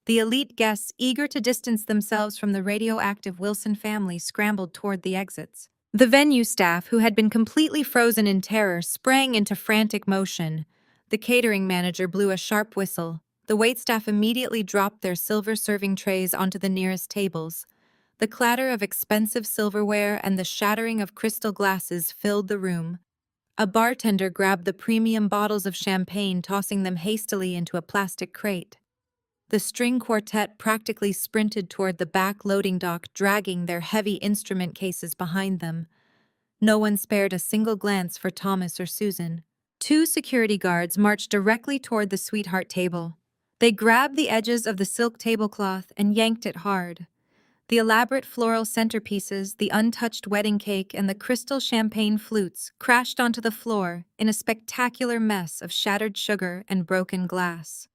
The elite guests, eager to distance themselves from the radioactive Wilson family, scrambled toward the exits. The venue staff, who had been completely frozen in terror, sprang into frantic motion. The catering manager blew a sharp whistle. The waitstaff immediately dropped their silver serving trays onto the nearest tables. The clatter of expensive silverware and the shattering of crystal glasses filled the room. A bartender grabbed the premium bottles of champagne, tossing them hastily into a plastic crate. The string quartet practically sprinted toward the back loading dock, dragging their heavy instrument cases behind them. No one spared a single glance for Thomas or Susan. Two security guards marched directly toward the sweetheart table. They grabbed the edges of the silk tablecloth and yanked it hard. The elaborate floral centerpieces, the untouched wedding cake, and the crystal champagne flutes crashed onto the floor in a spectacular mess of shattered sugar and broken glass.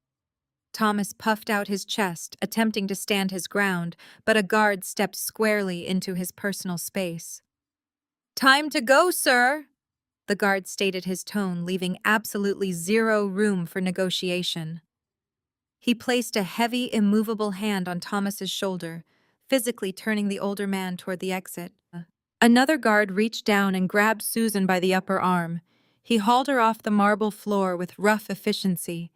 Thomas puffed out his chest, attempting to stand his ground, but a guard stepped squarely into his personal space. "Time to go, sir," the guard stated, his tone leaving absolutely zero room for negotiation. He placed a heavy, immovable hand on Thomas's shoulder, physically turning the older man toward the exit. Another guard reached down and grabbed Susan by the upper arm. He hauled her off the marble floor with rough efficiency.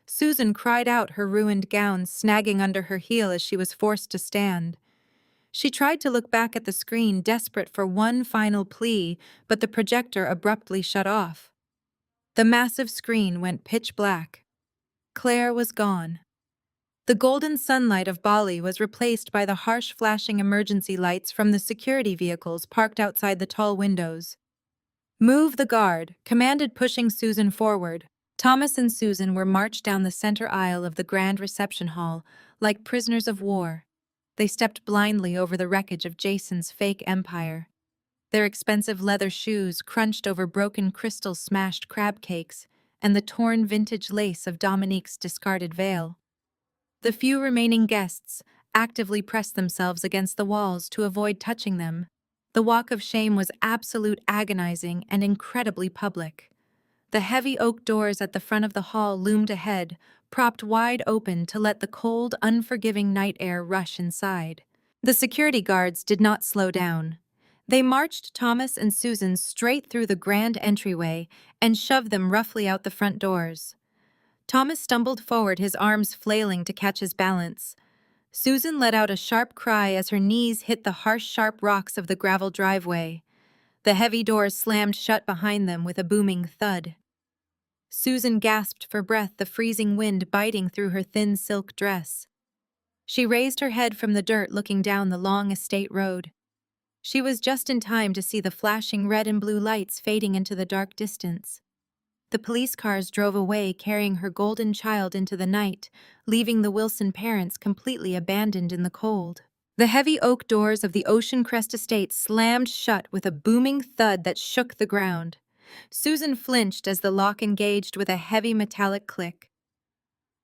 Susan cried out, her ruined gown snagging under her heel as she was forced to stand. She tried to look back at the screen, desperate for one final plea, but the projector abruptly shut off. The massive screen went pitch black. Clare was gone. The golden sunlight of Bali was replaced by the harsh flashing emergency lights from the security vehicles parked outside the tall windows. "Move the guard," commanded, pushing Susan forward. Thomas and Susan were marched down the center aisle of the grand reception hall, like prisoners of war. They stepped blindly over the wreckage of Jason's fake empire. Their expensive leather shoes crunched over broken crystal smashed crab cakes and the torn vintage lace of Dominique's discarded veil. The few remaining guests actively pressed themselves against the walls to avoid touching them. The walk of shame was absolute, agonizing, and incredibly public. The heavy oak doors at the front of the hall loomed ahead, propped wide open to let the cold, unforgiving night air rush inside. The security guards did not slow down. They marched Thomas and Susan straight through the grand entryway and shoved them roughly out the front doors. Thomas stumbled forward, his arms flailing to catch his balance. Susan let out a sharp cry as her knees hit the harsh, sharp rocks of the gravel driveway. The heavy doors slammed shut behind them with a booming thud. Susan gasped for breath, the freezing wind biting through her thin silk dress. She raised her head from the dirt, looking down the long estate road. She was just in time to see the flashing red and blue lights fading into the dark distance. The police cars drove away, carrying her golden child into the night, leaving the Wilson parents completely abandoned in the cold. The heavy oak doors of the Ocean Crest estate slammed shut with a booming thud that shook the ground. Susan flinched as the lock engaged with a heavy metallic click.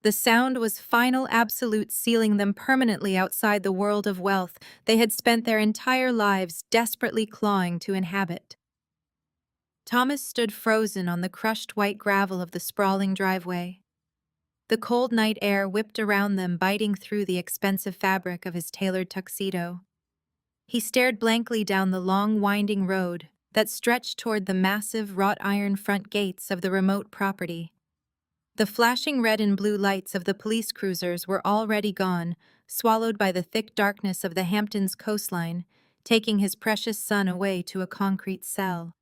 The sound was final, absolute, sealing them permanently outside the world of wealth they had spent their entire lives desperately clawing to inhabit. Thomas stood frozen on the crushed white gravel of the sprawling driveway. The cold night air whipped around them, biting through the expensive fabric of his tailored tuxedo. He stared blankly down the long, winding road that stretched toward the massive wrought iron front gates of the remote property. The flashing red and blue lights of the police cruisers were already gone, swallowed by the thick darkness of the Hamptons coastline, taking his precious son away to a concrete cell.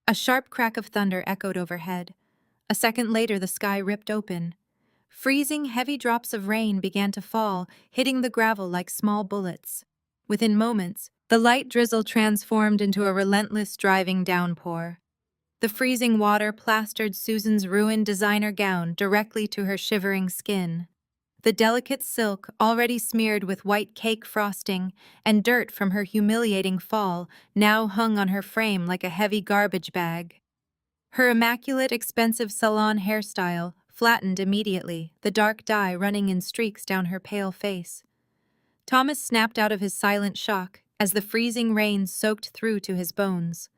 A sharp crack of thunder echoed overhead. A second later, the sky ripped open. Freezing, heavy drops of rain began to fall, hitting the gravel like small bullets. Within moments, the light drizzle transformed into a relentless, driving downpour. The freezing water plastered Susan's ruined designer gown directly to her shivering skin. The delicate silk, already smeared with white cake frosting and dirt from her humiliating fall, now hung on her frame like a heavy garbage bag. Her immaculate, expensive salon hairstyle flattened immediately, the dark dye running in streaks down her pale face. Thomas snapped out of his silent shock as the freezing rain soaked through to his bones.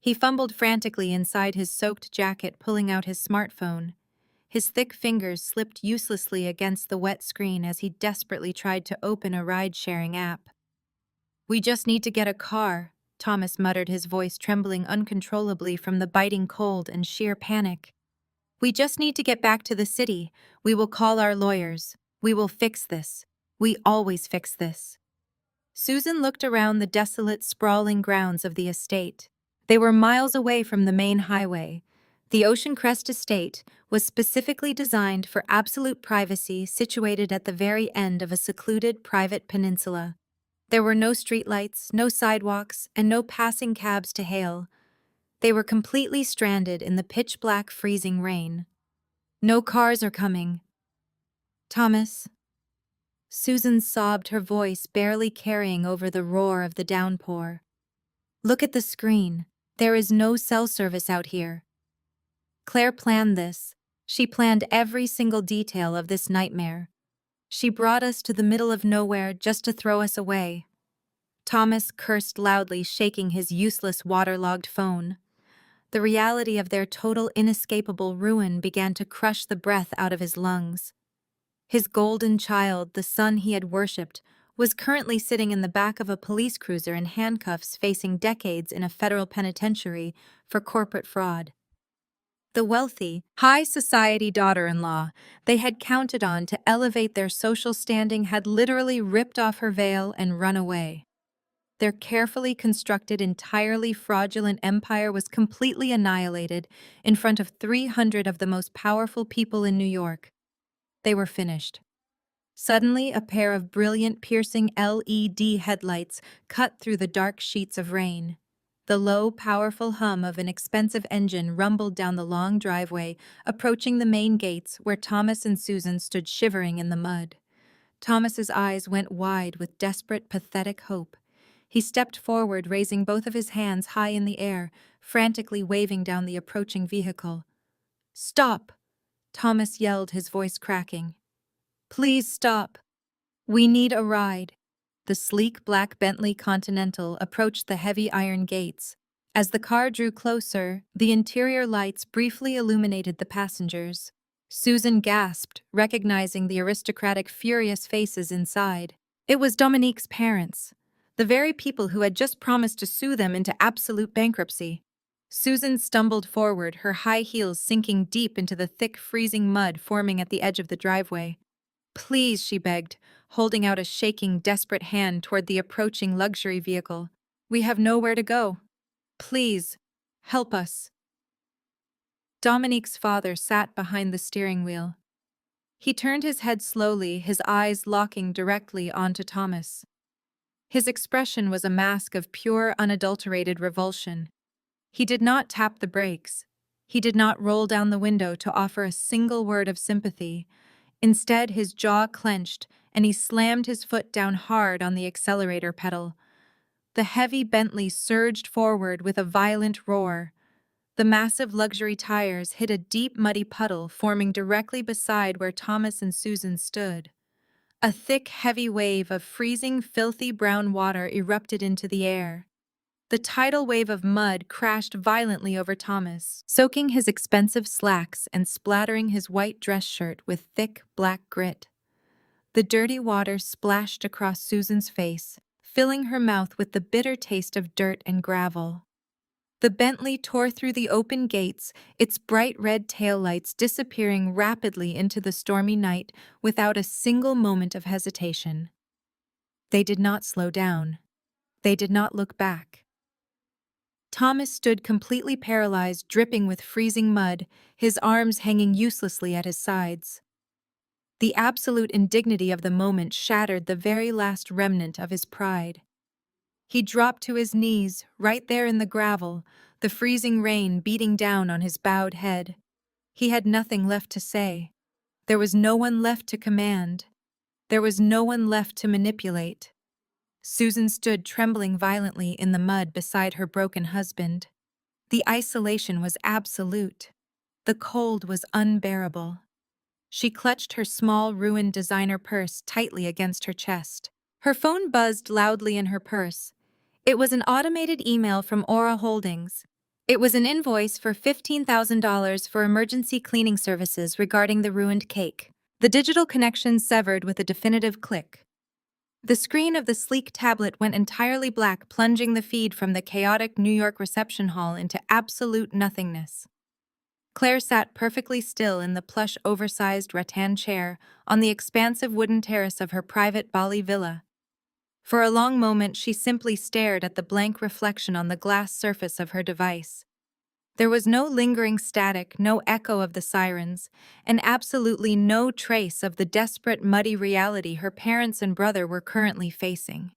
He fumbled frantically inside his soaked jacket, pulling out his smartphone. His thick fingers slipped uselessly against the wet screen as he desperately tried to open a ride-sharing app. "We just need to get a car," Thomas muttered, his voice trembling uncontrollably from the biting cold and sheer panic. "We just need to get back to the city. We will call our lawyers. We will fix this. We always fix this." Susan looked around the desolate, sprawling grounds of the estate. They were miles away from the main highway. The Ocean Crest estate was specifically designed for absolute privacy, situated at the very end of a secluded private peninsula. There were no streetlights, no sidewalks, and no passing cabs to hail. They were completely stranded in the pitch-black, freezing rain. "No cars are coming." "Thomas." Susan sobbed, her voice barely carrying over the roar of the downpour. "Look at the screen. There is no cell service out here." Claire planned this. She planned every single detail of this nightmare. She brought us to the middle of nowhere just to throw us away. Thomas cursed loudly, shaking his useless waterlogged phone. The reality of their total, inescapable ruin began to crush the breath out of his lungs. His golden child, the son he had worshipped, was currently sitting in the back of a police cruiser in handcuffs, facing decades in a federal penitentiary for corporate fraud. The wealthy, high society daughter-in-law they had counted on to elevate their social standing had literally ripped off her veil and run away. Their carefully constructed, entirely fraudulent empire was completely annihilated in front of 300 of the most powerful people in New York. They were finished. Suddenly, a pair of brilliant, piercing LED headlights cut through the dark sheets of rain. The low, powerful hum of an expensive engine rumbled down the long driveway, approaching the main gates where Thomas and Susan stood shivering in the mud. Thomas's eyes went wide with desperate, pathetic hope. He stepped forward, raising both of his hands high in the air, frantically waving down the approaching vehicle. "Stop!" Thomas yelled, his voice cracking. "Please stop. We need a ride." The sleek black Bentley Continental approached the heavy iron gates. As the car drew closer, the interior lights briefly illuminated the passengers. Susan gasped, recognizing the aristocratic, furious faces inside. It was Dominique's parents, the very people who had just promised to sue them into absolute bankruptcy. Susan stumbled forward, her high heels sinking deep into the thick, freezing mud forming at the edge of the driveway. "Please," she begged, holding out a shaking, desperate hand toward the approaching luxury vehicle. "We have nowhere to go. Please, help us." Dominique's father sat behind the steering wheel. He turned his head slowly, his eyes locking directly onto Thomas. His expression was a mask of pure, unadulterated revulsion. He did not tap the brakes. He did not roll down the window to offer a single word of sympathy. Instead, his jaw clenched, and he slammed his foot down hard on the accelerator pedal. The heavy Bentley surged forward with a violent roar. The massive luxury tires hit a deep, muddy puddle forming directly beside where Thomas and Susan stood. A thick, heavy wave of freezing, filthy brown water erupted into the air. The tidal wave of mud crashed violently over Thomas, soaking his expensive slacks and splattering his white dress shirt with thick, black grit. The dirty water splashed across Susan's face, filling her mouth with the bitter taste of dirt and gravel. The Bentley tore through the open gates, its bright red taillights disappearing rapidly into the stormy night without a single moment of hesitation. They did not slow down. They did not look back. Thomas stood completely paralyzed, dripping with freezing mud, his arms hanging uselessly at his sides. The absolute indignity of the moment shattered the very last remnant of his pride. He dropped to his knees, right there in the gravel, the freezing rain beating down on his bowed head. He had nothing left to say. There was no one left to command. There was no one left to manipulate. Susan stood trembling violently in the mud beside her broken husband. The isolation was absolute. The cold was unbearable. She clutched her small, ruined designer purse tightly against her chest. Her phone buzzed loudly in her purse. It was an automated email from Aura Holdings. It was an invoice for $15,000 for emergency cleaning services regarding the ruined cake. The digital connection severed with a definitive click. The screen of the sleek tablet went entirely black, plunging the feed from the chaotic New York reception hall into absolute nothingness. Claire sat perfectly still in the plush, oversized rattan chair on the expansive wooden terrace of her private Bali villa. For a long moment, she simply stared at the blank reflection on the glass surface of her device. There was no lingering static, no echo of the sirens, and absolutely no trace of the desperate, muddy reality her parents and brother were currently facing.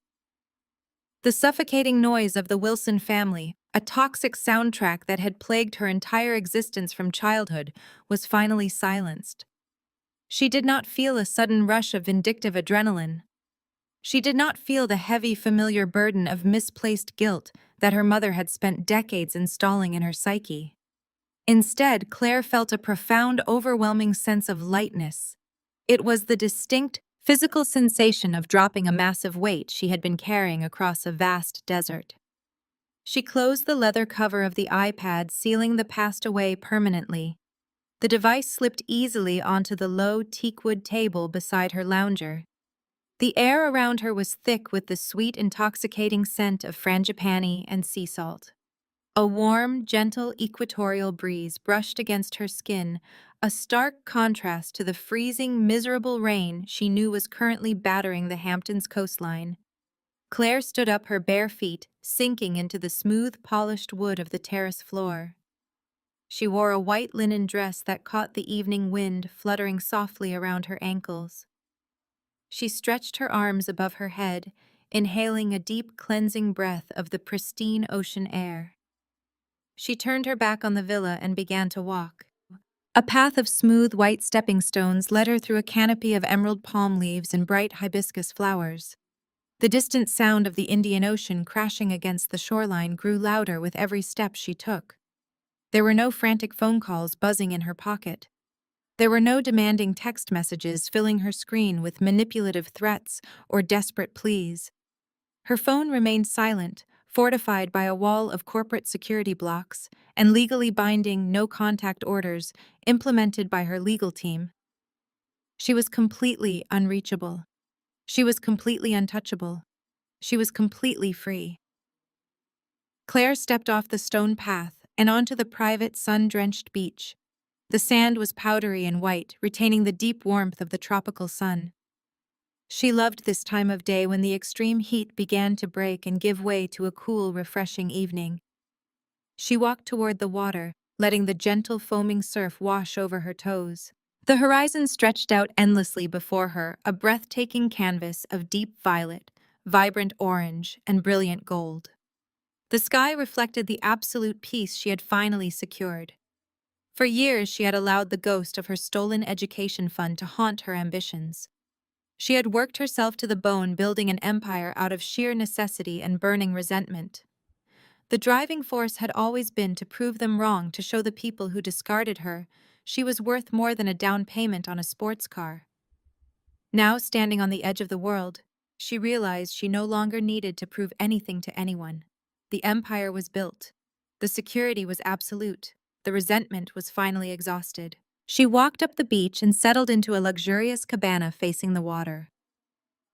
The suffocating noise of the Wilson family, a toxic soundtrack that had plagued her entire existence from childhood, was finally silenced. She did not feel a sudden rush of vindictive adrenaline. She did not feel the heavy, familiar burden of misplaced guilt that her mother had spent decades installing in her psyche. Instead, Claire felt a profound, overwhelming sense of lightness. It was the distinct, physical sensation of dropping a massive weight she had been carrying across a vast desert. She closed the leather cover of the iPad, sealing the past away permanently. The device slipped easily onto the low teakwood table beside her lounger. The air around her was thick with the sweet, intoxicating scent of frangipani and sea salt. A warm, gentle equatorial breeze brushed against her skin, a stark contrast to the freezing, miserable rain she knew was currently battering the Hamptons coastline. Claire stood up, her bare feet sinking into the smooth, polished wood of the terrace floor. She wore a white linen dress that caught the evening wind fluttering softly around her ankles. She stretched her arms above her head, inhaling a deep, cleansing breath of the pristine ocean air. She turned her back on the villa and began to walk. A path of smooth white stepping stones led her through a canopy of emerald palm leaves and bright hibiscus flowers. The distant sound of the Indian Ocean crashing against the shoreline grew louder with every step she took. There were no frantic phone calls buzzing in her pocket. There were no demanding text messages filling her screen with manipulative threats or desperate pleas. Her phone remained silent, fortified by a wall of corporate security blocks and legally binding no-contact orders implemented by her legal team. She was completely unreachable. She was completely untouchable. She was completely free. Claire stepped off the stone path and onto the private, sun-drenched beach. The sand was powdery and white, retaining the deep warmth of the tropical sun. She loved this time of day when the extreme heat began to break and give way to a cool, refreshing evening. She walked toward the water, letting the gentle foaming surf wash over her toes. The horizon stretched out endlessly before her, a breathtaking canvas of deep violet, vibrant orange, and brilliant gold. The sky reflected the absolute peace she had finally secured. For years she had allowed the ghost of her stolen education fund to haunt her ambitions. She had worked herself to the bone, building an empire out of sheer necessity and burning resentment. The driving force had always been to prove them wrong, to show the people who discarded her she was worth more than a down payment on a sports car. Now, standing on the edge of the world, she realized she no longer needed to prove anything to anyone. The empire was built. The security was absolute. The resentment was finally exhausted. She walked up the beach and settled into a luxurious cabana facing the water.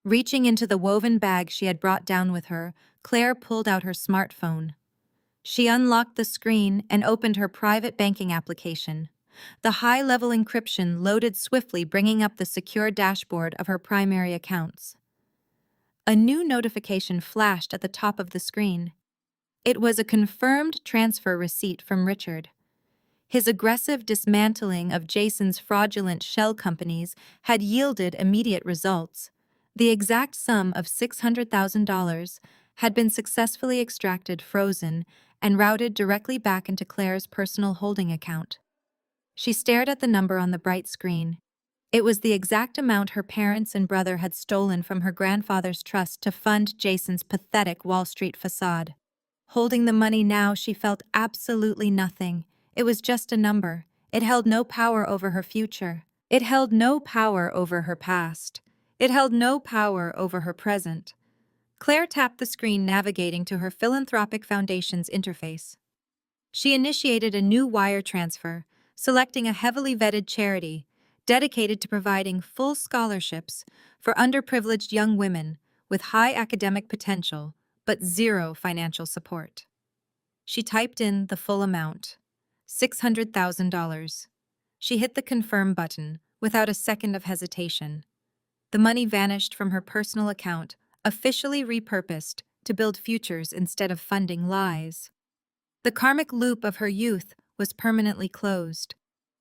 Reaching into the woven bag she had brought down with her, Claire pulled out her smartphone. She unlocked the screen and opened her private banking application. The high-level encryption loaded swiftly, bringing up the secure dashboard of her primary accounts. A new notification flashed at the top of the screen. It was a confirmed transfer receipt from Richard. His aggressive dismantling of Jason's fraudulent shell companies had yielded immediate results. The exact sum of $600,000 had been successfully extracted, frozen, and routed directly back into Claire's personal holding account. She stared at the number on the bright screen. It was the exact amount her parents and brother had stolen from her grandfather's trust to fund Jason's pathetic Wall Street facade. Holding the money now, she felt absolutely nothing. It was just a number. It held no power over her future. It held no power over her past. It held no power over her present. Claire tapped the screen, navigating to her Philanthropic Foundation's interface. She initiated a new wire transfer, selecting a heavily vetted charity dedicated to providing full scholarships for underprivileged young women with high academic potential but zero financial support. She typed in the full amount, $600,000. She hit the confirm button without a second of hesitation. The money vanished from her personal account, officially repurposed to build futures instead of funding lies. The karmic loop of her youth was permanently closed.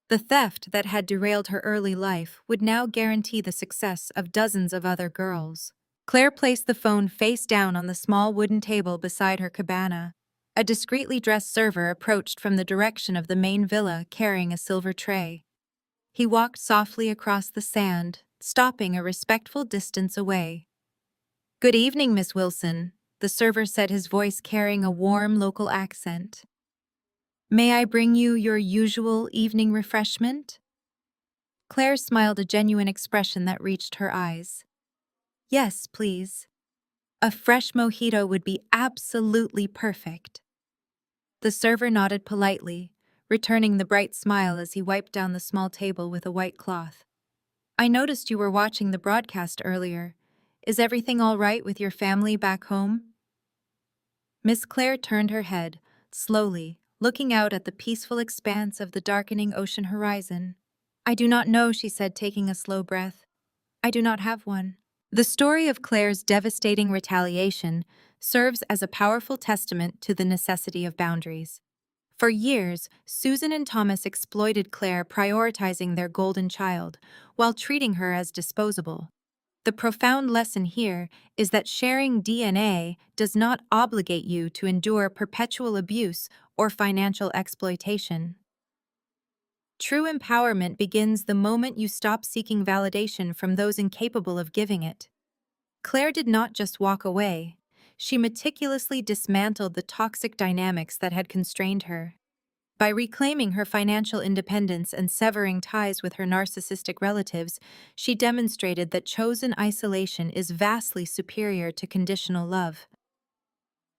The theft that had derailed her early life would now guarantee the success of dozens of other girls. Claire placed the phone face down on the small wooden table beside her cabana. A discreetly dressed server approached from the direction of the main villa, carrying a silver tray. He walked softly across the sand, stopping a respectful distance away. "Good evening, Miss Wilson," the server said, his voice carrying a warm local accent. "May I bring you your usual evening refreshment?" Claire smiled, a genuine expression that reached her eyes. "Yes, please. A fresh mojito would be absolutely perfect." The server nodded politely, returning the bright smile as he wiped down the small table with a white cloth. "I noticed you were watching the broadcast earlier. Is everything all right with your family back home?" Miss Clare turned her head, slowly, looking out at the peaceful expanse of the darkening ocean horizon. "I do not know," she said, taking a slow breath. "I do not have one." The story of Claire's devastating retaliation serves as a powerful testament to the necessity of boundaries. For years, Susan and Thomas exploited Claire, prioritizing their golden child, while treating her as disposable. The profound lesson here is that sharing DNA does not obligate you to endure perpetual abuse or financial exploitation. True empowerment begins the moment you stop seeking validation from those incapable of giving it. Claire did not just walk away. She meticulously dismantled the toxic dynamics that had constrained her. By reclaiming her financial independence and severing ties with her narcissistic relatives, she demonstrated that chosen isolation is vastly superior to conditional love.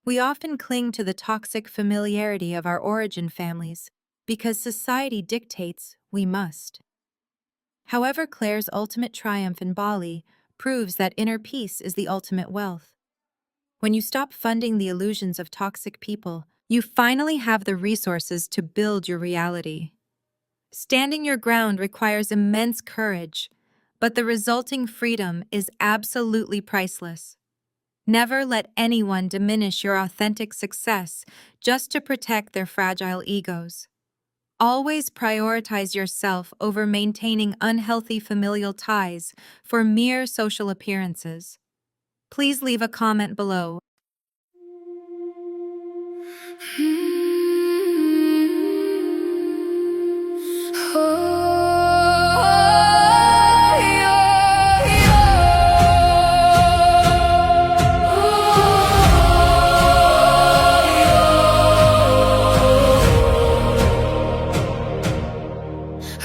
We often cling to the toxic familiarity of our origin families because society dictates we must. However, Claire's ultimate triumph in Bali proves that inner peace is the ultimate wealth. When you stop funding the illusions of toxic people, you finally have the resources to build your reality. Standing your ground requires immense courage, but the resulting freedom is absolutely priceless. Never let anyone diminish your authentic success just to protect their fragile egos. Always prioritize yourself over maintaining unhealthy familial ties for mere social appearances. Please leave a comment below.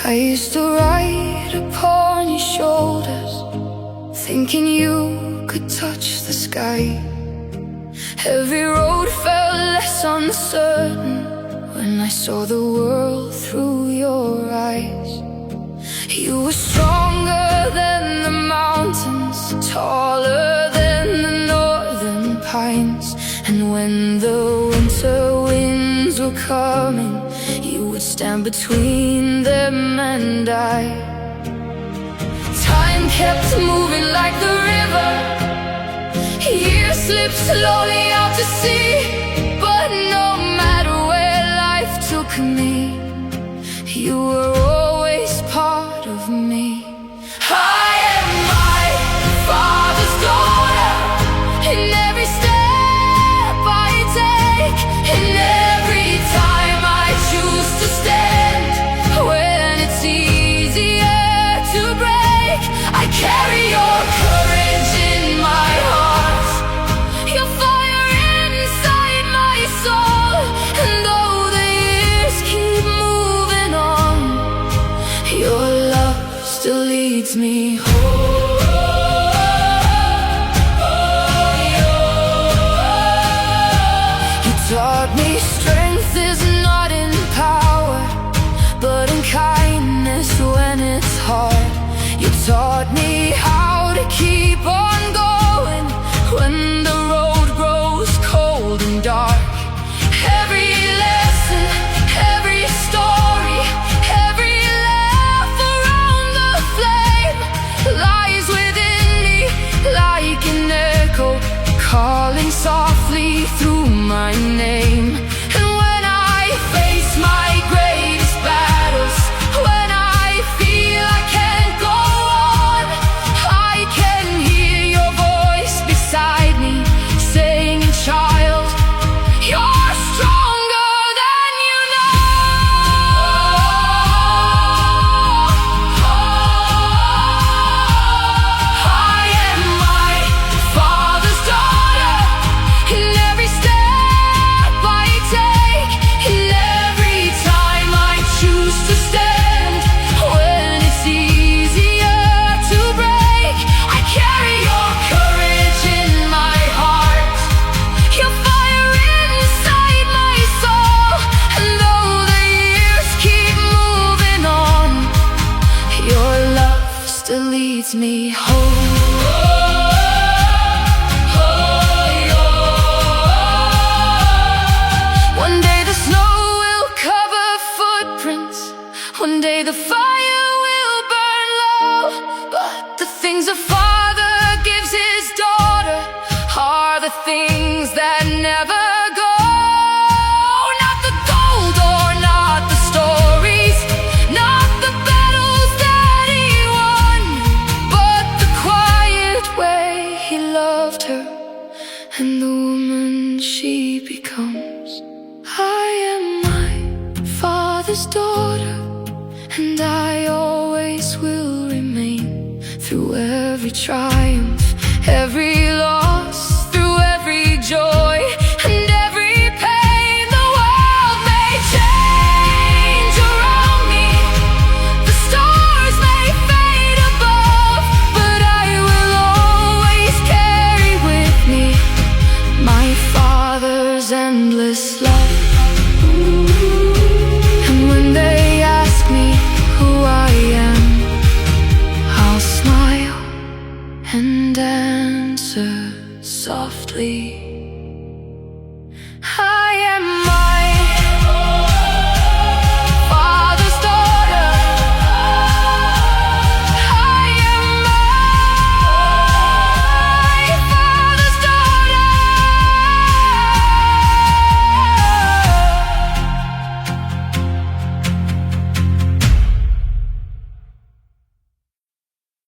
I used to ride upon your shoulders, thinking you could touch the sky. Every road felt less uncertain when I saw the world through your eyes. You were stronger than the mountains, taller than the northern pines. And when the winter winds were coming, you would stand between them and I. Time kept moving like the river, years slipped slowly out to sea. But no matter where life took me, you were always part of me. I am my father's daughter, in every step I take, in every time I choose to stand. When it's easier to break, I carry your courage in my heart, your fire inside my soul. And though the years keep moving on, your love still leads me home. You taught me strength is not in power, but in kindness when it's hard. You taught me how to keep on going when the road grows cold and dark. Every lesson, every story, every laugh around the flame lies within me like an echo, calling softly through my name. And when I face my greatest battles, when I feel I can't go on, I can hear your voice beside me saying, "Child, you're stronger than you know." I am my father's daughter, in every step I take, in every time I choose to stand. When it's easier to break, I carry your courage in my heart, your fire inside my soul. And though the years keep moving on, your love still leads me home. One day the fire will burn low. But the things a father gives his daughter are the things that never go. Not the gold or not the stories, not the battles that he won, but the quiet way he loved her and the woman she becomes. I am my father's daughter, and I always will remain. Through every triumph, every loss, through every joy and every pain, the world may change around me, the stars may fade above, but I will always carry with me my Father's endless love. And when they ask me who I am, I'll smile and answer softly.